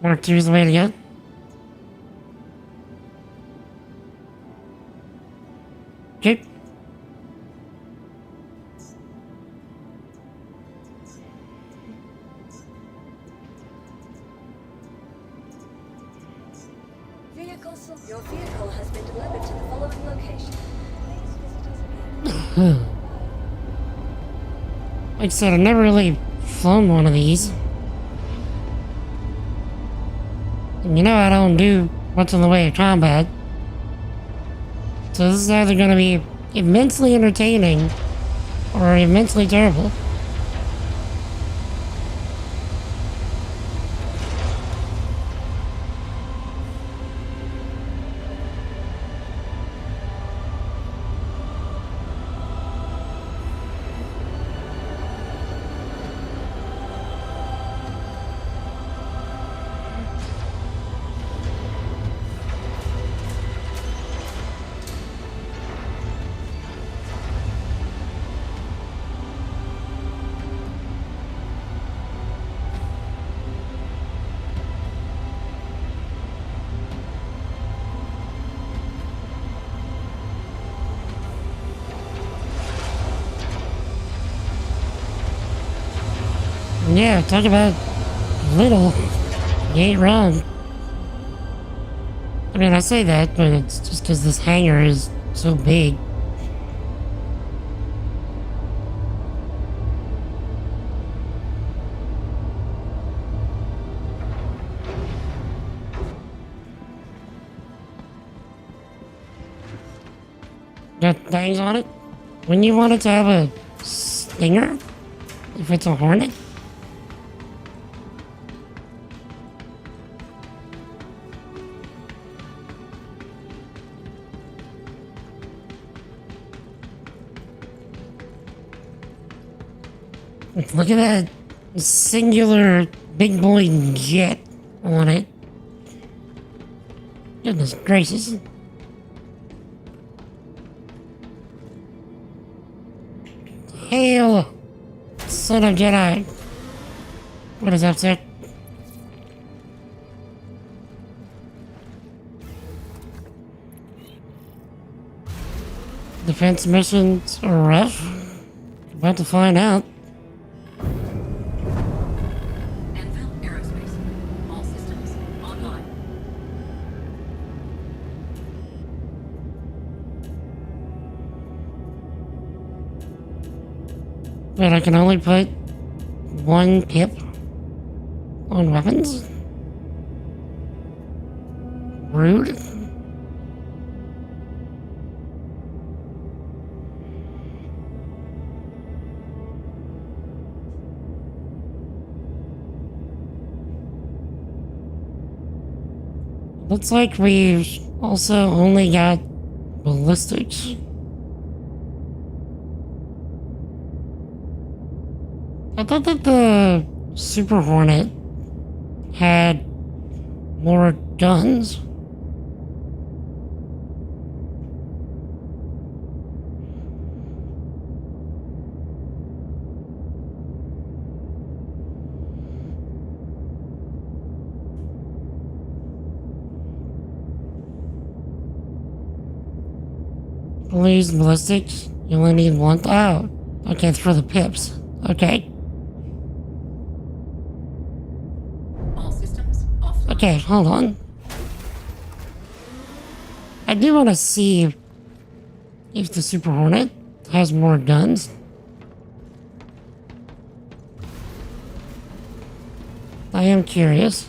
Mark II is the way to go. Okay. Your vehicle has been delivered to the following location. Please visit us again. Like I said, I've never really flown one of these. And you know I don't do much in the way of combat. So this is either going to be immensely entertaining or immensely terrible. Yeah, talk about little. You ain't wrong. I mean, I say that, but it's just because this hangar is so big. Got things on it? Wouldn't you want it to have a stinger? If it's a Hornet? Look at that singular big boy jet on it. Goodness gracious. Hell son of Jedi. What is that, sir? Defense missions are rough. About to find out. Anvil Aerospace. All systems online. But I can only put one pip on weapons? Rude. Looks like we've also only got ballistics. I thought that the Super Hornet had more guns. Please, ballistics. You only need one. Oh, okay, it's for the pips. Okay. All systems offline. Okay, hold on. I do want to see if the Super Hornet has more guns. I am curious.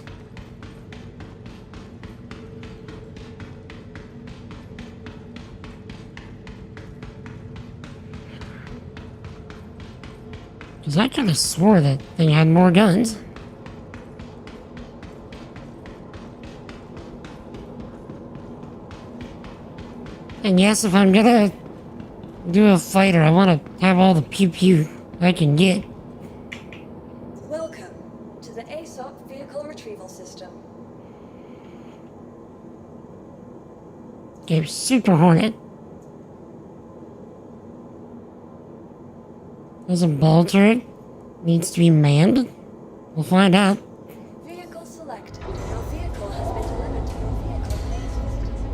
Because I could have swore that thing had more guns. And yes, if I'm gonna do a fighter, I want to have all the pew-pew I can get. Welcome to the ASOP Vehicle Retrieval System. Okay, Super Hornet. There's a ball turret. Needs to be manned. We'll find out. Vehicle selected. Your vehicle has been delivered to your vehicle maintenance.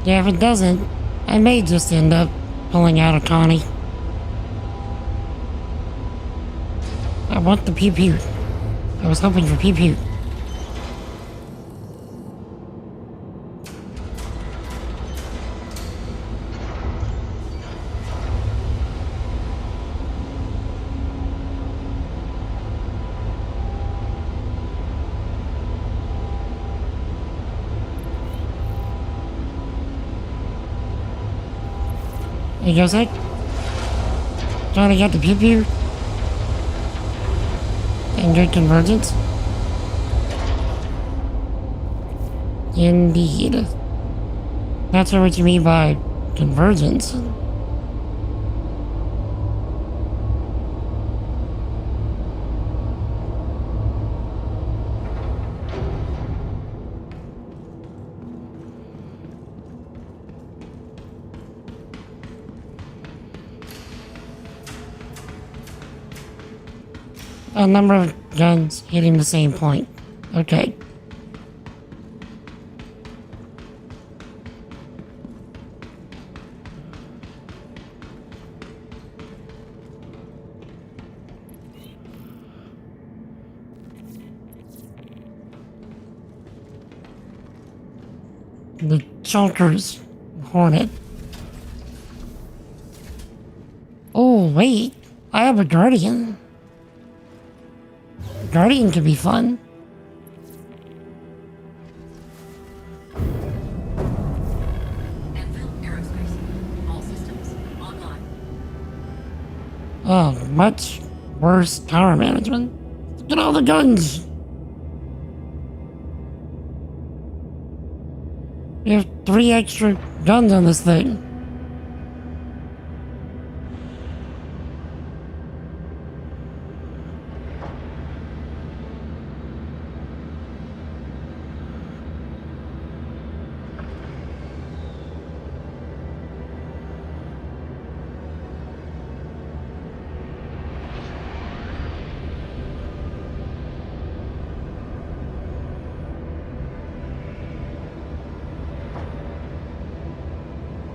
Yeah, if it doesn't, I may just end up pulling out a Connie. I want the pew-pew. I was hoping for pew-pew. Hey, goes it? Trying to get the pew-pew? And good convergence? Indeed. That's what you mean by convergence. A number of guns hitting the same point. Okay. The Chunker's Hornet. Oh, wait. I have a Guardian. Guardian could be fun. Anvil Aerospace. All systems online. Oh, much worse power management. Look at all the guns! We have 3 extra guns on this thing.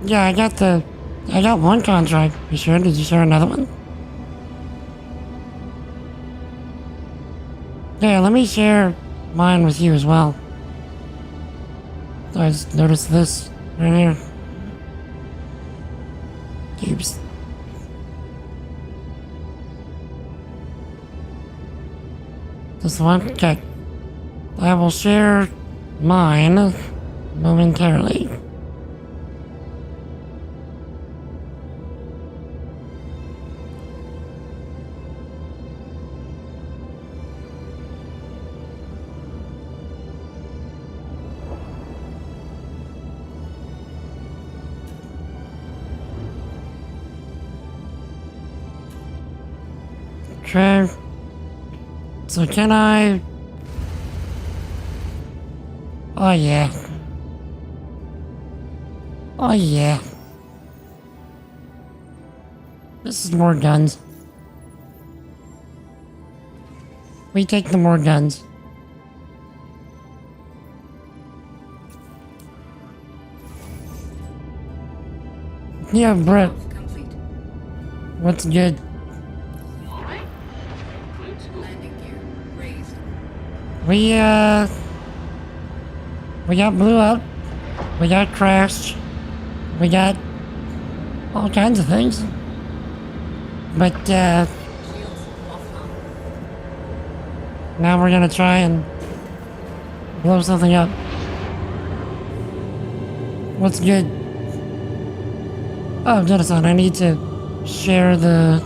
Yeah, I got one contract. You sure? Did you share another one? Yeah, let me share mine with you as well. I just noticed this right here. Oops. This one? Okay. I will share mine momentarily. Okay. So can I... Oh yeah. Oh yeah. This is more guns. We take the more guns. Yeah, Brett. What's good? We got blew up. We got crashed. We got all kinds of things. But, now we're gonna try and blow something up. What's good? Oh, Jonathan, I need to share the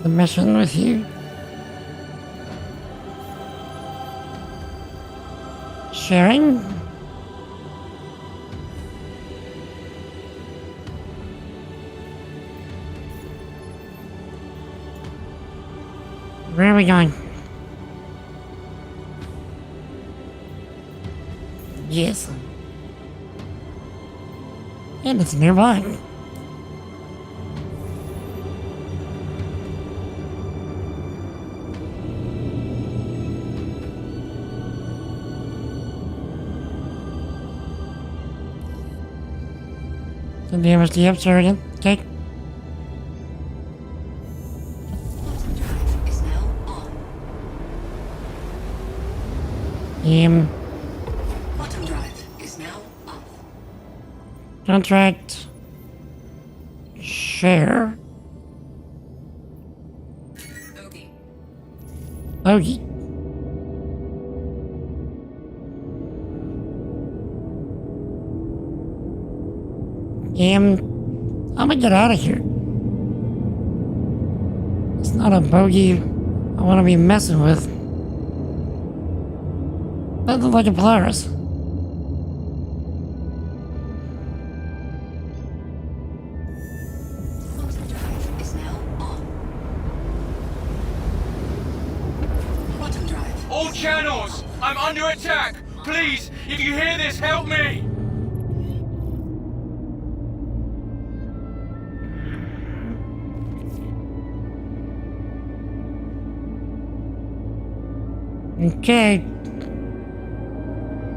mission with you. Sharing? Where are we going? Yes. And it's nearby. The damage to the upstairs again. Okay. Bottom drive is now off. Contract. Share. Ogie. I'm gonna get out of here. It's not a bogey I want to be messing with. That looked like a Polaris. All channels! I'm under attack! Please, if you hear this, help me! Okay.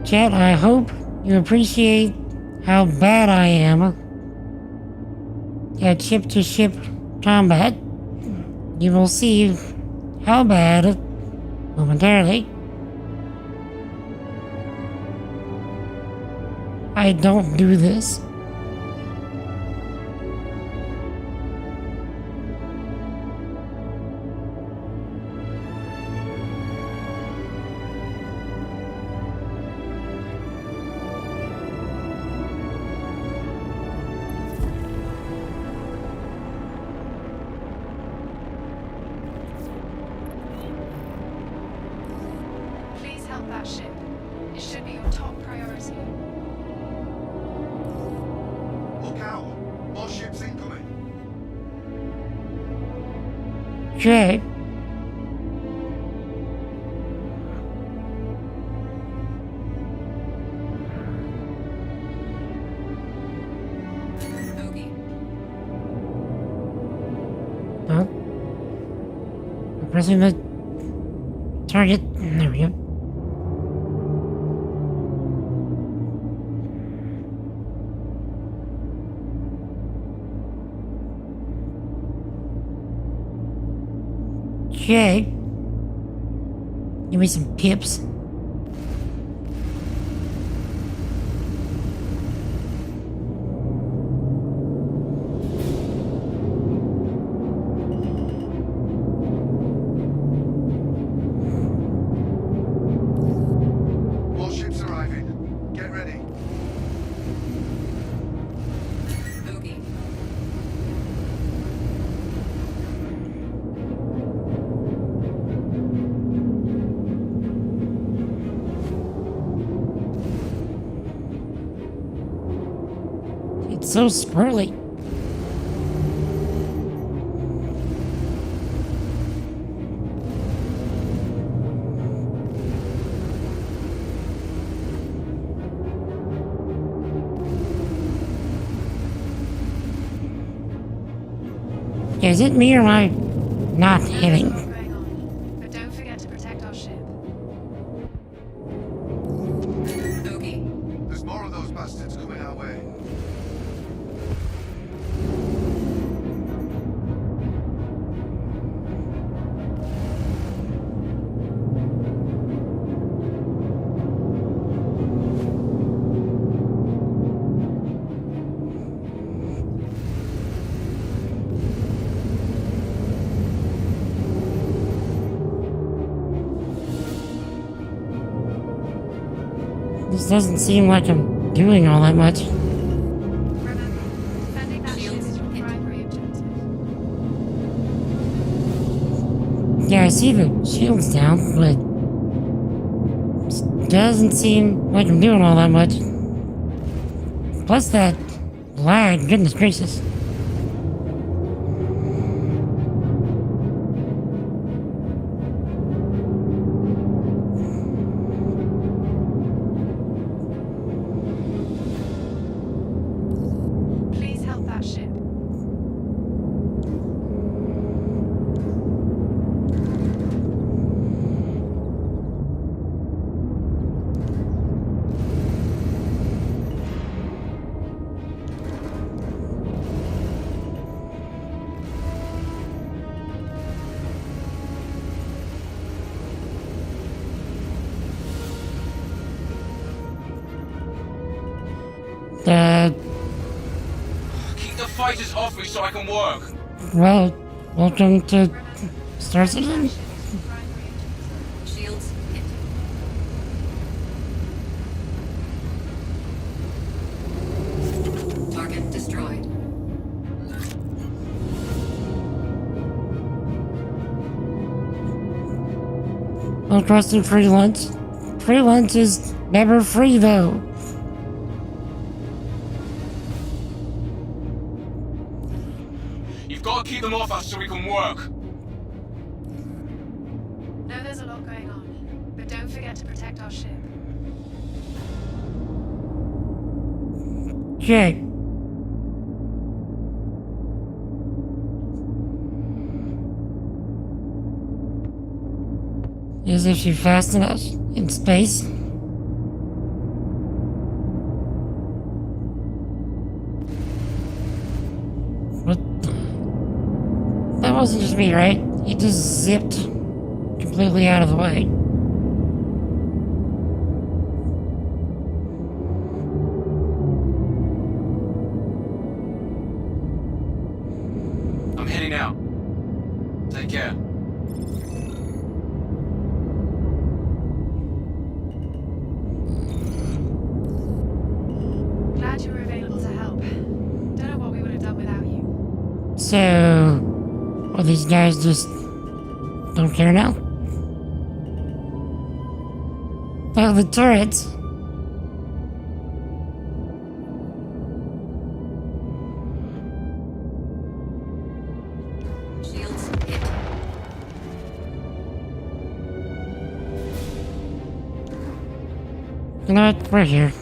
Chat, I hope you appreciate how bad I am at ship-to-ship combat. You will see how bad momentarily. I don't do this. Okay. Huh? I'm pressing the target. There we go. Okay. Give me some pips. More ships arriving. Get ready. It's so squirrely. Is it me or am I not hitting? But don't forget to protect our ship. There's more of those bastards coming our way. This doesn't seem like I'm doing all that much. Defending that ship is your primary objective. Yeah, I see the shield's down, but doesn't seem like I'm doing all that much. Plus that lag, goodness gracious. Please help that ship. Keep the fighters off me so I can work. Well, welcome to Star Citizen. Shields hit. Target destroyed. Requesting free lunch. Free lunch is never free though. You've got to keep them off us so we can work. Know there's a lot going on, but don't forget to protect our ship. Okay. As if you fasten us in space. What? That wasn't just me, right? It just zipped completely out of the way. I'm heading out. Take care. Glad you were available to help. Don't know what we would have done without you. So, well, these guys just don't care now? Oh, the turrets. Shields hit. You know what? We're here.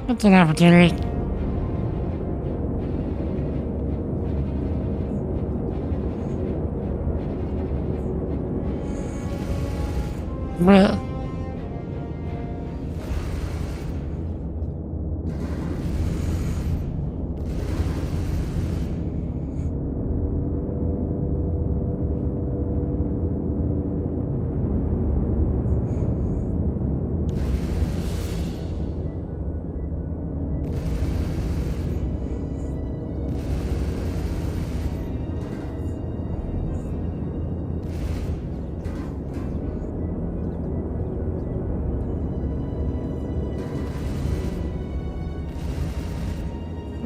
It's an opportunity. Bruh.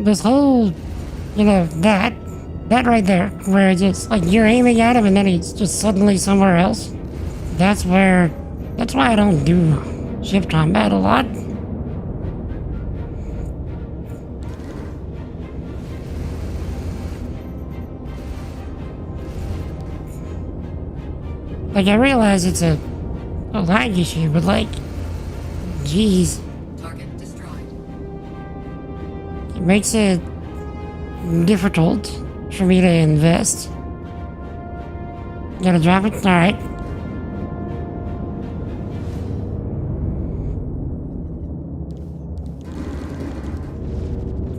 This whole, that right there, where it's just, like, you're aiming at him and then he's just suddenly somewhere else. That's why I don't do ship combat a lot. Like, I realize it's a lag issue, but, like, jeez. Target destroyed. It makes it difficult for me to invest. Gotta drop it? Alright.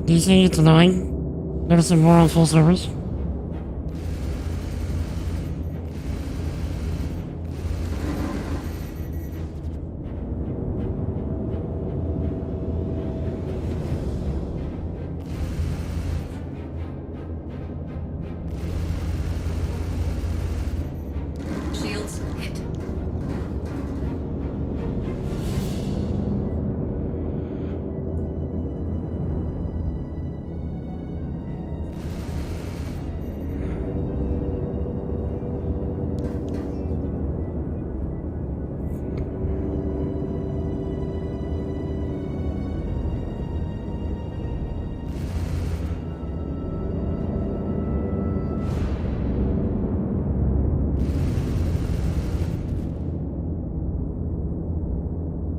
DC, it's annoying. Notice some more on full service. Shields hit.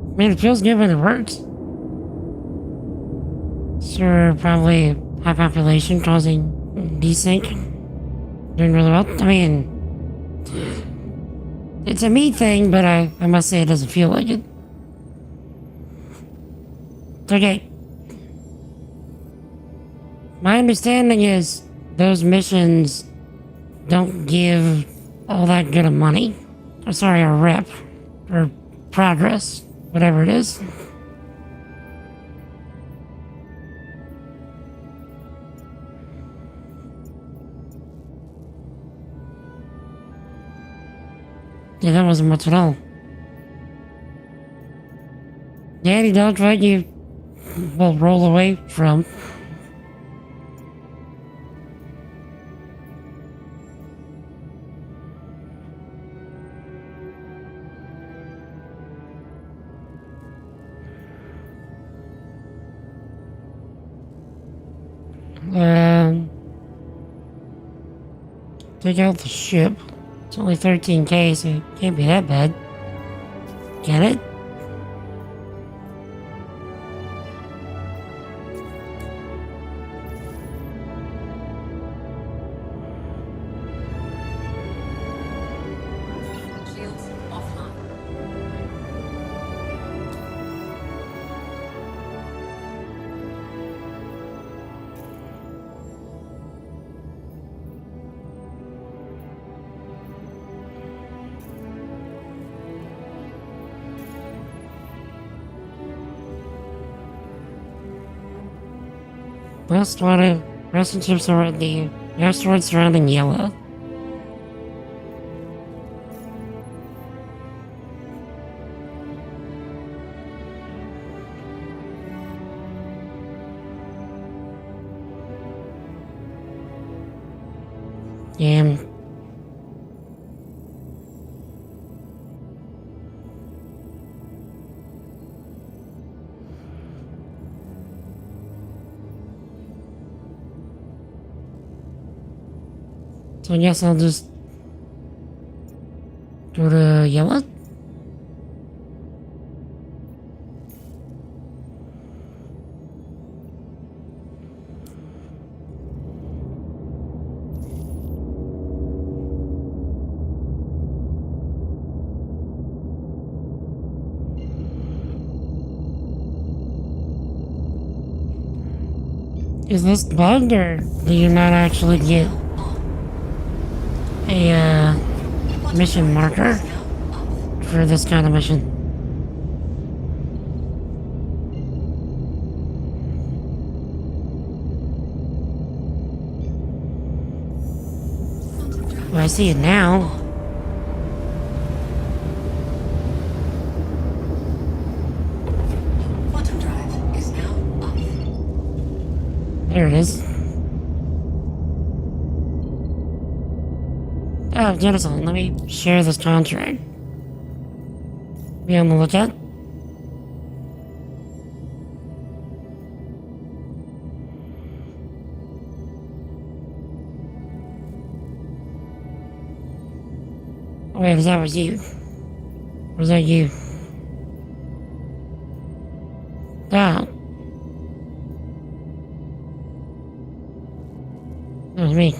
I mean, it feels good when it works. Sure, probably high population causing desync. Doing really well. I mean, it's a me thing, but I must say it doesn't feel like it. It's okay. My understanding is those missions don't give all that good of money. Or sorry, a rep. Or progress. Whatever it is. Yeah, that wasn't much at all. Daddy dogfight you will roll away from. Take out the ship. It's only 13k, so it can't be that bad. Get it? Shields offline. Rest ships are at the asteroid surrounding Yellow. Damn. So I guess I'll just Go to yellow. Is this bugged, or do you not actually get a mission marker for this kind of mission? Well, I see it now. Quantum drive is now off. There it is. Oh, Jenison, let me share this contract. Be on the lookout. Wait, is that was you? Or was that you? Oh. That was me.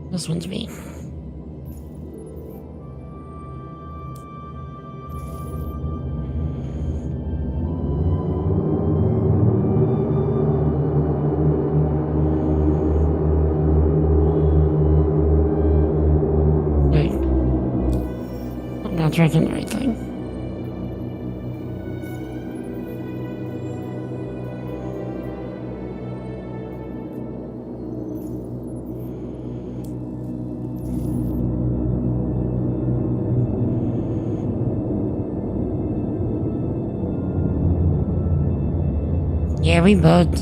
This one's me. Wait. I'm not tracking the right thing. Yeah, we bugged.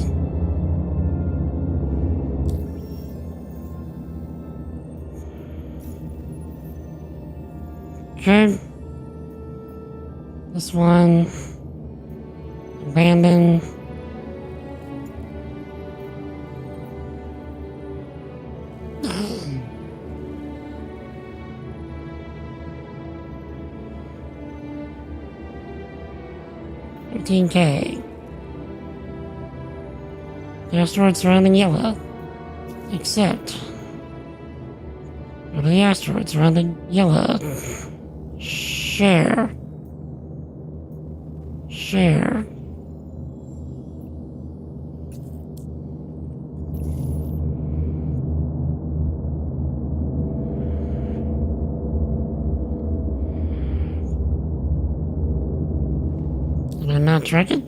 Okay. This one. Abandoned. $15K. The asteroid surrounding yellow. Except. Go to the asteroid surrounding yellow. Share. Share. Did I not track it?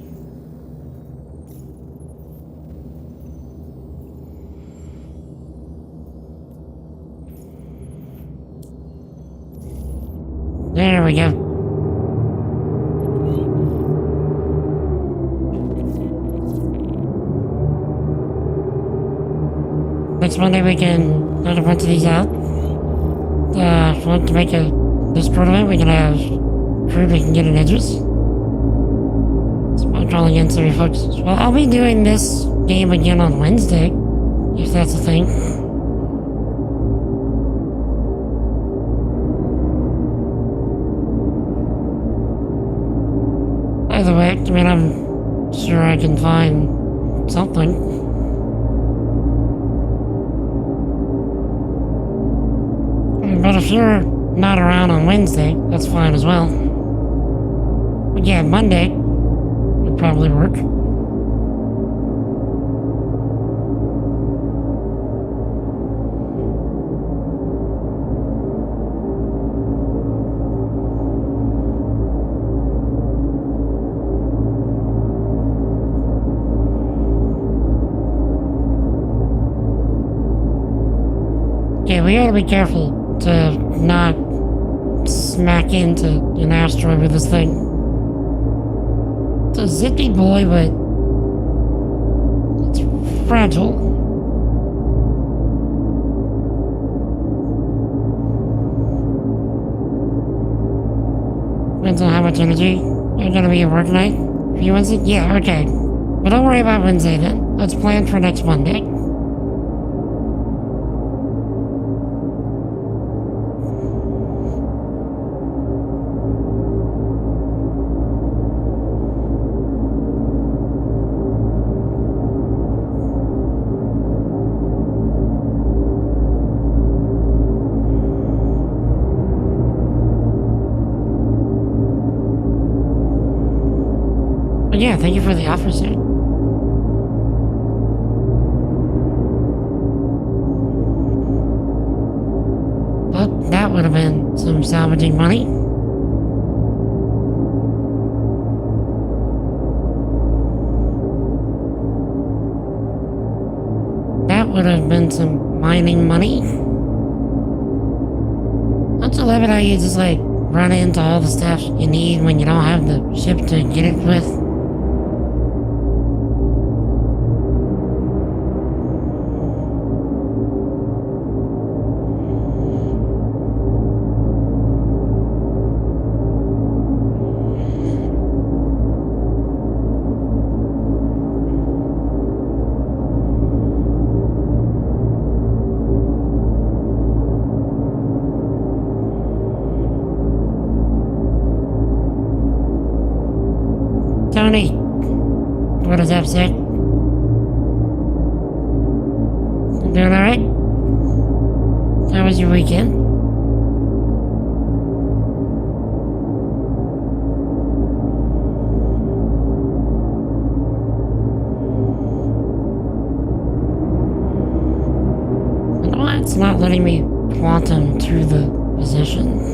There we go. Next Monday we can knock a bunch of these out. If we want to make a Discord event, we can have crew that can get an address. So I'm calling in some folks. Well, I'll be doing this game again on Wednesday, if that's a thing. Either way, I mean, I'm sure I can find something. But if you're not around on Wednesday, that's fine as well. But yeah, Monday would probably work. Yeah, we gotta be careful to not smack into an asteroid with this thing. It's a zippy boy, but it's fragile. Depends on how much energy you're gonna be at work tonight. For you Wednesday? Yeah, okay. But don't worry about Wednesday then. Let's plan for next Monday. But yeah, thank you for the offer, sir. But that would have been some salvaging money. That would have been some mining money. Don't you love it how you just like run into all the stuff you need when you don't have the ship to get it with? Tony, what is up, sir? You doing alright? How was your weekend? You know why it's not letting me quantum to the position?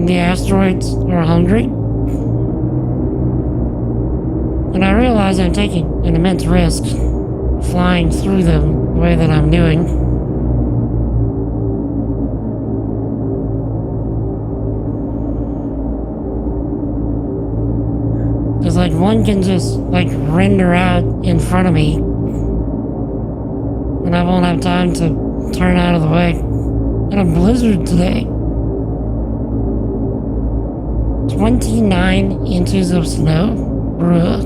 The asteroids are hungry. And I realize I'm taking an immense risk flying through them the way that I'm doing. Because like one can just like render out in front of me and I won't have time to turn out of the way. And a blizzard today. 29 inches of snow? Bruh.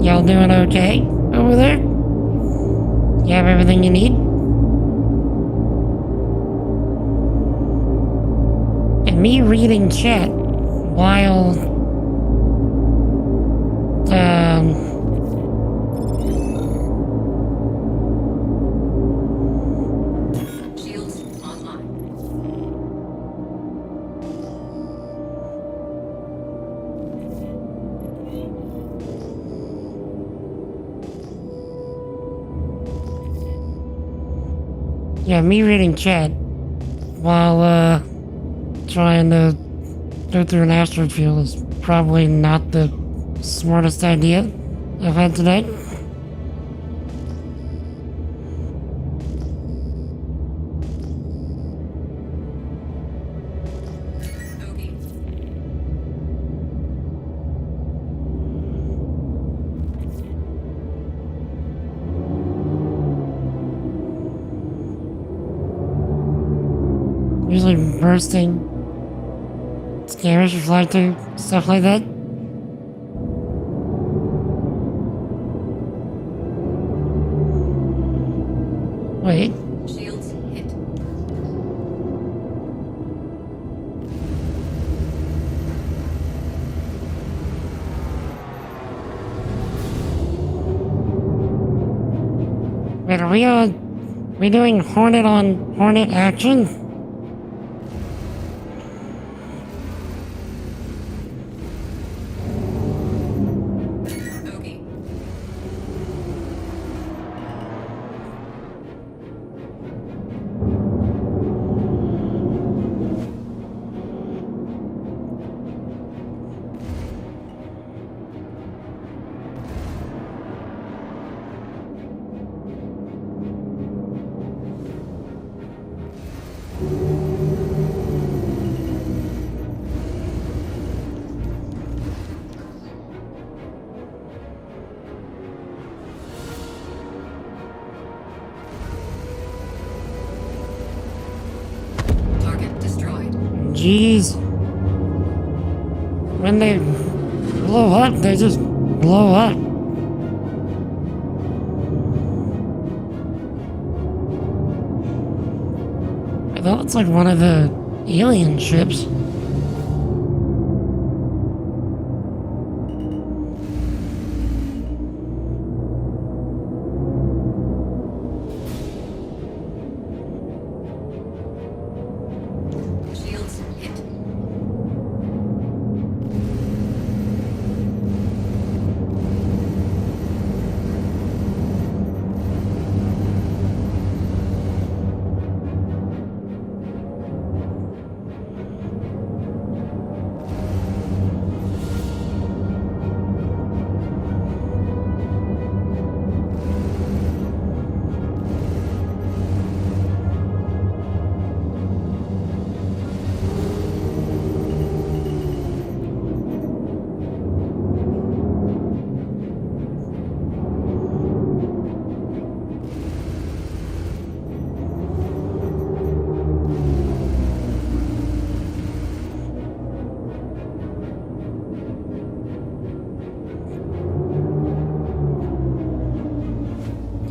Y'all doing okay over there? You have everything you need? And me reading chat while Shields online. Yeah, me reading chat while trying to go through an asteroid field is probably not the smartest idea I've had today. Okay. Usually bursting scammers fly through, stuff like that. Wait, Shields hit. wait, are we doing Hornet on Hornet action? Okay. Target destroyed. Jeez. When they blow up, they just blow up. I thought it's like one of the alien ships. Shields hit.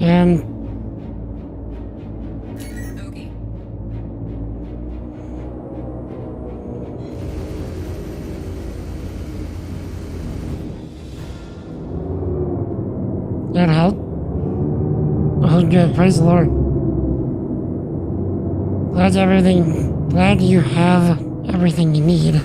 And Okay. that helped. Oh, good. Praise the Lord. Glad you have everything you need.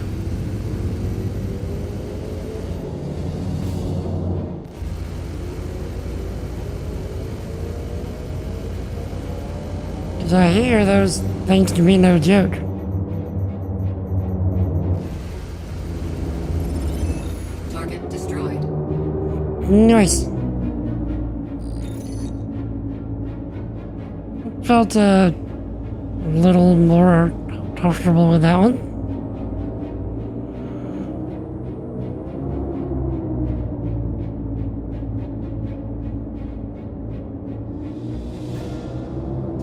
Because I hear those things can be no joke. Target destroyed. Nice. Felt a little more comfortable with that one.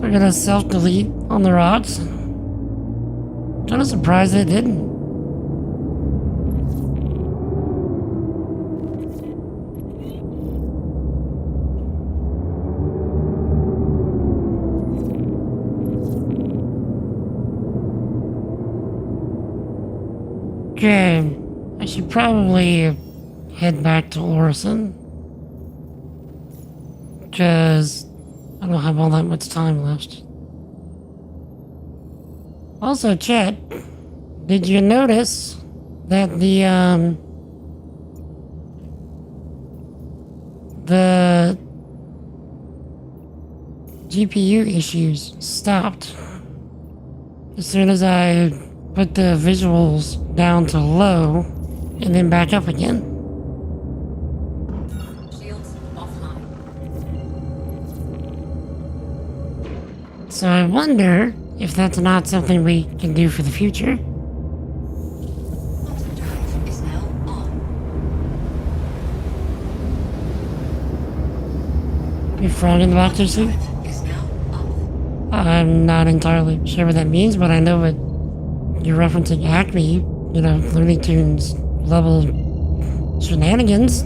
They're gonna self-delete on the rocks. Kinda surprised they didn't. Okay, I should probably head back to Orison. Because I don't have all that much time left. Also, chat, did you notice that the GPU issues stopped as soon as I put the visuals down to low and then back up again? Shields offline. So I wonder if that's not something we can do for the future. Quantum drive is now on. You frog in the box or something? Drive is now up. I'm not entirely sure what that means, but I know what you're referencing Acme, Looney Tunes level shenanigans.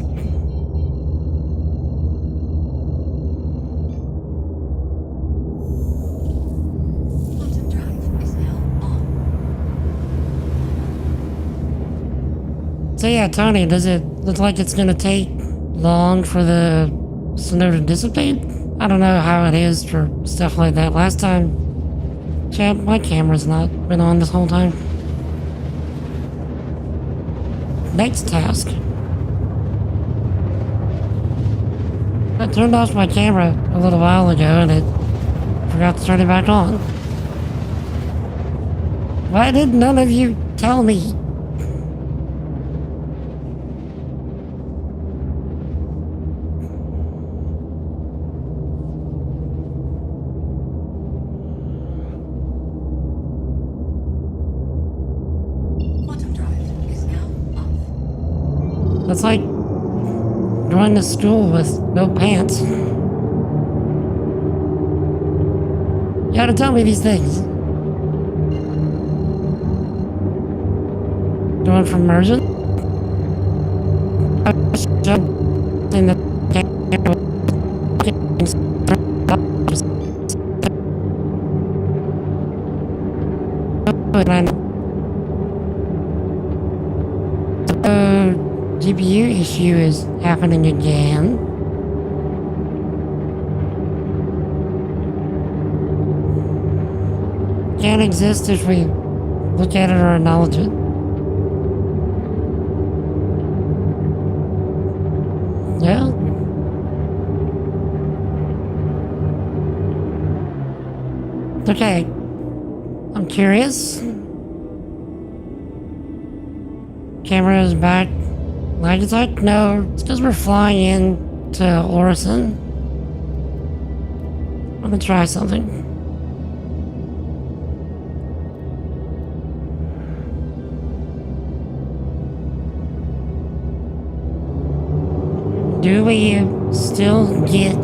Quantum drive is now on. So yeah, Tony, does it look like it's gonna take long for the snow to dissipate? I don't know how it is for stuff like that. Last time, chat, my camera's not been on this whole time. Next task. I turned off my camera a little while ago and it forgot to turn it back on. Why did none of you tell me? Quantum drive is now up. That's like going to school with no pants. You gotta tell me these things. Going from immersion? in the GPU issue is happening again. Can't exist if we look at it or acknowledge it. Yeah. Okay. I'm curious. Camera is back. Lag attack? No, it's because we're flying in to Orison. I'm gonna try something. Do we still get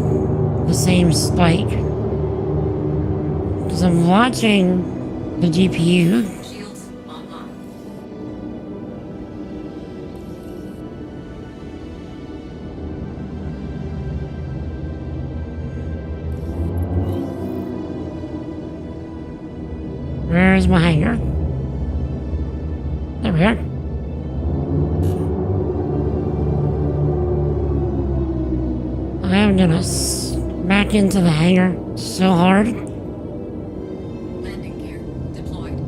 the same spike? Because I'm watching the GPU. Shields online. Where's my hangar? There we are. I'm gonna smack into the hangar so hard. Landing gear deployed.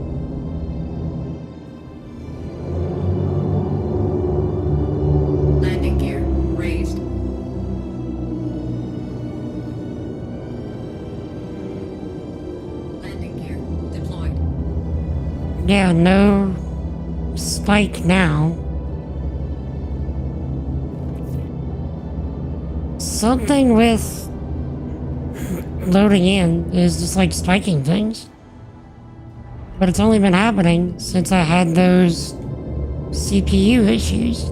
Landing gear raised. Landing gear deployed. Yeah, no spike now. Something with loading in is just like spiking things. But it's only been happening since I had those CPU issues.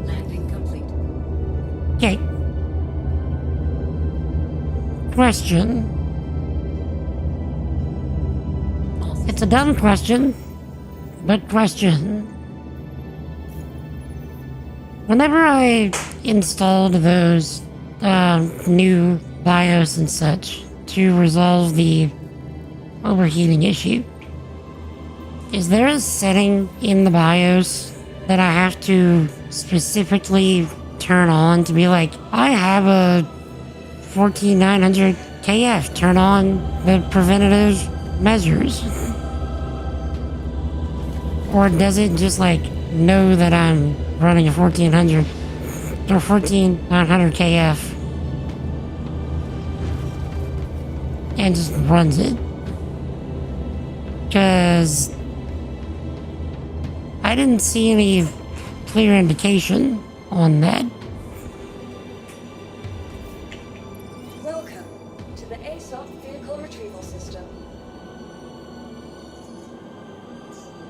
Landing complete. Okay. Question. It's a dumb question, but question. Whenever I installed those new BIOS and such to resolve the overheating issue, is there a setting in the BIOS that I have to specifically turn on to be like, I have a 14900 KF, turn on the preventative measures? Or does it just like know that I'm running a 1400 or 14900 KF and just runs it? Because I didn't see any clear indication on that. Welcome to the ASOP vehicle retrieval system.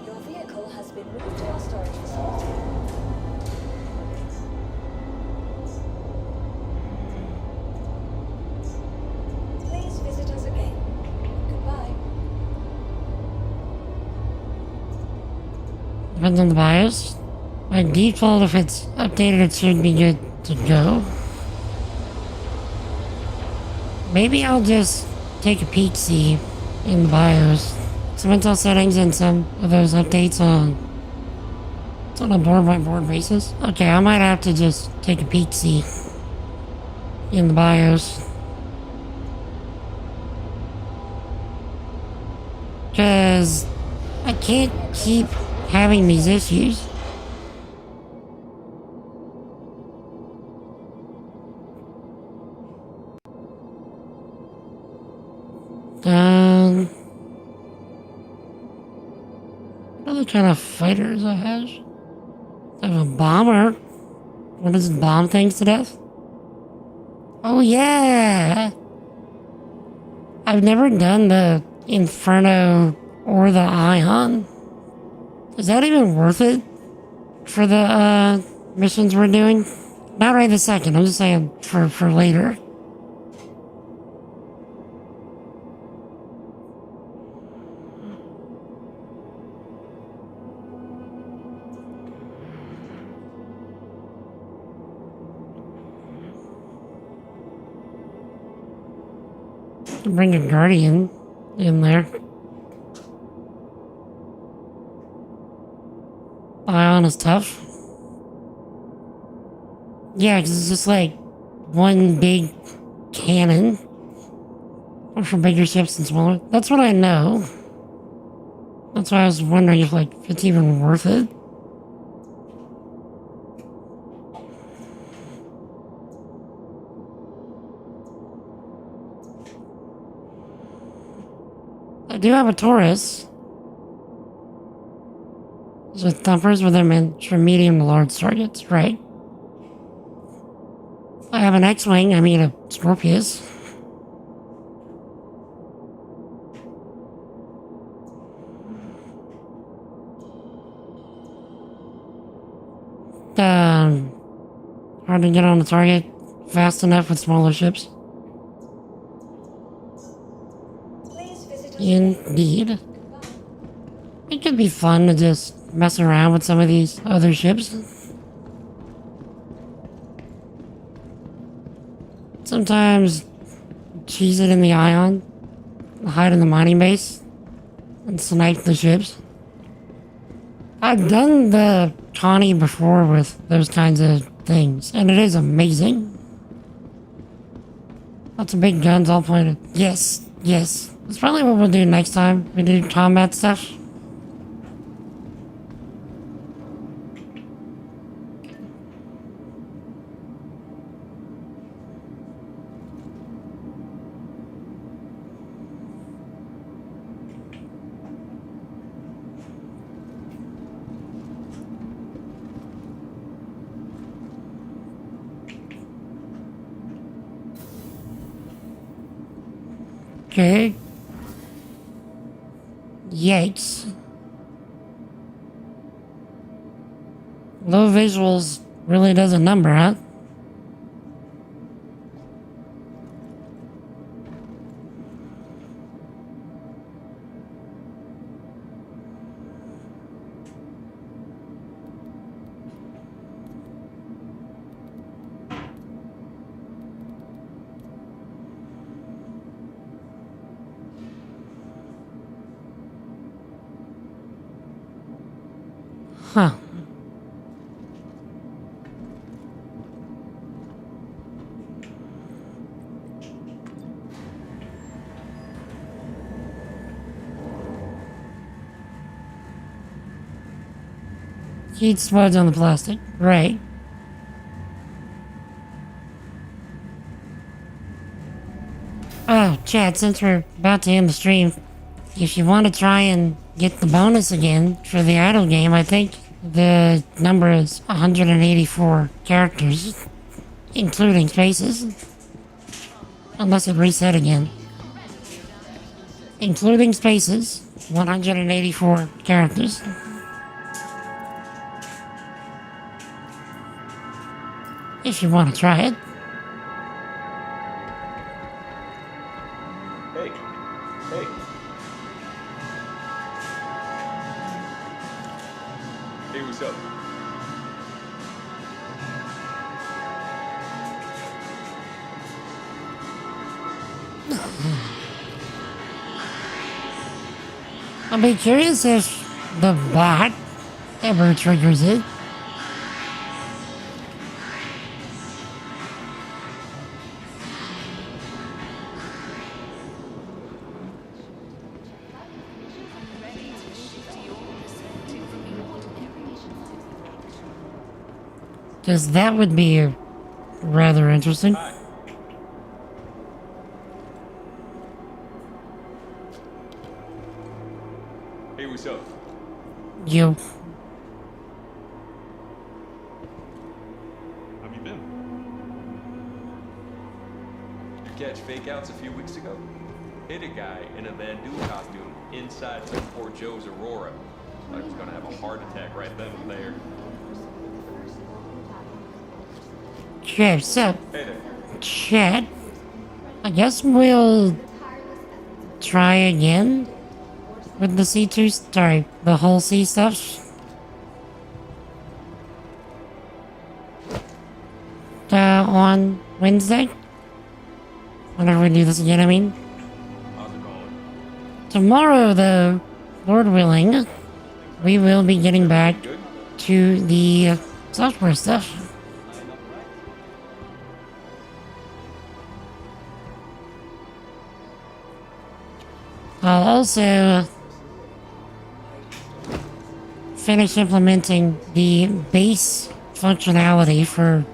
Your vehicle has been moved to our storage facility. Please visit us again. Goodbye. Depends on the BIOS. By default, if it's updated, it should be good to go. Maybe I'll just take a peek, see in the BIOS some Intel settings and some of those updates on a board by board basis. Okay, I might have to just take a peek, see in the BIOS. Because I can't keep having these issues. What other kind of fighters I have? I have a bomber. What does it bomb things to death? Oh yeah! I've never done the Inferno or the Ion. Is that even worth it for the missions we're doing? Not right this second, I'm just saying for later. Bring a guardian in there. Ion is tough. Yeah, because it's just like one big cannon. Or for bigger ships and smaller. That's what I know. That's why I was wondering if, like, it's even worth it. I do have a Taurus. With thumpers, but they're meant for medium to large targets, right? I have an X-Wing, a Scorpius. Hard to get on the target fast enough with smaller ships. Indeed. It could be fun to just mess around with some of these other ships. Sometimes cheese it in the ion, hide in the mining base, and snipe the ships. I've done the Connie before with those kinds of things, and it is amazing. Lots of big guns all pointed. Yes, yes. That's probably what we'll do next time we do combat stuff. Okay. Yikes. Low visuals really does a number, huh? Huh. Heat spuds on the plastic. Right. Oh, chat, since we're about to end the stream, if you want to try and get the bonus again for the idle game, I think the number is 184 characters, including spaces. Unless it reset again. Including spaces, 184 characters. If you want to try it. Hey. Hey. Hey, what's up? I'll be curious if the bot ever triggers it. Because that would be rather interesting. Hey, what's up? You. How have you been? You catch fake outs a few weeks ago? Hit a guy in a Bandu costume inside some poor Joe's Aurora. I was gonna have a heart attack right then and there. Okay, so, Hey there. chat, I guess we'll try again with the C2, sorry, the whole C stuff. On Wednesday. Whenever we do this again, Tomorrow, though, Lord willing, we will be getting back to the software stuff. I'll also finish implementing the base functionality for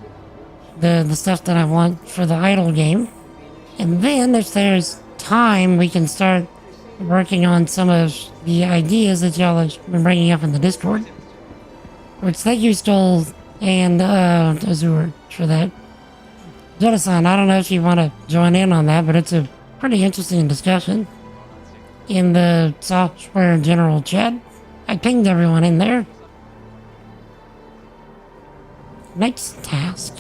the stuff that I want for the idle game. And then if there's time, we can start working on some of the ideas that y'all have been bringing up in the Discord. Which thank you, Stoll and Azure, for that. Jettison, I don't know if you want to join in on that, but it's a pretty interesting discussion in the software general chat. I pinged everyone in there. Next task.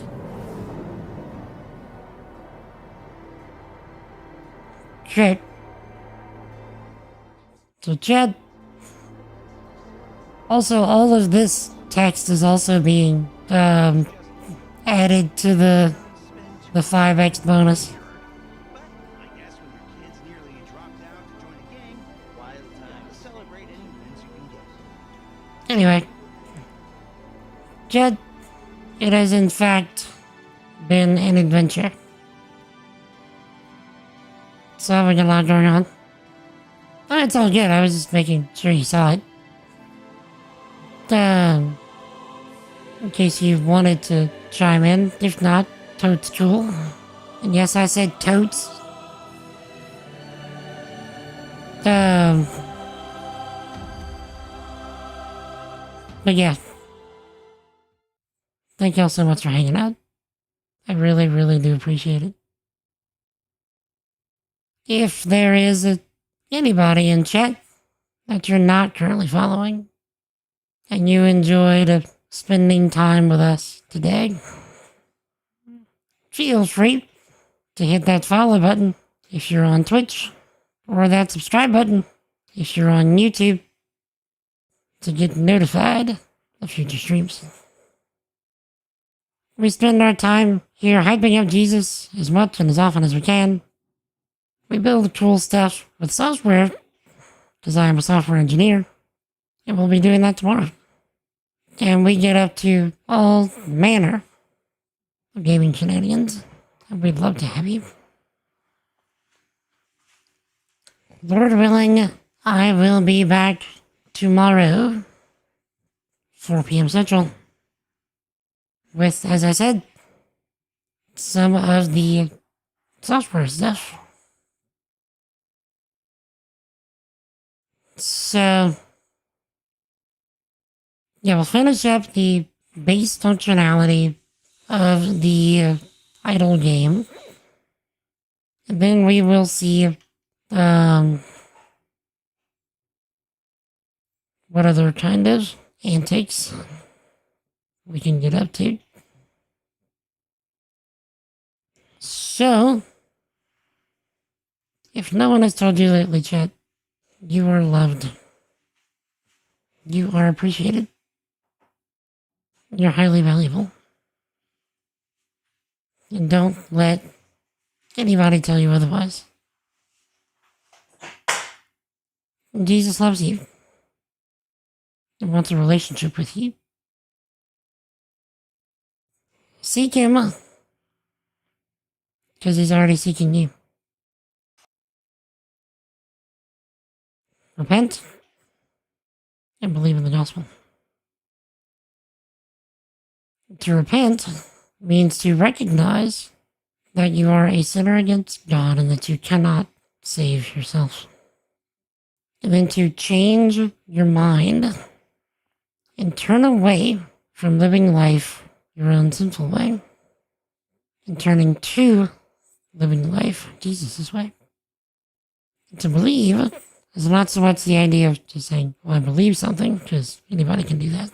Okay. So chat. Also, all of this text is also being added to the 5x bonus. Anyway, Jed, it has in fact been an adventure. So having a lot going on. Oh, it's all good, I was just making sure you saw it. In case you wanted to chime in, if not, totes cool. And yes, I said totes. But yeah. Thank y'all so much for hanging out. I really, really do appreciate it. If there is anybody in chat that you're not currently following, and you enjoyed spending time with us today, feel free to hit that follow button if you're on Twitch, or that subscribe button if you're on YouTube, to get notified of future streams. We spend our time here hyping up Jesus as much and as often as we can. We build cool stuff with software, because I am a software engineer, and we'll be doing that tomorrow. And we get up to all manner of gaming shenanigans, and we'd love to have you. Lord willing, I will be back tomorrow, 4 p.m. Central, with, as I said, some of the software stuff. So, yeah, we'll finish up the base functionality of the idle game. And then we will see what other kind of antics we can get up to. So, if no one has told you lately, chat, you are loved. You are appreciated. You're highly valuable. And don't let anybody tell you otherwise. Jesus loves you and wants a relationship with you. Seek him, because he's already seeking you. Repent and believe in the gospel. To repent means to recognize that you are a sinner against God and that you cannot save yourself. And then to change your mind and turn away from living life your own sinful way and turning to living life Jesus' way. And to believe is not so much the idea of just saying, well, I believe something, because anybody can do that.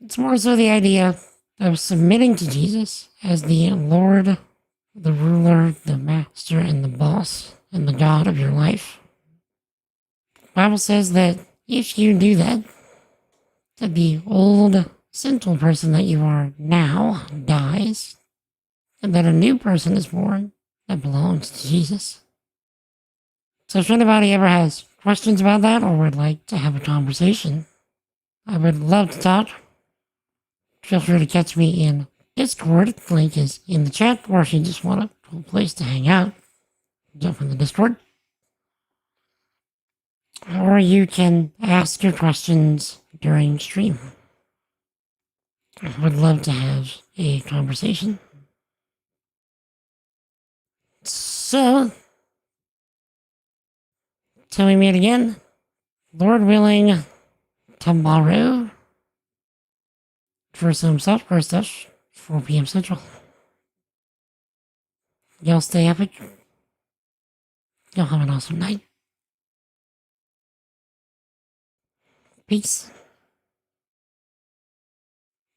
It's more so the idea of submitting to Jesus as the Lord, the ruler, the master, and the boss, and the God of your life. The Bible says that if you do that, that the old sinful person that you are now dies, and that a new person is born that belongs to Jesus. So if anybody ever has questions about that or would like to have a conversation, I would love to talk. Feel free to catch me in Discord. The link is in the chat, or if you just want a cool place to hang out, jump in the Discord. Or you can ask your questions during stream. I would love to have a conversation. So, till we meet again, Lord willing, tomorrow, for some software stuff, 4 p.m. Central. Y'all stay epic. Y'all have an awesome night. Peace.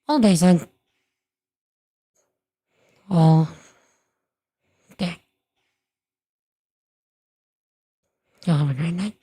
All day, son. All day. Y'all have a great night.